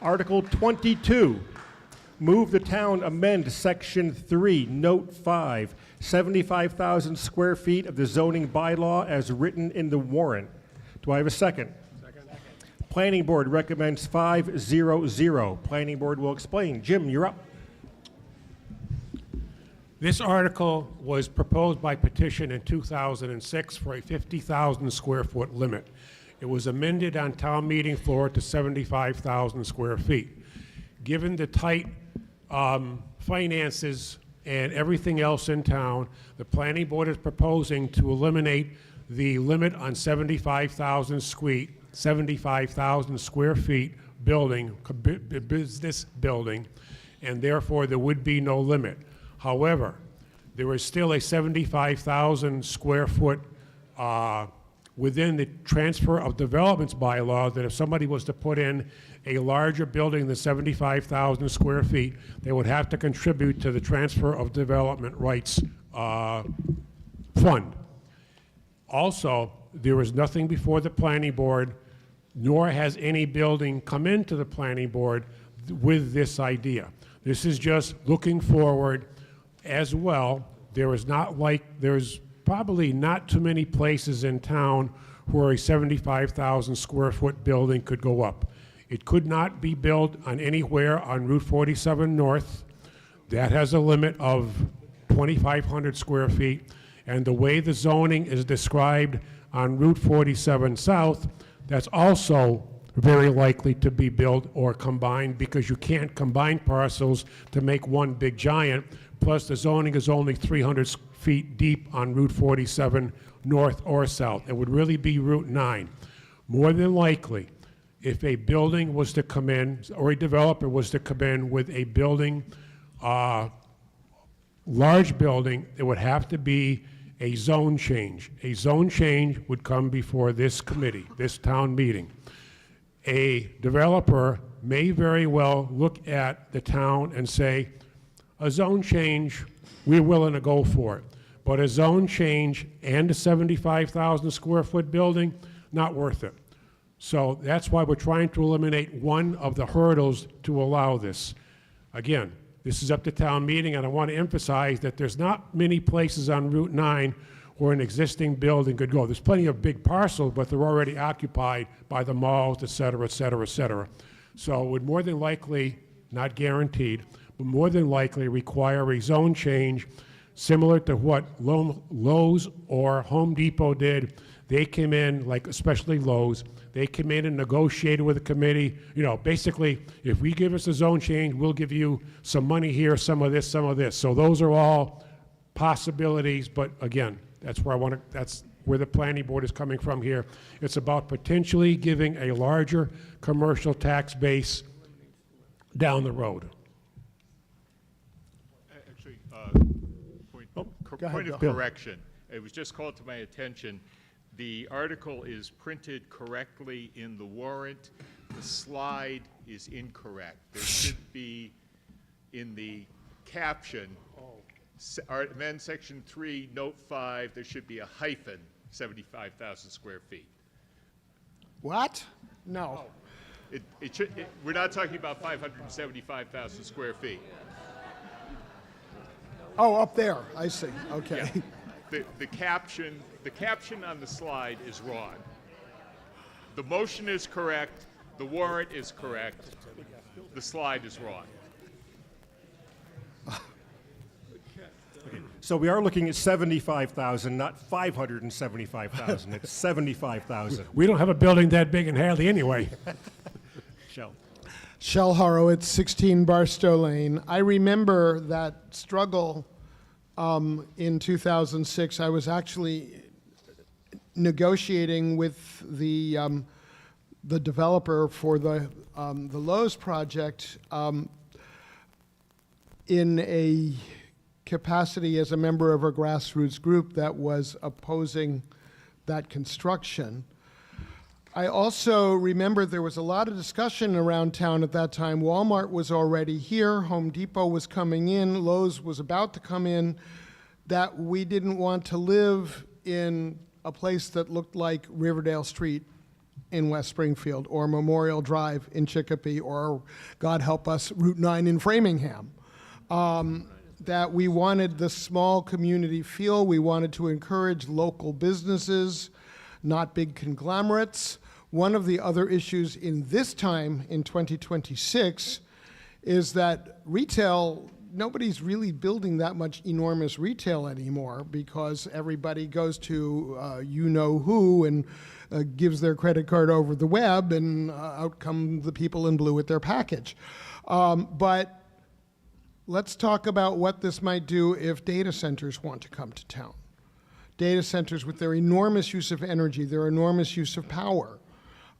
Article 22, move the town amend Section 3, Note 5, 75,000 square feet of the zoning bylaw as written in the warrant. Do I have a second? Second. Planning Board recommends 5-0-0. Planning Board will explain. Jim, you're up. This article was proposed by petition in 2006 for a 50,000 square foot limit. It was amended on town meeting floor to 75,000 square feet. Given the tight finances and everything else in town, the planning board is proposing to eliminate the limit on 75,000 square feet building, business building, and therefore there would be no limit. However, there is still a 75,000 square foot within the transfer of developments bylaw that if somebody was to put in a larger building than 75,000 square feet, they would have to contribute to the transfer of development rights fund. Also, there is nothing before the planning board, nor has any building come into the planning board with this idea. This is just looking forward as well. There's probably not too many places in town where a 75,000 square foot building could go up. It could not be built on anywhere on Route 47 North. That has a limit of 2,500 square feet. And the way the zoning is described on Route 47 South, that's also very likely to be built or combined because you can't combine parcels to make one big giant. Plus, the zoning is only 300 feet deep on Route 47, north or south. It would really be Route 9. More than likely, if a building was to come in, or a developer was to come in with a building, large building, it would have to be a zone change. A zone change would come before this committee, this town meeting. A developer may very well look at the town and say, a zone change, we're willing to go for it. But a zone change and a 75,000 square foot building, not worth it. So that's why we're trying to eliminate one of the hurdles to allow this. Again, this is up to town meeting, and I want to emphasize that there's not many places on Route 9 where an existing building could go. There's plenty of big parcels, but they're already occupied by the malls, et cetera, et cetera, et cetera. So it would more than likely, not guaranteed, but more than likely require a zone change similar to what Lowe's or Home Depot did. They came in, like especially Lowe's, they came in and negotiated with the committee. You know, basically, if we give us a zone change, we'll give you some money here, some of this, some of this. So those are all possibilities, but again, that's where the planning board is coming from here. It's about potentially giving a larger commercial tax base down the road. Actually, Go ahead, point of Bill. correction. It was just called to my attention. The article is printed correctly in the warrant. The slide is incorrect. There should be, in the caption, amend section 3, note 5, there should be a hyphen, 75,000 square feet. What? No. We're not talking about 575,000 square feet. Oh, up there, I see, okay. Yeah. The caption on the slide is wrong. The motion is correct, the warrant is correct, the slide is wrong. So we are looking at 75,000, not 575,000. It's 75,000. We don't have a building that big in Hadley anyway. Shell. Shell Horowitz, 16 Barstow Lane. I remember that struggle in 2006. I was actually negotiating with the developer for the Lowe's project in a capacity as a member of a grassroots group that was opposing that construction. I also remember there was a lot of discussion around town at that time. Walmart was already here, Home Depot was coming in, Lowe's was about to come in, that we didn't want to live in a place that looked like Riverdale Street in West Springfield, or Memorial Drive in Chicopee, or, God help us, Route 9 in Framingham. That we wanted the small community feel, we wanted to encourage local businesses, not big conglomerates. One of the other issues in this time, in 2026, is that retail, nobody's really building that much enormous retail anymore because everybody goes to you-know-who and gives their credit card over the web, and out come the people in blue with their package. But let's talk about what this might do if data centers want to come to town. Data centers with their enormous use of energy, their enormous use of power.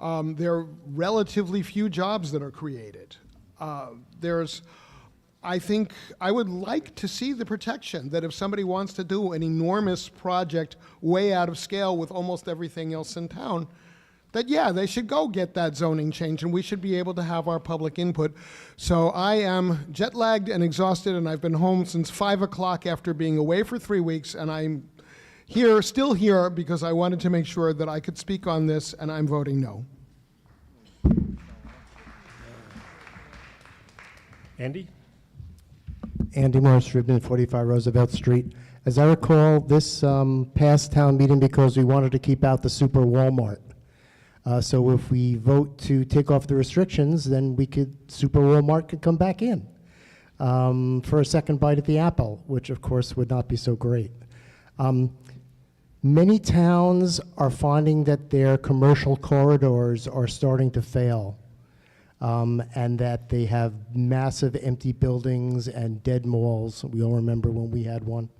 There are relatively few jobs that are created. I think I would like to see the protection that if somebody wants to do an enormous project way out of scale with almost everything else in town, that yeah, they should go get that zoning change and we should be able to have our public input. So I am jet lagged and exhausted, and I've been home since 5 o'clock after being away for 3 weeks, and I'm still here because I wanted to make sure that I could speak on this, and I'm voting no. Andy? Andy Morris, Friedman, 45 Roosevelt Street. As I recall, this passed town meeting because we wanted to keep out the super Walmart. So if we vote to take off the restrictions, then super Walmart could come back in for a second bite at the apple, which of course would not be so great. Many towns are finding that their commercial corridors are starting to fail, and that they have massive empty buildings and dead malls. We all remember when we had one.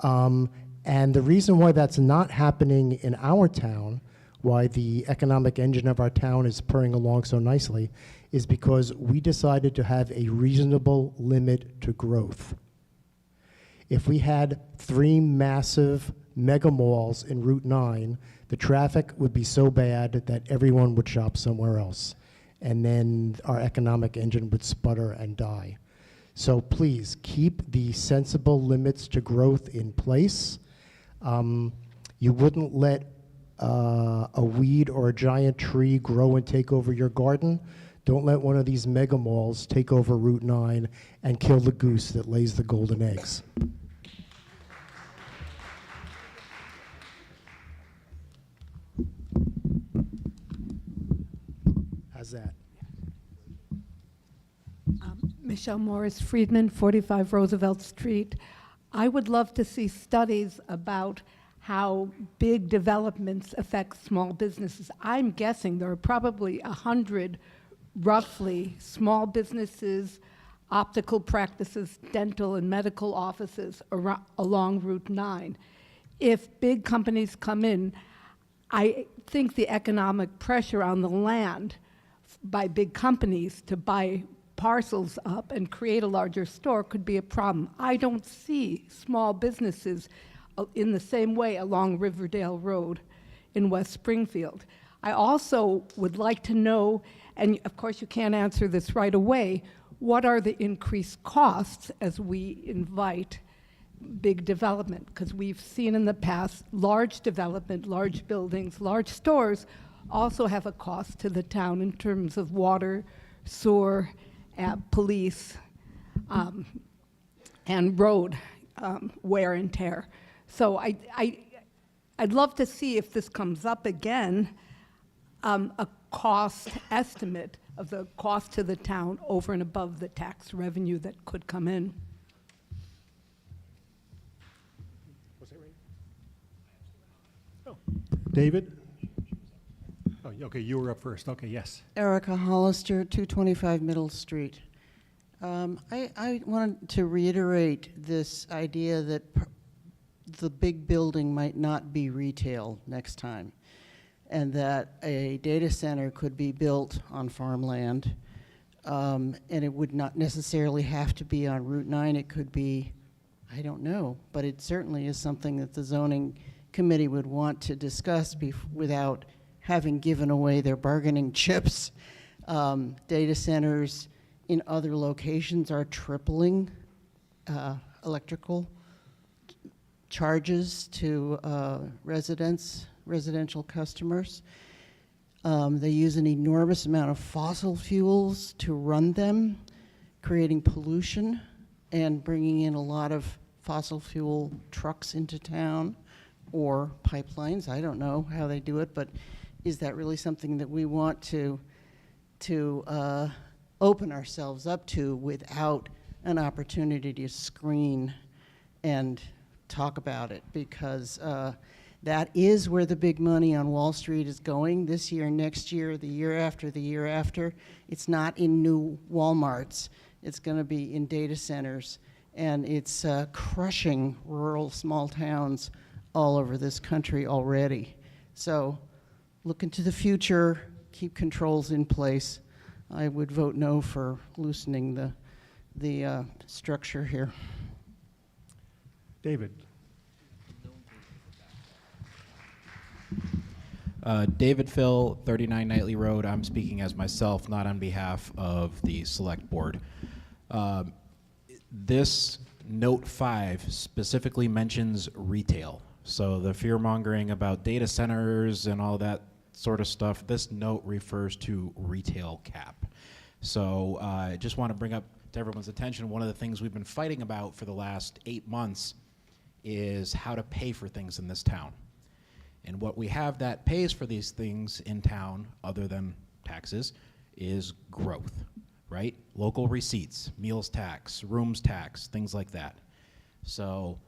And the reason why that's not happening in our town, why the economic engine of our town is purring along so nicely, is because we decided to have a reasonable limit to growth. If we had 3 massive mega malls in Route 9, the traffic would be so bad that everyone would shop somewhere else. And then our economic engine would sputter and die. So please, keep the sensible limits to growth in place. You wouldn't let a weed or a giant tree grow and take over your garden. Don't let one of these mega malls take over Route 9 and kill the goose that lays the golden eggs. How's that? Michelle Morris Friedman, 45 Roosevelt Street. I would love to see studies about how big developments affect small businesses. I'm guessing there are probably 100, roughly, small businesses, optical practices, dental and medical offices along Route 9. If big companies come in, I think the economic pressure on the land by big companies to buy parcels up and create a larger store could be a problem. I don't see small businesses in the same way along Riverdale Road in West Springfield. I also would like to know, and of course you can't answer this right away, what are the increased costs as we invite big development? Because we've seen in the past large development, large buildings, large stores also have a cost to the town in terms of water, sewer, police, and road wear and tear. So I'd love to see, if this comes up again, a cost estimate of the cost to the town over and above the tax revenue that could come in. Was that right? Oh, David? Oh, okay, you were up first. Okay, yes. Erica Hollister, 225 Middle Street. I wanted to reiterate this idea that the big building might not be retail next time, and that a data center could be built on farmland, and it would not necessarily have to be on Route 9. It could be, I don't know, but it certainly is something that the zoning committee would want to discuss without having given away their bargaining chips. Data centers in other locations are tripling electrical charges to residential customers. They use an enormous amount of fossil fuels to run them, creating pollution and bringing in a lot of fossil fuel trucks into town or pipelines. I don't know how they do it, but is that really something that we want to open ourselves up to without an opportunity to screen and talk about it? Because that is where the big money on Wall Street is going this year, next year, the year after, the year after. It's not in new Walmarts. It's going to be in data centers. And it's crushing rural small towns all over this country already. So look into the future, keep controls in place. I would vote no for loosening the structure here. David. David Phil, 39 Knightley Road. I'm speaking as myself, not on behalf of the select board. This note 5 specifically mentions retail. So the fear-mongering about data centers and all that sort of stuff, this note refers to retail cap. So I just want to bring up to everyone's attention, one of the things we've been fighting about for the last 8 months is how to pay for things in this town. And what we have that pays for these things in town, other than taxes, is growth, right? Local receipts, meals tax, rooms tax, things like that. So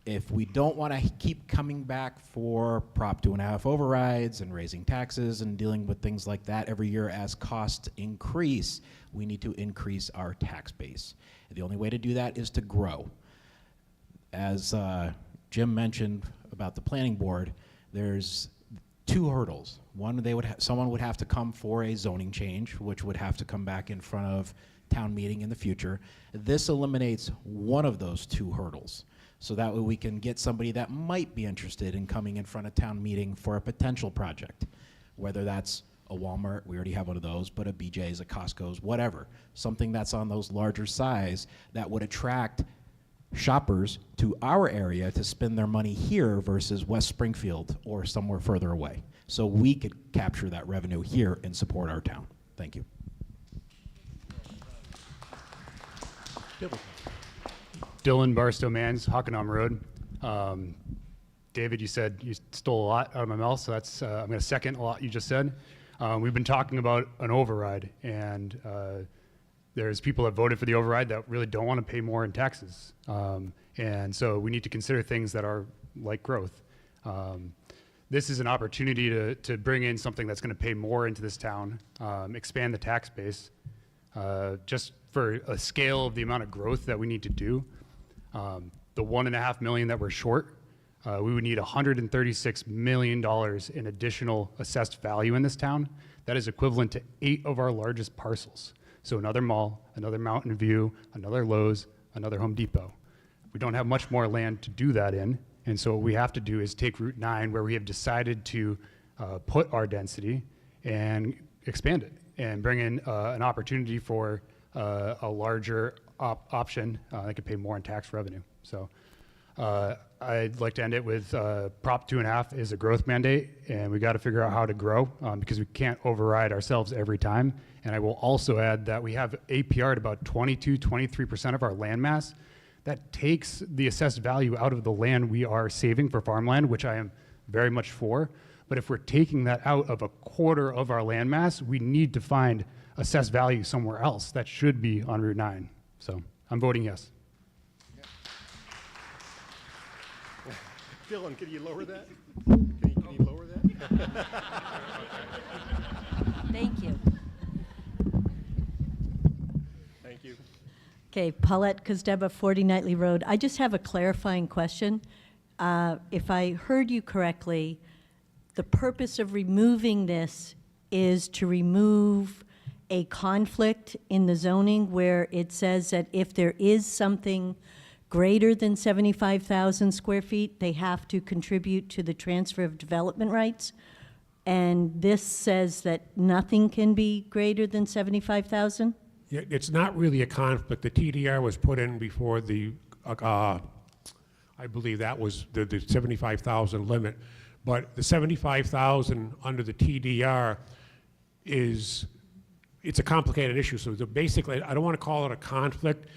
if we don't want to keep coming back for Prop 2.5 overrides and raising taxes and dealing with things like that every year as costs increase, we need to increase our tax base. And the only way to do that is to grow. As Jim mentioned about the planning board, there's 2 hurdles. One, someone would have to come for a zoning change, which would have to come back in front of town meeting in the future. This eliminates one of those 2 hurdles. So that way we can get somebody that might be interested in coming in front of town meeting for a potential project. Whether that's a Walmart, we already have one of those, but a BJ's, a Costco's, whatever. Something that's on those larger size that would attract shoppers to our area to spend their money here versus West Springfield or somewhere further away. So we could capture that revenue here and support our town. Thank you. Dylan Barstow-Mans, Hockanum Road. David, you said you stole a lot out of my mouth, so that's I'm going to second a lot you just said. We've been talking about an override, and there's people that voted for the override that really don't want to pay more in taxes. And so we need to consider things that are like growth. This is an opportunity to bring in something that's going to pay more into this town, expand the tax base, just for a scale of the amount of growth that we need to do. The $1.5 million that we're short, we would need $136 million in additional assessed value in this town. That is equivalent to 8 of our largest parcels. So another mall, another Mountain View, another Lowe's, another Home Depot. We don't have much more land to do that in, and so what we have to do is take Route 9, where we have decided to put our density, and expand it, and bring in an opportunity for a larger option that could pay more in tax revenue. So I'd like to end it with Prop 2.5 is a growth mandate, and we got to figure out how to grow because we can't override ourselves every time. And I will also add that we have APR at about 22-23% of our land mass. That takes the assessed value out of the land we are saving for farmland, which I am very much for. But if we're taking that out of a quarter of our land mass, we need to find assessed value somewhere else that should be on Route 9. So I'm voting yes. Dylan, can you lower that? Can you lower that? Thank you. Thank you. Okay, Paulette Kozdeba, 40 Knightley Road. I just have a clarifying question. If I heard you correctly, the purpose of removing this is to remove a conflict in the zoning where it says that if there is something greater than 75,000 square feet, they have to contribute to the transfer of development rights? and this says that nothing can be greater than 75,000? Yeah, it's not really a conflict. The TDR was put in before the, I believe that was the 75,000 limit. But the 75,000 under the TDR it's a complicated issue. So basically, I don't want to call it a conflict,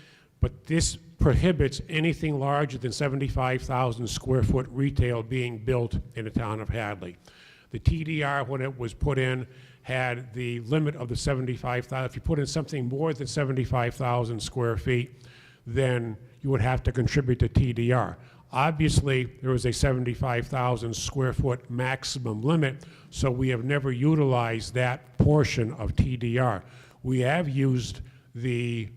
but this prohibits anything larger than 75,000 square foot retail being built in the town of Hadley. The TDR, when it was put in, had the limit of the 75,000. If you put in something more than 75,000 square feet, then you would have to contribute to TDR. Obviously, there was a 75,000 square foot maximum limit, so we have never utilized that portion of TDR. We have used the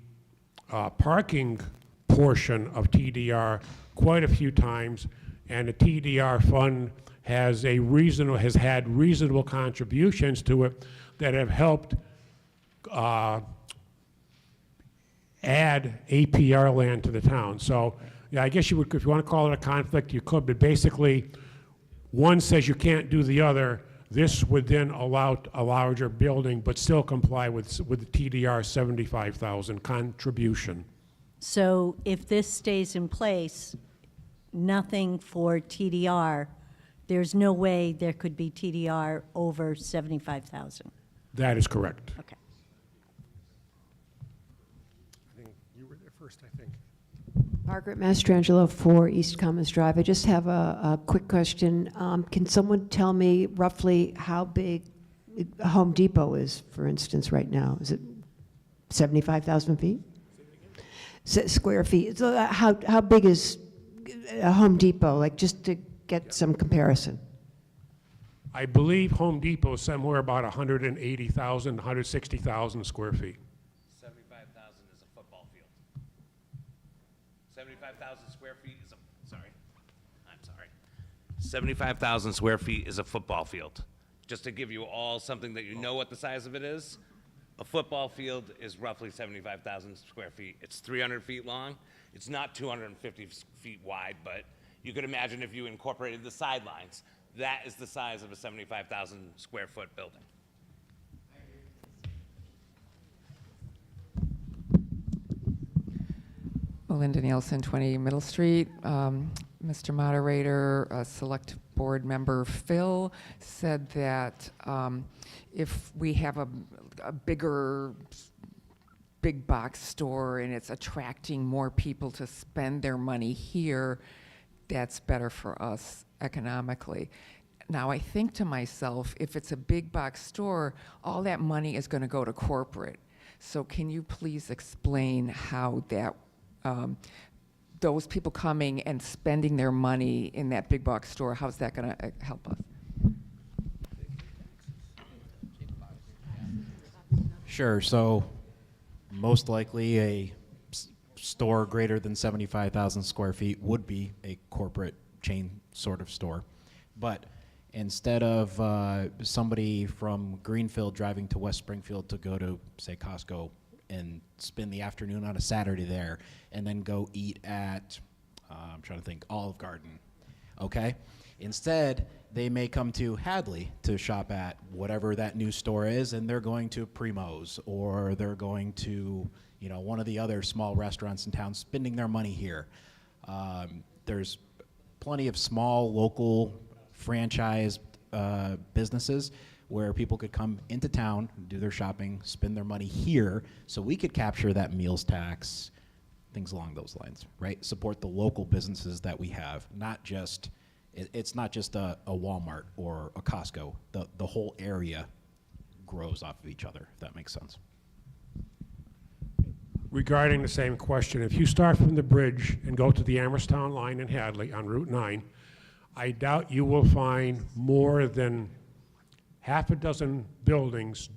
parking portion of TDR quite a few times, and the TDR fund has had reasonable contributions to it that have helped add APR land to the town. So, yeah, I guess you would, if you want to call it a conflict, you could, but basically, one says you can't do the other. This would then allow a larger building, but still comply with the TDR 75,000 contribution. So if this stays in place, nothing for TDR, there's no way there could be TDR over 75,000. That is correct. Okay. I think you were there first, I think. Margaret Mastrangelo for East Commons Drive. I just have a quick question. Can someone tell me roughly how big Home Depot is, for instance, right now? Is it 75,000 feet? Square feet. So how big is a Home Depot, like just to get some comparison? I believe Home Depot is somewhere about 180,000, 160,000 square feet. 75,000 is a football field. 75,000 square feet is a, sorry, I'm sorry. 75,000 square feet is a football field. Just to give you all something that you know what the size of it is, a football field is roughly 75,000 square feet. It's 300 feet long. It's not 250 feet wide, but you could imagine if you incorporated the sidelines, that is the size of a 75,000 square foot building. Melinda Nielsen, 20 Middle Street. Mr. Moderator, Select Board Member Phil said that if we have a bigger big box store and it's attracting more people to spend their money here, that's better for us economically. Now I think to myself, if it's a big box store, all that money is going to go to corporate. So can you please explain how that those people coming and spending their money in that big box store, how's that going to help us? Sure. So most likely a store greater than 75,000 square feet would be a corporate chain sort of store. But instead of somebody from Greenfield driving to West Springfield to go to, say, Costco and spend the afternoon on a Saturday there and then go eat at, I'm trying to think, Olive Garden, okay? Instead, they may come to Hadley to shop at whatever that new store is, and they're going to Primo's, or they're going to, you know, one of the other small restaurants in town, spending their money here. There's plenty of small local franchise businesses where people could come into town, do their shopping, spend their money here, so we could capture that meals tax, things along those lines, right? Support the local businesses that we have, not just, it's not just a Walmart or a Costco. The whole area grows off of each other, if that makes sense. Regarding the same question, if you start from the bridge and go to the Amherstown line in Hadley on Route 9, I doubt you will find more than half a dozen buildings,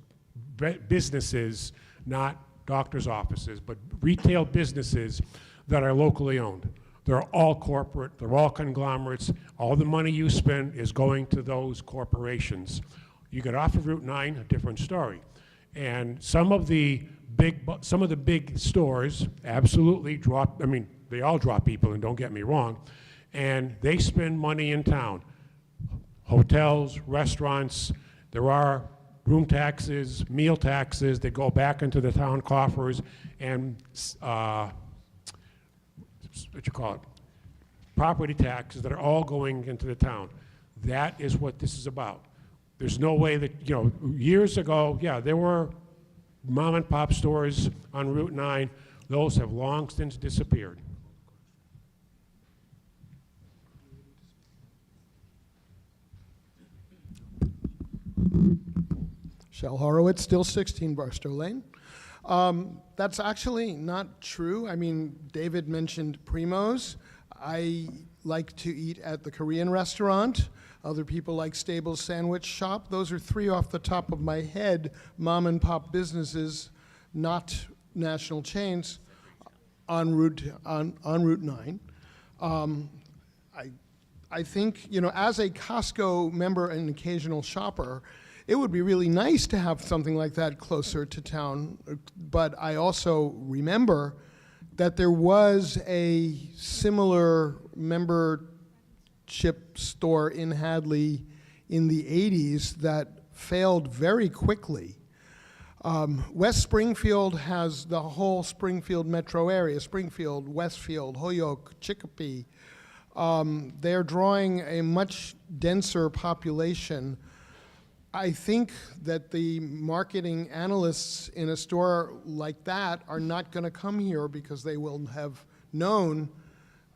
businesses, not doctor's offices, but retail businesses that are locally owned. They're all corporate, they're all conglomerates. All the money you spend is going to those corporations. You get off of Route 9, a different story. And some of the big stores absolutely drop, I mean, they all drop people, and don't get me wrong, and they spend money in town. hotels, restaurants. There are room taxes, meal taxes that go back into the town coffers, and property taxes that are all going into the town. That is what this is about. There's no way that, years ago, yeah, there were mom and pop stores on Route 9. Those have long since disappeared. Shel Horowitz, still 16 Barstow Lane. That's actually not true. I mean, David mentioned Primo's. I like to eat at the Korean restaurant. Other people like Stable's Sandwich Shop. Those are three off the top of my head mom and pop businesses, not national chains, on Route 9. I think, as a Costco member and occasional shopper, it would be really nice to have something like that closer to town, but I also remember that there was a similar membership store in Hadley in the 80s that failed very quickly. West Springfield has the whole Springfield metro area, Springfield, Westfield, Holyoke, Chicopee. They're drawing a much denser population. I think that the marketing analysts in a store like that are not going to come here because they will have known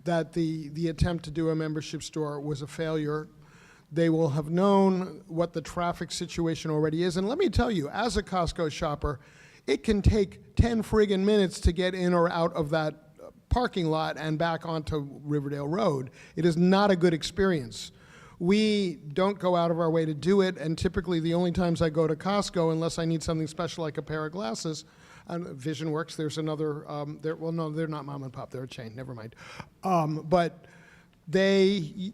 that the attempt to do a membership store was a failure. They will have known what the traffic situation already is. And let me tell you, as a Costco shopper, it can take 10 friggin' minutes to get in or out of that parking lot and back onto Riverdale Road. It is not a good experience. We don't go out of our way to do it, and typically the only times I go to Costco, unless I need something special like a pair of glasses, and Vision Works, there's another, well, no, they're not mom and pop, they're a chain, never mind. But they,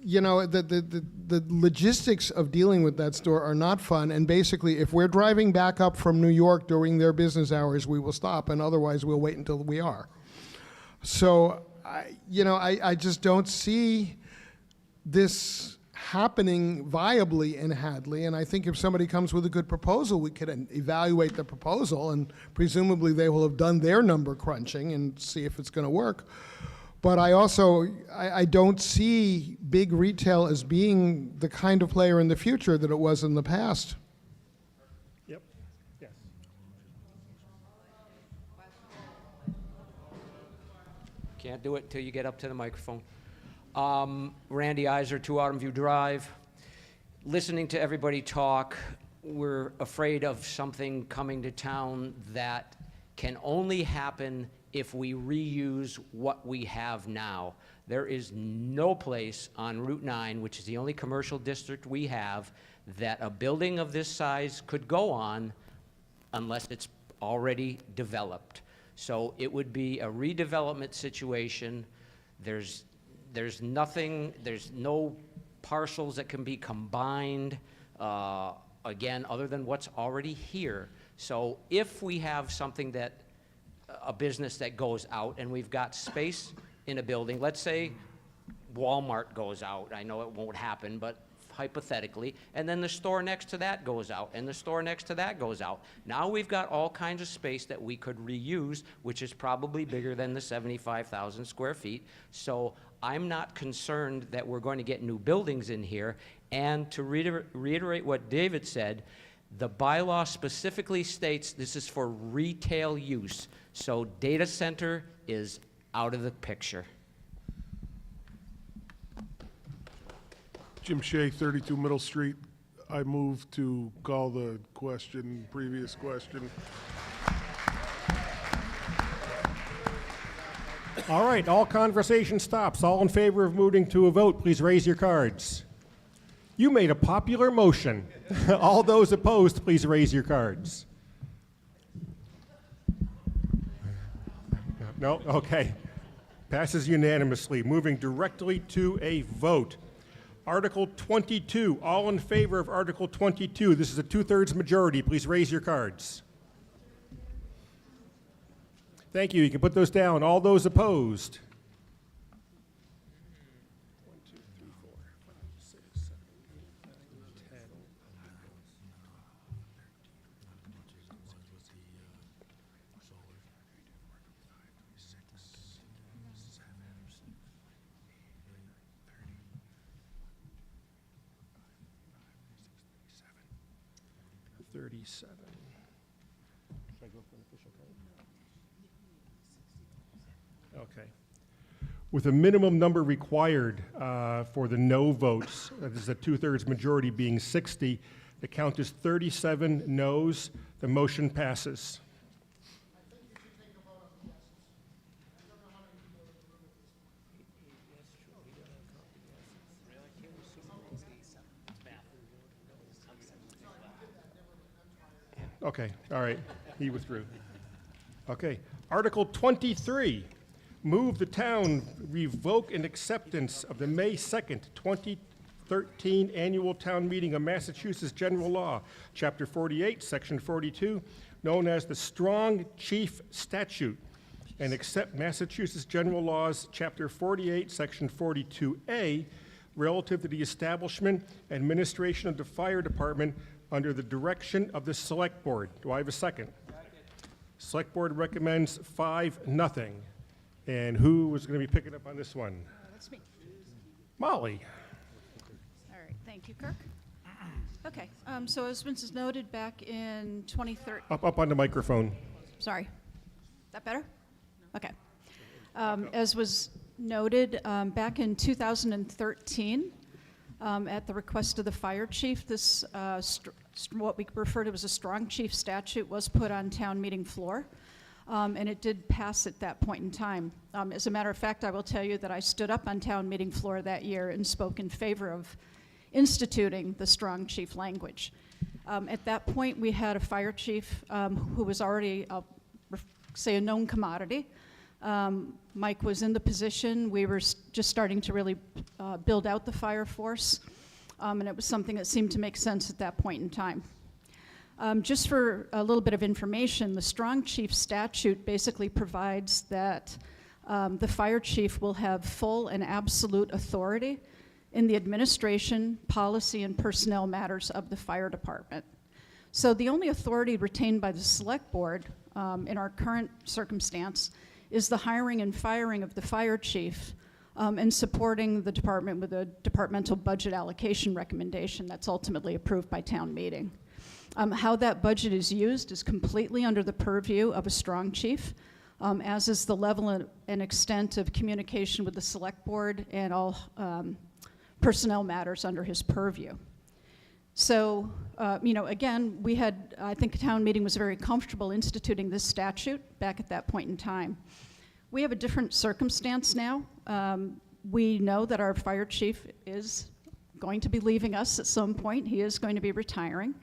the logistics of dealing with that store are not fun, and basically if we're driving back up from New York during their business hours, we will stop, and otherwise we'll wait until we are. So, I just don't see this happening viably in Hadley, and I think if somebody comes with a good proposal, we could evaluate the proposal, and presumably they will have done their number crunching and see if it's going to work. But I also, I don't see big retail as being the kind of player in the future that it was in the past. Yep. Yes. Can't do it until you get up to the microphone. Randy Iser, 2 Autumn View Drive. Listening to everybody talk, we're afraid of something coming to town that can only happen if we reuse what we have now. There is no place on Route 9, which is the only commercial district we have, that a building of this size could go on unless it's already developed. So it would be a redevelopment situation. There's no parcels that can be combined, again, other than what's already here. So if we have something that, a business that goes out and we've got space in a building, let's say Walmart goes out, I know it won't happen, but hypothetically, and then the store next to that goes out, and the store next to that goes out. Now we've got all kinds of space that we could reuse, which is probably bigger than the 75,000 square feet. So I'm not concerned that we're going to get new buildings in here. And to reiterate what David said, the bylaw specifically states this is for retail use. So data center is out of the picture. Jim Shea, 32 Middle Street. I move to call the previous question. All right, all conversation stops. All in favor of moving to a vote, please raise your cards. You made a popular motion. All those opposed, please raise your cards. No? Okay. Passes unanimously. Moving directly to a vote. Article 22. All in favor of Article 22. This is a 2/3 majority. Please raise your cards. Thank you. You can put those down. All those opposed. 1, 2, 3, 4, 5, 6, 7, 37. Should I go for an official count? Okay. With a minimum number required for the no votes, that is a 2/3 majority being 60, the count is 37 noes. The motion passes. Okay, all right, he withdrew. Okay, Article 23, move the town revoke an acceptance of the May 2nd, 2013 annual town meeting of Massachusetts General Law, Chapter 48, Section 42, known as the Strong Chief Statute, and accept Massachusetts General Laws, Chapter 48, Section 42A, relative to the establishment and administration of the fire department under the direction of the Select Board. Do I have a second? Select Board recommends 5-0. And who is going to be picking up on this one? That's me. Molly. All right, thank you, Kirk. Okay, so as was noted back in 2013, Up on the microphone. sorry, that better? Okay. As was noted, back in 2013, at the request of the fire chief, this, what we refer to as a strong chief statute was put on town meeting floor, and it did pass at that point in time. As a matter of fact, I will tell you that I stood up on town meeting floor that year and spoke in favor of instituting the strong chief language. At that point, we had a fire chief who was already, say, a known commodity. Mike was in the position. We were just starting to really build out the fire force, and it was something that seemed to make sense at that point in time. Just for a little bit of information, the Strong Chief Statute basically provides that the fire chief will have full and absolute authority in the administration, policy, and personnel matters of the fire department. So the only authority retained by the Select Board in our current circumstance is the hiring and firing of the fire chief and supporting the department with a departmental budget allocation recommendation that's ultimately approved by town meeting. How that budget is used is completely under the purview of a strong chief, as is the level and extent of communication with the Select Board and all personnel matters under his purview. So, again, we had, I think town meeting was very comfortable instituting this statute back at that point in time. We have a different circumstance now. We know that our fire chief is going to be leaving us at some point. He is going to be retiring.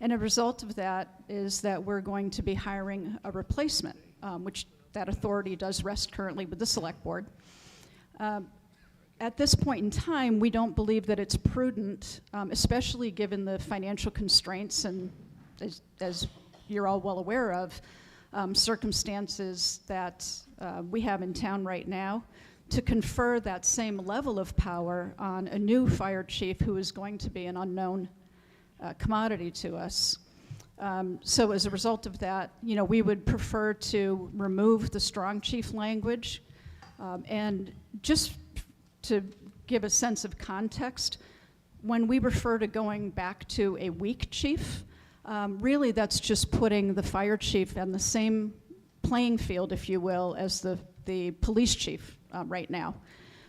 And a result of that is that we're going to be hiring a replacement, which that authority does rest currently with the Select Board. At this point in time, we don't believe that it's prudent, especially given the financial constraints and, as you're all well aware of, circumstances that we have in town right now, to confer that same level of power on a new fire chief who is going to be an unknown commodity to us. So as a result of that, we would prefer to remove the strong chief language, and just to give a sense of context, when we refer to going back to a weak chief, really that's just putting the fire chief on the same playing field, if you will, as the police chief right now.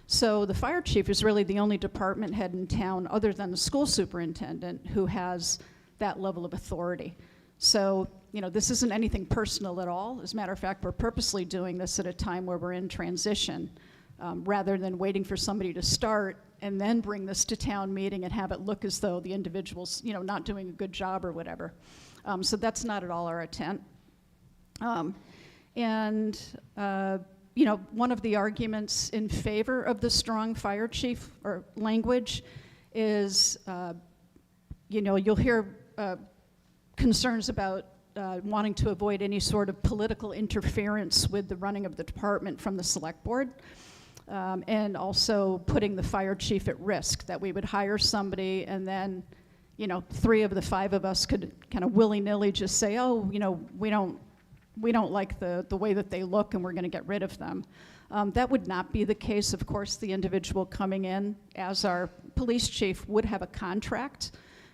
So the fire chief is really the only department head in town other than the school superintendent who has that level of authority. So, this isn't anything personal at all. As a matter of fact, we're purposely doing this at a time where we're in transition, rather than waiting for somebody to start and then bring this to town meeting and have it look as though the individual's, not doing a good job or whatever. So that's not at all our intent. One of the arguments in favor of the strong fire chief or language is, you'll hear concerns about wanting to avoid any sort of political interference with the running of the department from the Select Board, and also putting the fire chief at risk, that we would hire somebody and then, 3 of the 5 of us could kind of willy-nilly just say, oh, we don't like the way that they look and we're going to get rid of them. That would not be the case. Of course, the individual coming in as our police chief would have a contract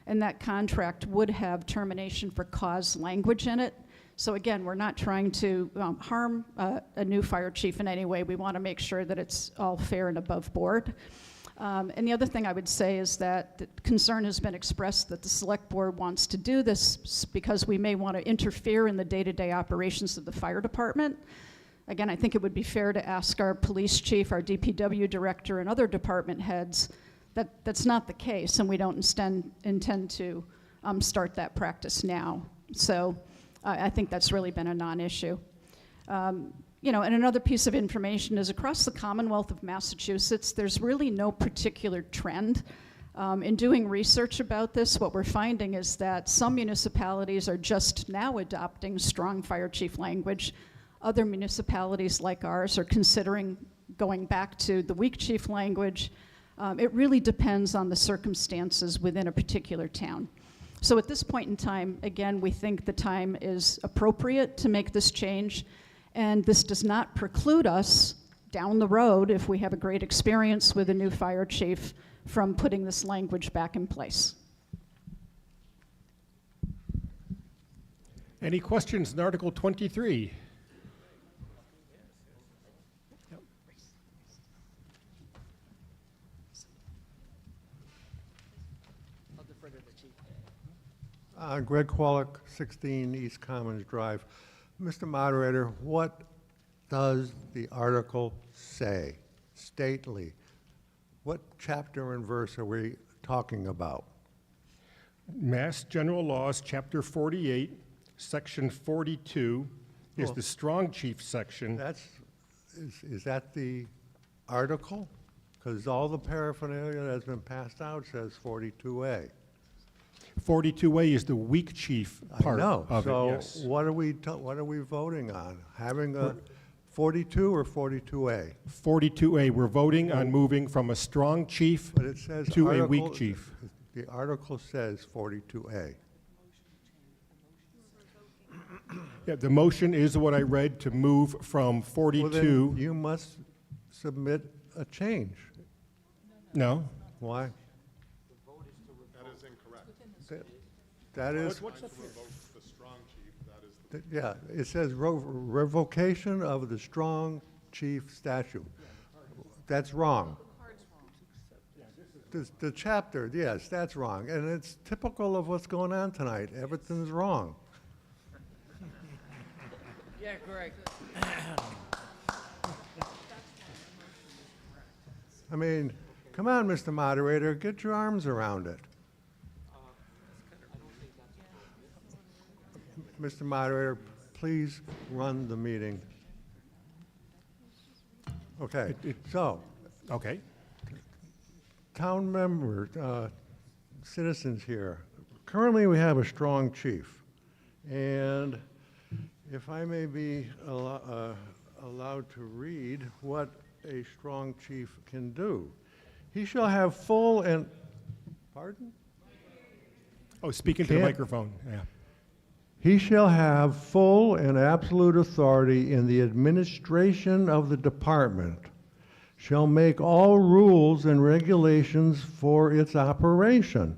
and that contract would have termination for cause language in it. So again, we're not trying to harm a new fire chief in any way. We want to make sure that it's all fair and above board. And the other thing I would say is that the concern has been expressed that the select board wants to do this because we may want to interfere in the day-to-day operations of the fire department. Again, I think it would be fair to ask our police chief, our DPW director, and other department heads that that's not the case, and we don't intend to start that practice now. So I think that's really been a non-issue. You know, and another piece of information is across the Commonwealth of Massachusetts, there's really no particular trend. In doing research about this, what we're finding is that some municipalities are just now adopting strong fire chief language. Other municipalities like ours are considering going back to the weak chief language. It really depends on the circumstances within a particular town. So at this point in time, again, we think the time is appropriate to make this change. And this does not preclude us down the road, if we have a great experience with a new fire chief, from putting this language back in place. Any questions on Article 23? Greg Quallick, 16 East Commons Drive. Mr. Moderator, what does the article say? Stately. What chapter and verse are we talking about? Mass General Laws, Chapter 48, Section 42 is Well, the strong chief section. Is that the article? Because all the paraphernalia that's been passed out says 42A. 42A is the weak chief part I know. of So it, yes. what are we voting on? Having a 42 or 42A? 42A, we're voting on moving from a strong chief But it says to a weak article- chief. The article says 42A. Yeah, the motion is what I read to move from Well, 42. then you must submit a change. No? Why? That is incorrect. That is, What's the strong chief, that is the. yeah, it says revocation of the strong chief statute. That's wrong. The chapter, yes, that's wrong. And it's typical of what's going on tonight. Everything's wrong. Yeah, Greg. I mean, come on, Mr. Moderator, get your arms around it. Mr. Moderator, please run the meeting. Okay, so. Okay. Town members, citizens here. Currently, we have a strong chief. And if I may be allowed to read what a strong chief can do. He shall have full and, pardon? Oh, speaking to the Can't- microphone, yeah. He shall have full and absolute authority in the administration of the department, shall make all rules and regulations for its operation,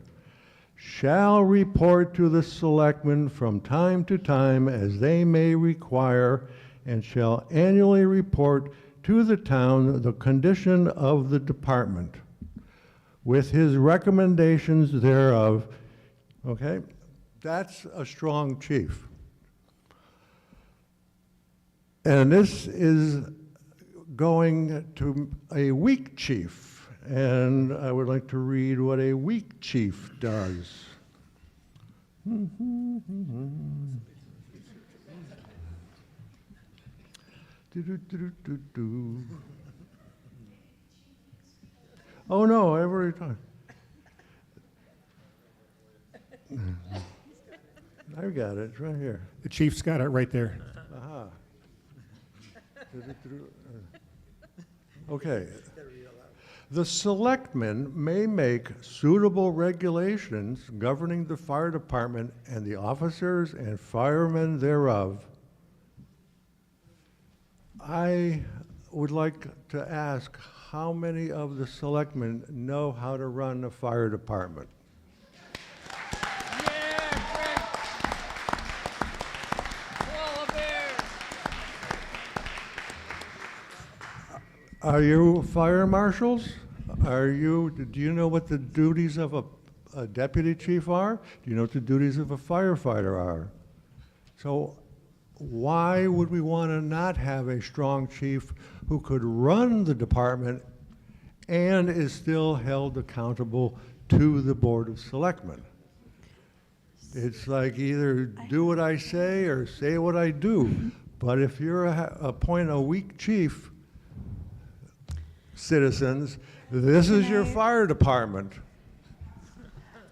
shall report to the selectmen from time to time as they may require, and shall annually report to the town the condition of the department, with his recommendations thereof. Okay? That's a strong chief. And this is going to a weak chief. And I would like to read what a weak chief does. Oh, no, I've already talked. I've got it, it's right here. The chief's got it right there. Aha. Okay. The selectmen may make suitable regulations governing the fire department and the officers and firemen thereof. I would like to ask how many of the selectmen know how to run a fire department? Are you fire marshals? Do you know what the duties of a deputy chief are? Do you know what the duties of a firefighter are? So why would we want to not have a strong chief who could run the department and is still held accountable to the Board of Selectmen? It's like either do what I say or say what I do. But if you're appoint a weak chief, citizens, this is your fire department.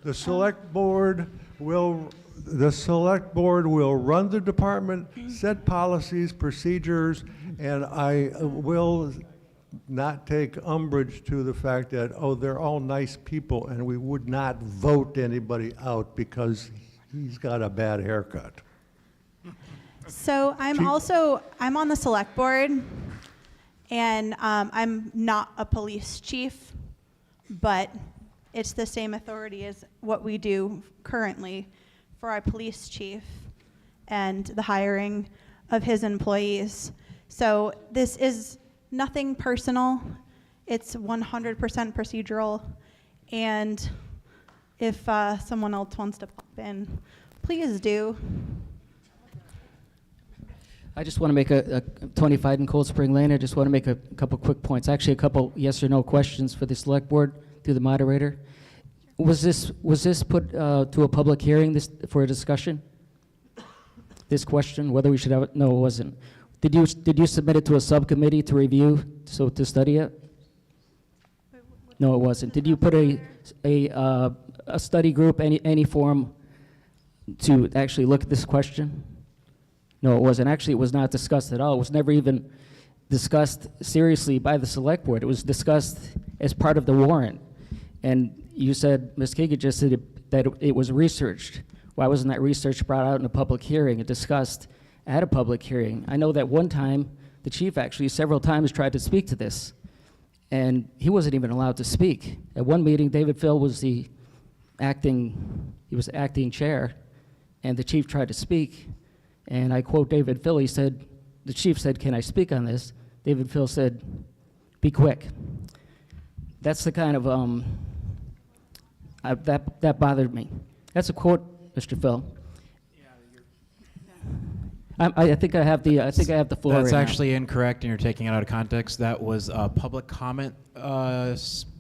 The select board will run the department, set policies, procedures, and I will not take umbrage to the fact that, oh, they're all nice people and we would not vote anybody out because he's got a bad haircut. So I'm on the select board, and I'm not a police chief, but it's the same authority as what we do currently for our police chief and the hiring of his employees. So this is nothing personal. It's 100% procedural. And if someone else wants to pop in, please do. I just want to make Tony Fiden, Cold Spring Lane. I just want to make a couple quick points. Actually, a couple yes or no questions for the select board through the moderator. Was this put to a public hearing for a discussion? This question, whether we should have it? No, it wasn't. Did you submit it to a subcommittee to review, to study it? No, it wasn't. Did you put a study group, any forum, to actually look at this question? No, it wasn't. Actually, it was not discussed at all. It was never even discussed seriously by the select board. It was discussed as part of the warrant. And you said, Ms. Kagan just said that it was researched. Why wasn't that research brought out in a public hearing and discussed at a public hearing? I know that one time, the chief actually several times tried to speak to this, and he wasn't even allowed to speak. At one meeting, David Phil was acting chair, and the chief tried to speak. And I quote David Phil, he said, the chief said, "Can I speak on this?" David Phil said, "Be quick." That's the kind of, that bothered me. That's a quote, Mr. Phil. I think I have the floor. That's right actually now. incorrect, and you're taking it out of context. That was a public comment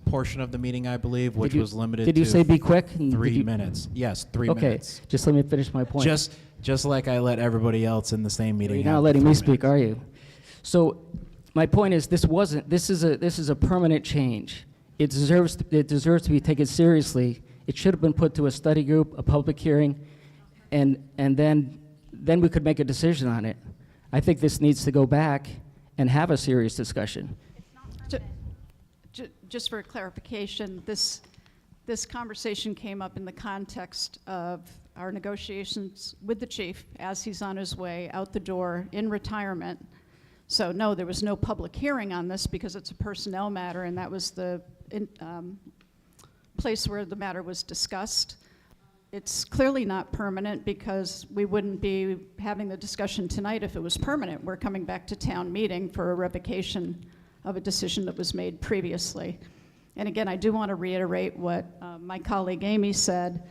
portion of the meeting, I believe, which was limited to. Did you say be quick? 3 minutes. Yes, 3 minutes. Okay, just let me finish my point. Just like I let everybody else in the same meeting. You're not letting me speak, are you? So, my point is, this is a permanent change. It deserves to be taken seriously. It should have been put to a study group, a public hearing, and then we could make a decision on it. I think this needs to go back and have a serious discussion. Just for clarification, this conversation came up in the context of our negotiations with the chief as he's on his way out the door in retirement. So no, there was no public hearing on this because it's a personnel matter, and that was the place where the matter was discussed. It's clearly not permanent because we wouldn't be having the discussion tonight if it was permanent. We're coming back to town meeting for a revocation of a decision that was made previously. And again, I do want to reiterate what my colleague Amy said.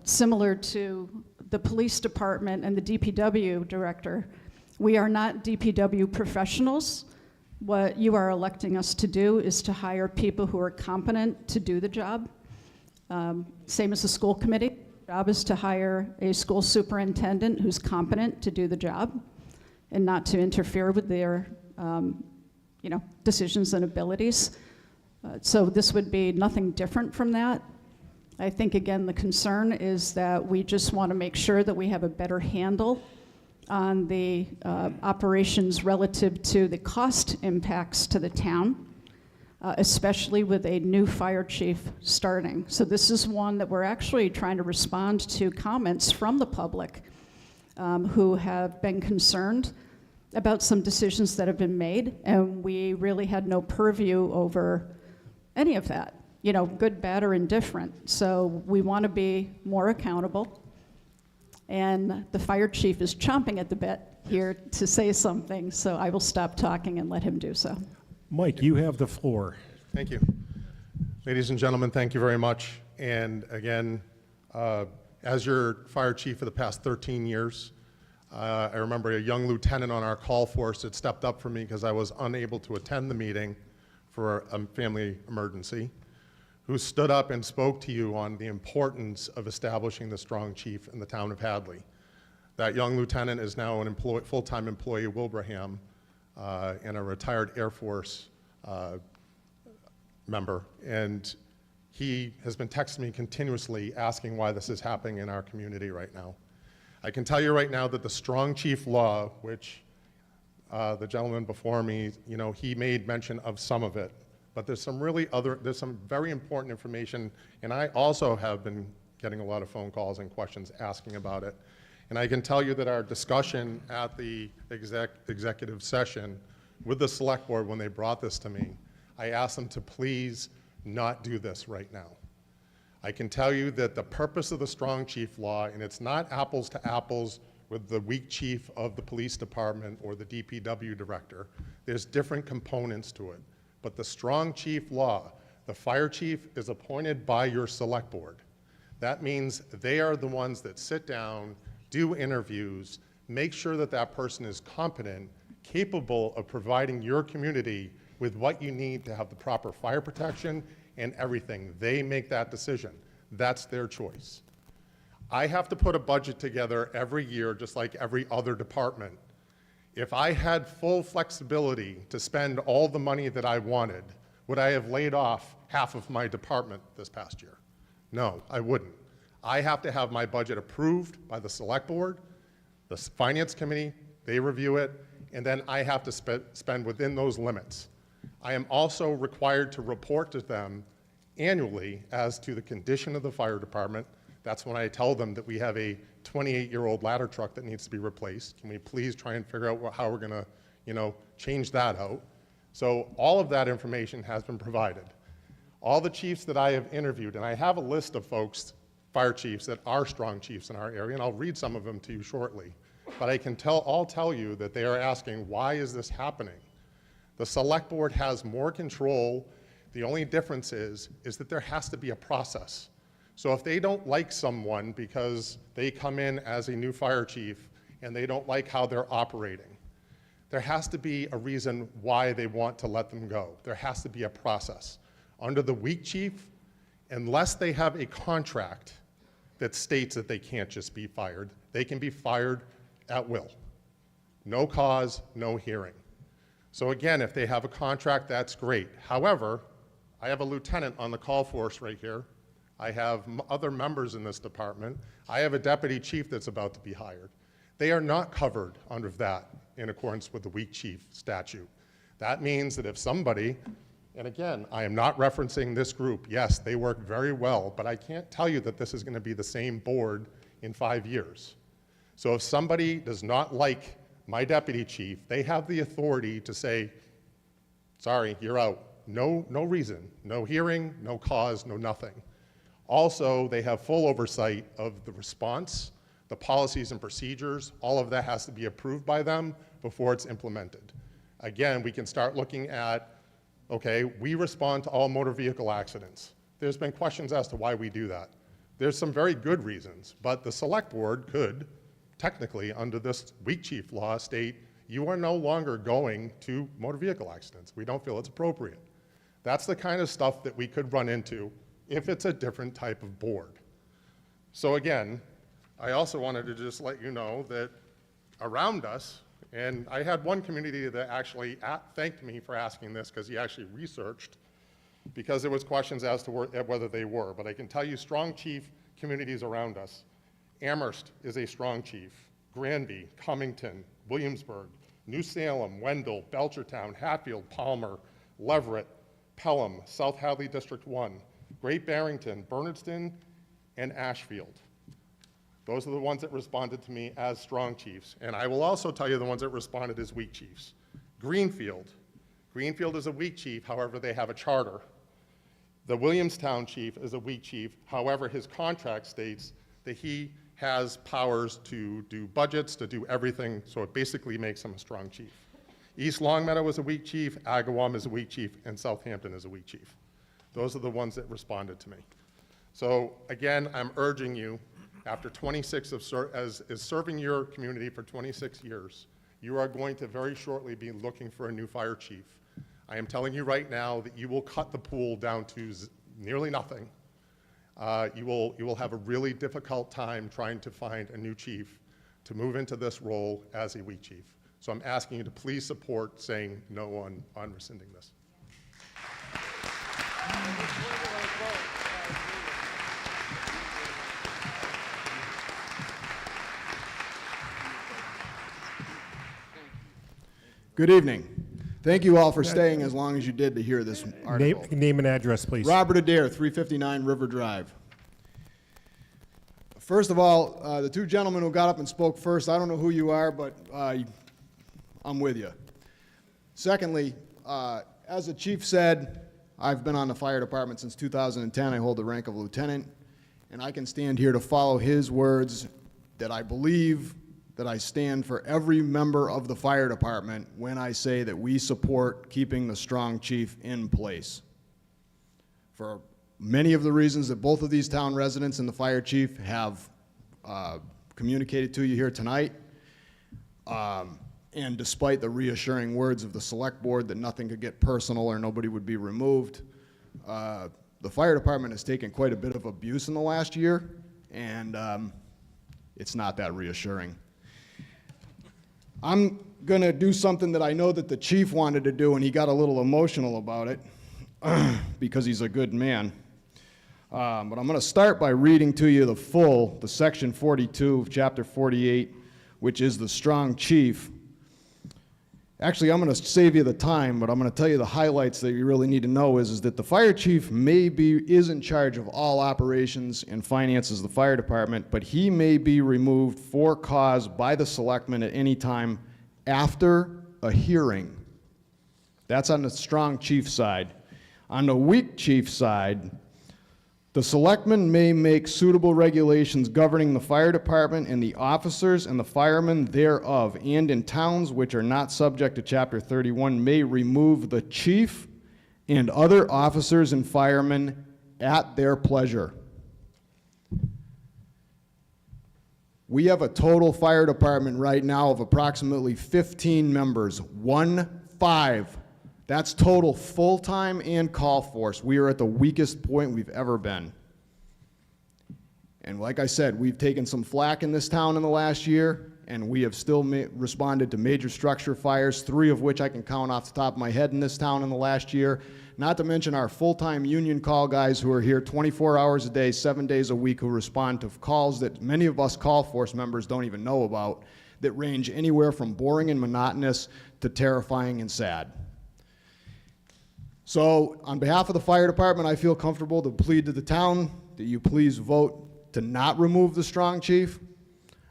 Similar to the police department and the DPW director, we are not DPW professionals. What you are electing us to do is to hire people who are competent to do the job. Same as the school committee. The job is to hire a school superintendent who's competent to do the job and not to interfere with their decisions and abilities. So this would be nothing different from that. I think, again, the concern is that we just want to make sure that we have a better handle on the operations relative to the cost impacts to the town, especially with a new fire chief starting. So this is one that we're actually trying to respond to comments from the public who have been concerned about some decisions that have been made, and we really had no purview over any of that, good, bad, or indifferent. So we want to be more accountable. And the fire chief is chomping at the bit here to say something, so I will stop talking and let him do so. Mike, you have the floor. Thank you. Ladies and gentlemen, thank you very much. And again, as your fire chief for the past 13 years, I remember a young lieutenant on our call force that stepped up for me because I was unable to attend the meeting for a family emergency, who stood up and spoke to you on the importance of establishing the strong chief in the town of Hadley. That young lieutenant is now an full-time employee at Wilbraham and a retired Air Force member. And he has been texting me continuously asking why this is happening in our community right now. I can tell you right now that the strong chief law, which the gentleman before me, you know, he made mention of some of it, but there's some very important information, and I also have been getting a lot of phone calls and questions asking about it. And I can tell you that our discussion at the executive session with the select board when they brought this to me, I asked them to please not do this right now. I can tell you that the purpose of the strong chief law, and it's not apples to apples with the weak chief of the police department or the DPW director. There's different components to it. But the strong chief law, the fire chief is appointed by your select board. That means they are the ones that sit down, do interviews, make sure that that person is competent, capable of providing your community with what you need to have the proper fire protection and everything. They make that decision. That's their choice. I have to put a budget together every year, just like every other department. If I had full flexibility to spend all the money that I wanted, would I have laid off half of my department this past year? No, I wouldn't. I have to have my budget approved by the select board, the finance committee, they review it, and then I have to spend within those limits. I am also required to report to them annually as to the condition of the fire department. That's when I tell them that we have a 28-year-old ladder truck that needs to be replaced. Can we please try and figure out how we're gonna, change that out? So all of that information has been provided. All the chiefs that I have interviewed, and I have a list of folks, fire chiefs, that are strong chiefs in our area, and I'll read some of them to you shortly. But I can tell you that they are asking, why is this happening? The select board has more control. The only difference is that there has to be a process. So if they don't like someone because they come in as a new fire chief and they don't like how they're operating, there has to be a reason why they want to let them go. There has to be a process. Under the weak chief, unless they have a contract that states that they can't just be fired, they can be fired at will. No cause, no hearing. So again, if they have a contract, that's great. However, I have a lieutenant on the call force right here. I have other members in this department. I have a deputy chief that's about to be hired. They are not covered under that in accordance with the weak chief statute. That means that if somebody, and again, I am not referencing this group. Yes, they work very well, but I can't tell you that this is going to be the same board in 5 years. So if somebody does not like my deputy chief, they have the authority to say, sorry, you're out. No reason, no hearing, no cause, no nothing. Also, they have full oversight of the response, the policies and procedures. All of that has to be approved by them before it's implemented. Again, we can start looking at, okay, we respond to all motor vehicle accidents. There's been questions as to why we do that. There's some very good reasons, but the select board could, technically, under this weak chief law, state you are no longer going to motor vehicle accidents. We don't feel it's appropriate. That's the kind of stuff that we could run into if it's a different type of board. So again, I also wanted to just let you know that around us, and I had one community that actually thanked me for asking this because he actually researched, because there was questions as to whether they were, but I can tell you strong chief communities around us. Amherst is a strong chief. Granby, Cummington, Williamsburg, New Salem, Wendell, Belchertown, Hatfield, Palmer, Leverett, Pelham, South Hadley District 1, Great Barrington, Bernardston, and Ashfield. Those are the ones that responded to me as strong chiefs. And I will also tell you the ones that responded as weak chiefs. Greenfield is a weak chief, however, they have a charter. The Williamstown chief is a weak chief, however, his contract states that he has powers to do budgets, to do everything, so it basically makes him a strong chief. East Longmeadow is a weak chief, Agawam is a weak chief, and Southampton is a weak chief. Those are the ones that responded to me. So again, I'm urging you, after 26 of serving your community for 26 years, you are going to very shortly be looking for a new fire chief. I am telling you right now that you will cut the pool down to nearly nothing. You will have a really difficult time trying to find a new chief to move into this role as a weak chief. So I'm asking you to please support saying no on rescinding this. Good evening. Thank you all for staying as long as you did to hear this article. Name and address, please. Robert Adair, 359 River Drive. First of all, the two gentlemen who got up and spoke first, I don't know who you are, but I'm with you. Secondly, as the chief said, I've been on the fire department since 2010. I hold the rank of lieutenant, and I can stand here to follow his words that I believe that I stand for every member of the fire department when I say that we support keeping the strong chief in place. For many of the reasons that both of these town residents and the fire chief have communicated to you here tonight, and despite the reassuring words of the select board that nothing could get personal or nobody would be removed, the fire department has taken quite a bit of abuse in the last year, and it's not that reassuring. I'm going to do something that I know that the chief wanted to do, and he got a little emotional about it because he's a good man. But I'm going to start by reading to you the section 42 of chapter 48, which is the strong chief. Actually, I'm going to save you the time, but I'm going to tell you the highlights that you really need to know is that the fire chief is in charge of all operations and finances of the fire department, but he may be removed for cause by the selectmen at any time after a hearing. That's on the strong chief side. On the weak chief side, the selectmen may make suitable regulations governing the fire department and the officers and the firemen thereof, and in towns which are not subject to Chapter 31 may remove the chief and other officers and firemen at their pleasure. We have a total fire department right now of approximately 15 members, 15. That's total full-time and call force. We are at the weakest point we've ever been. And like I said, we've taken some flack in this town in the last year, and we have still responded to major structure fires, 3 of which I can count off the top of my head in this town in the last year, not to mention our full-time union call guys who are here 24 hours a day, 7 days a week, who respond to calls that many of us call force members don't even know about, that range anywhere from boring and monotonous to terrifying and sad. So on behalf of the fire department, I feel comfortable to plead to the town that you please vote to not remove the strong chief.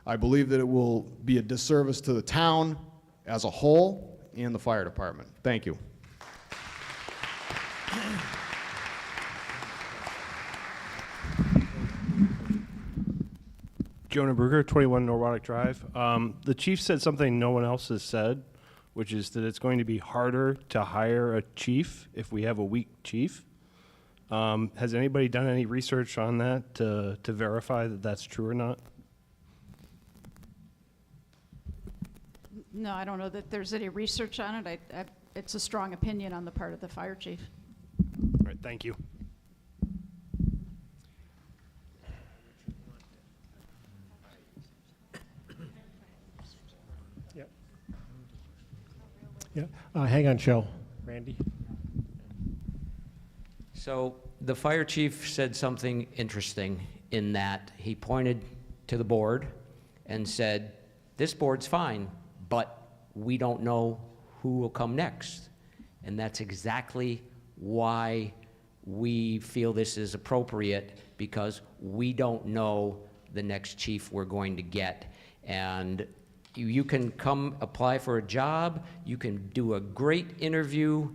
I believe that it will be a disservice to the town as a whole and the fire department. Thank you. Jonah Brugger, 21 Norwotic Drive. The chief said something no one else has said, which is that it's going to be harder to hire a chief if we have a weak chief. Has anybody done any research on that to verify that that's true or not? No, I don't know that there's any research on it. It's a strong opinion on the part of the fire chief. All right, thank you. Yeah, hang on, Shell. Randy? So the fire chief said something interesting in that he pointed to the board and said, this board's fine, but we don't know who will come next. And that's exactly why we feel this is appropriate, because we don't know the next chief we're going to get. And you can come apply for a job, you can do a great interview,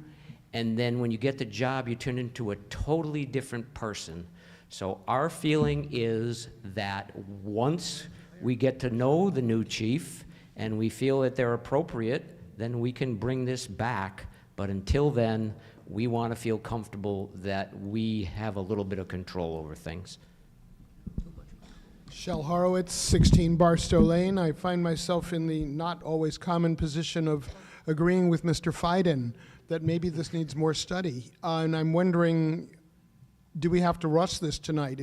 and then when you get the job, you turn into a totally different person. So our feeling is that once we get to know the new chief and we feel that they're appropriate, then we can bring this back. But until then, we want to feel comfortable that we have a little bit of control over things. Shel Horowitz, 16 Barstow Lane. I find myself in the not always common position of agreeing with Mr. Fiden that maybe this needs more study. And I'm wondering, do we have to rush this tonight?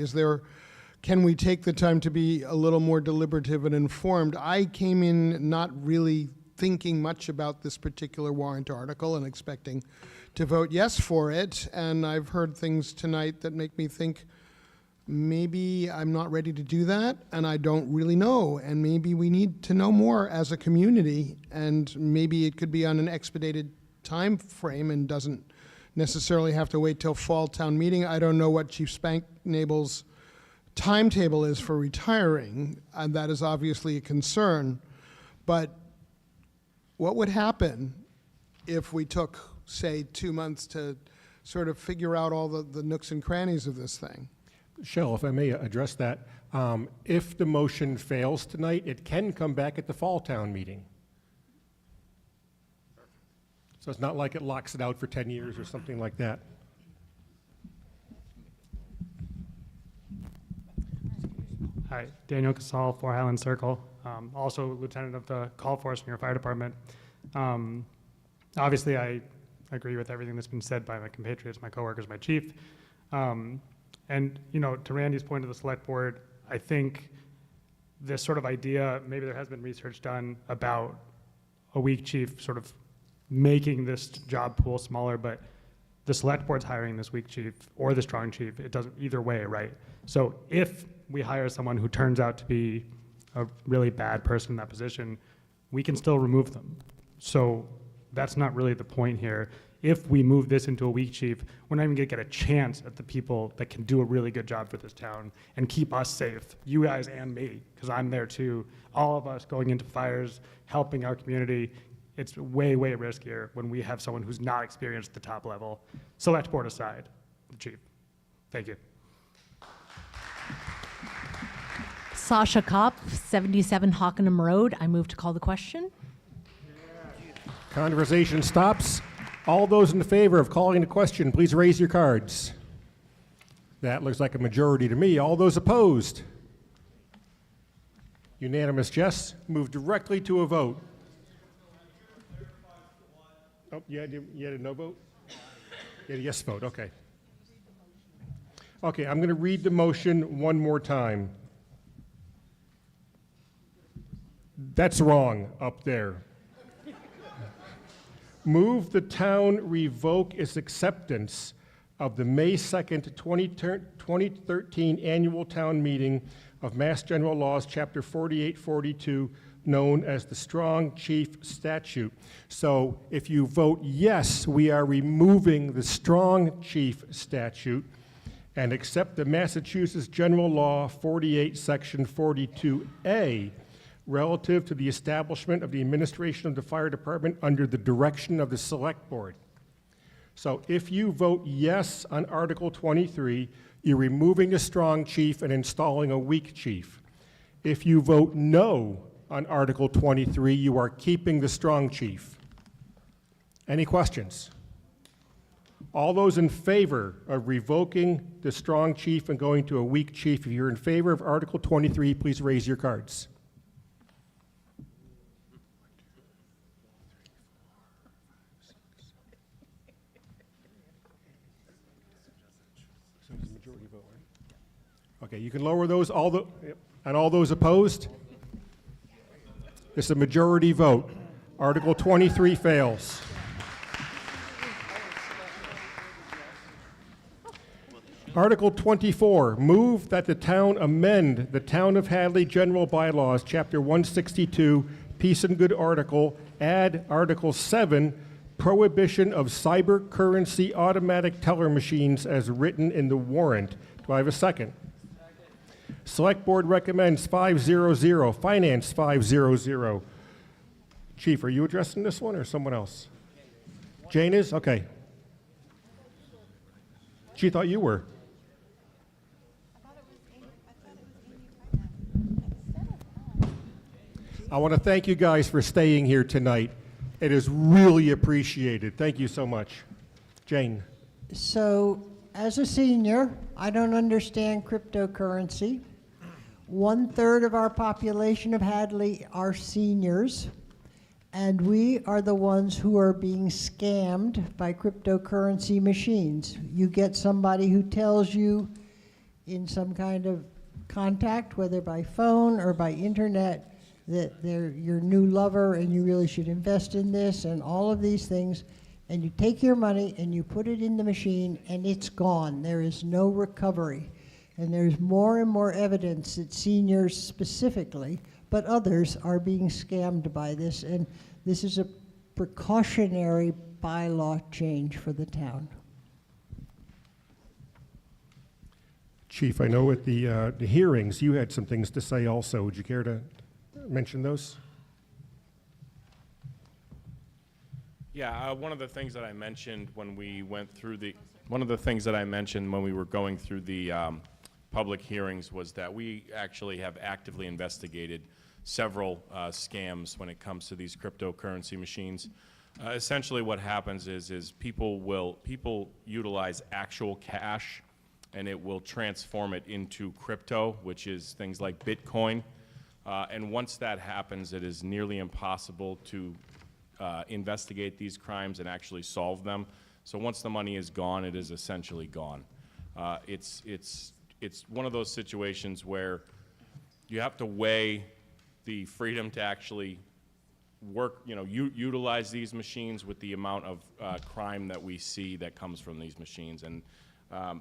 Can we take the time to be a little more deliberative and informed? I came in not really thinking much about this particular warrant article and expecting to vote yes for it. And I've heard things tonight that make me think, maybe I'm not ready to do that, and I don't really know, and maybe we need to know more as a community, and maybe it could be on an expedited time frame and doesn't necessarily have to wait till fall town meeting. I don't know what Chief Spanknable's timetable is for retiring, and that is obviously a concern, but what would happen if we took, say, 2 months to sort of figure out all the nooks and crannies of this thing? Shel, if I may address that, if the motion fails tonight, it can come back at the fall town meeting. So it's not like it locks it out for 10 years or something like that. Hi, Daniel Casal, 4 Highland Circle, also lieutenant of the call force in your fire department. Obviously, I agree with everything that's been said by my compatriots, my coworkers, my chief. And, you know, to Randy's point of the select board, I think this sort of idea, maybe there has been research done about a weak chief sort of making this job pool smaller, but the select board's hiring this weak chief or the strong chief. It doesn't either way, right? So if we hire someone who turns out to be a really bad person in that position, we can still remove them. So that's not really the point here. If we move this into a weak chief, we're not even gonna get a chance at the people that can do a really good job for this town and keep us safe, you guys and me, because I'm there too. All of us going into fires, helping our community, it's way, way riskier when we have someone who's not experienced at the top level. Select board aside, the chief. Thank you. Sasha Kopp, 77 Hockenham Road. I move to call the question. Conversation stops. All those in favor of calling the question, please raise your cards. That looks like a majority to me. All those opposed? Unanimous yes. Move directly to a vote. Oh, you had a no vote? You had a yes vote, okay. Okay, I'm going to read the motion one more time. That's wrong up there. Move the town revoke its acceptance of the May 2nd, 2013 annual town meeting of Mass General Laws, Chapter 4842, known as the Strong Chief Statute. So if you vote yes, we are removing the Strong Chief Statute and accept the Massachusetts General Law 48, Section 42A, relative to the establishment of the administration of the fire department under the direction of the select board. So if you vote yes on Article 23, you're removing the strong chief and installing a weak chief. If you vote no on Article 23, you are keeping the strong chief. Any questions? All those in favor of revoking the strong chief and going to a weak chief, if you're in favor of Article 23, please raise your cards. Okay, you can lower those. And all those opposed? It's a majority vote. Article 23 fails. Article 24, move that the town amend the Town of Hadley General Bylaws, Chapter 162, Peace and Good Article, add Article 7, prohibition of cyber currency automatic teller machines as written in the warrant. Do I have a second? Select Board recommends 500. Finance 500. Chief, are you addressing this one or someone else? Jane is? Okay. She thought you were. I want to thank you guys for staying here tonight. It is really appreciated. Thank you so much. Jane. So, as a senior, I don't understand cryptocurrency. 1/3 of our population of Hadley are seniors, and we are the ones who are being scammed by cryptocurrency machines. You get somebody who tells you in some kind of contact, whether by phone or by internet, that they're your new lover and you really should invest in this and all of these things, and you take your money and you put it in the machine and it's gone. There is no recovery. And there's more and more evidence that seniors specifically, but others, are being scammed by this, and this is a precautionary bylaw change for the town. Chief, I know at the hearings you had some things to say also. Would you care to mention those? Yeah, one of the things that I mentioned when we went through the, when we were going through the public hearings was that we actually have actively investigated several scams when it comes to these cryptocurrency machines. Essentially what happens is people utilize actual cash and it will transform it into crypto, which is things like Bitcoin. And once that happens, it is nearly impossible to investigate these crimes and actually solve them. So once the money is gone, it is essentially gone. It's one of those situations where you have to weigh the freedom to actually work, utilize these machines with the amount of crime that we see that comes from these machines. And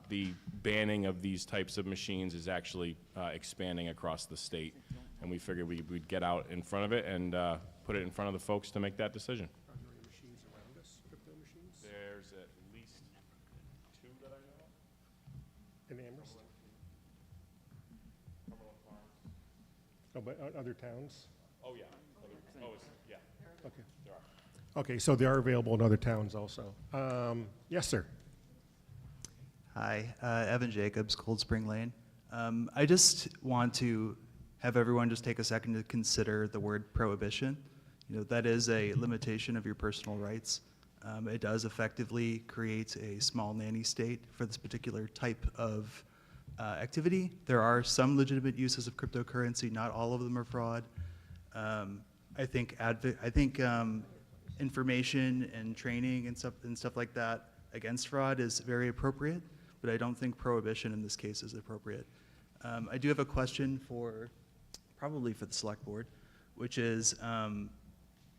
the banning of these types of machines is actually expanding across the state. And we figured we'd get out in front of it and put it in front of the folks to make that decision. Are there any machines around us, crypto machines? There's at least 2 that I know of. In Amherst? Oh, but other towns? Oh, yeah. Yeah. Okay. There are. Okay, so they are available in other towns also. Yes, sir. Hi, Evan Jacobs, Cold Spring Lane. I just want to have everyone just take a second to consider the word prohibition. That is a limitation of your personal rights. It does effectively create a small nanny state for this particular type of activity. There are some legitimate uses of cryptocurrency. Not all of them are fraud. I think information and training and stuff like that against fraud is very appropriate, but I don't think prohibition in this case is appropriate. I do have a question probably for the select board, which is,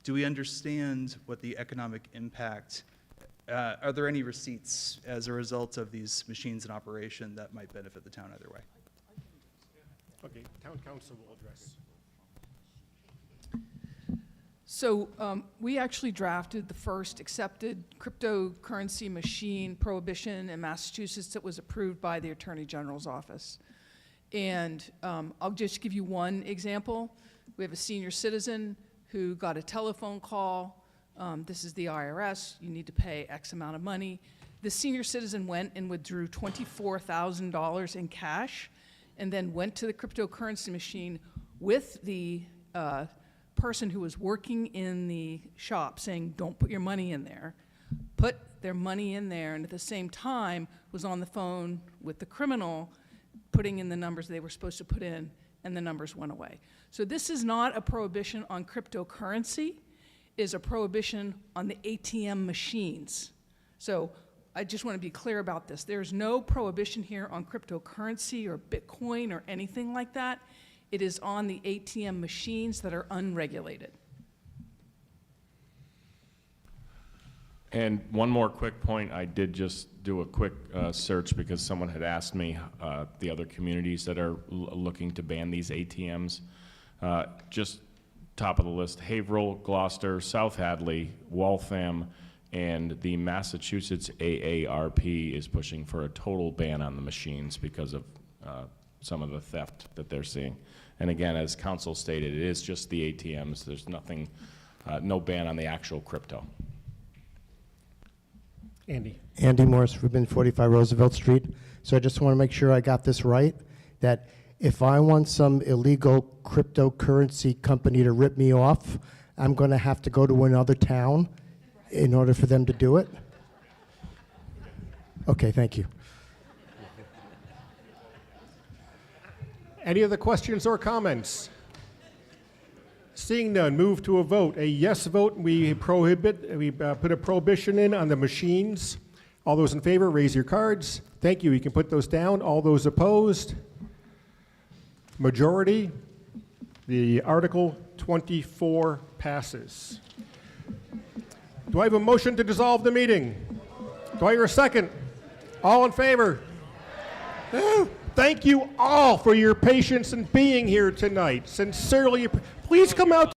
do we understand what the economic impact, are there any receipts as a result of these machines in operation that might benefit the town either way? Okay, town council will address. So we actually drafted the first accepted cryptocurrency machine prohibition in Massachusetts that was approved by the Attorney General's office. And I'll just give you one example. We have a senior citizen who got a telephone call. This is the IRS. You need to pay X amount of money. The senior citizen went and withdrew $24,000 in cash and then went to the cryptocurrency machine with the person who was working in the shop saying, don't put your money in there, put their money in there, and at the same time was on the phone with the criminal putting in the numbers they were supposed to put in, and the numbers went away. So this is not a prohibition on cryptocurrency, is a prohibition on the ATM machines. So I just want to be clear about this. There's no prohibition here on cryptocurrency or Bitcoin or anything like that. It is on the ATM machines that are unregulated. And one more quick point, I did just do a quick search because someone had asked me the other communities that are looking to ban these ATMs. Just top of the list, Haverhill, Gloucester, South Hadley, Waltham, and the Massachusetts AARP is pushing for a total ban on the machines because of some of the theft that they're seeing. And again, as council stated, it is just the ATMs. There's nothing, no ban on the actual crypto. Andy. Andy Morris, Rubin 45 Roosevelt Street. So I just want to make sure I got this right, that if I want some illegal cryptocurrency company to rip me off, I'm going to have to go to another town in order for them to do it? Okay, thank you. Any other questions or comments? Seeing none, move to a vote. A yes vote, we put a prohibition in on the machines. All those in favor, raise your cards. Thank you. You can put those down. All those opposed? Majority. The Article 24 passes. Do I have a motion to dissolve the meeting? Do I hear a second? All in favor? Thank you all for your patience in being here tonight. Sincerely, please come out.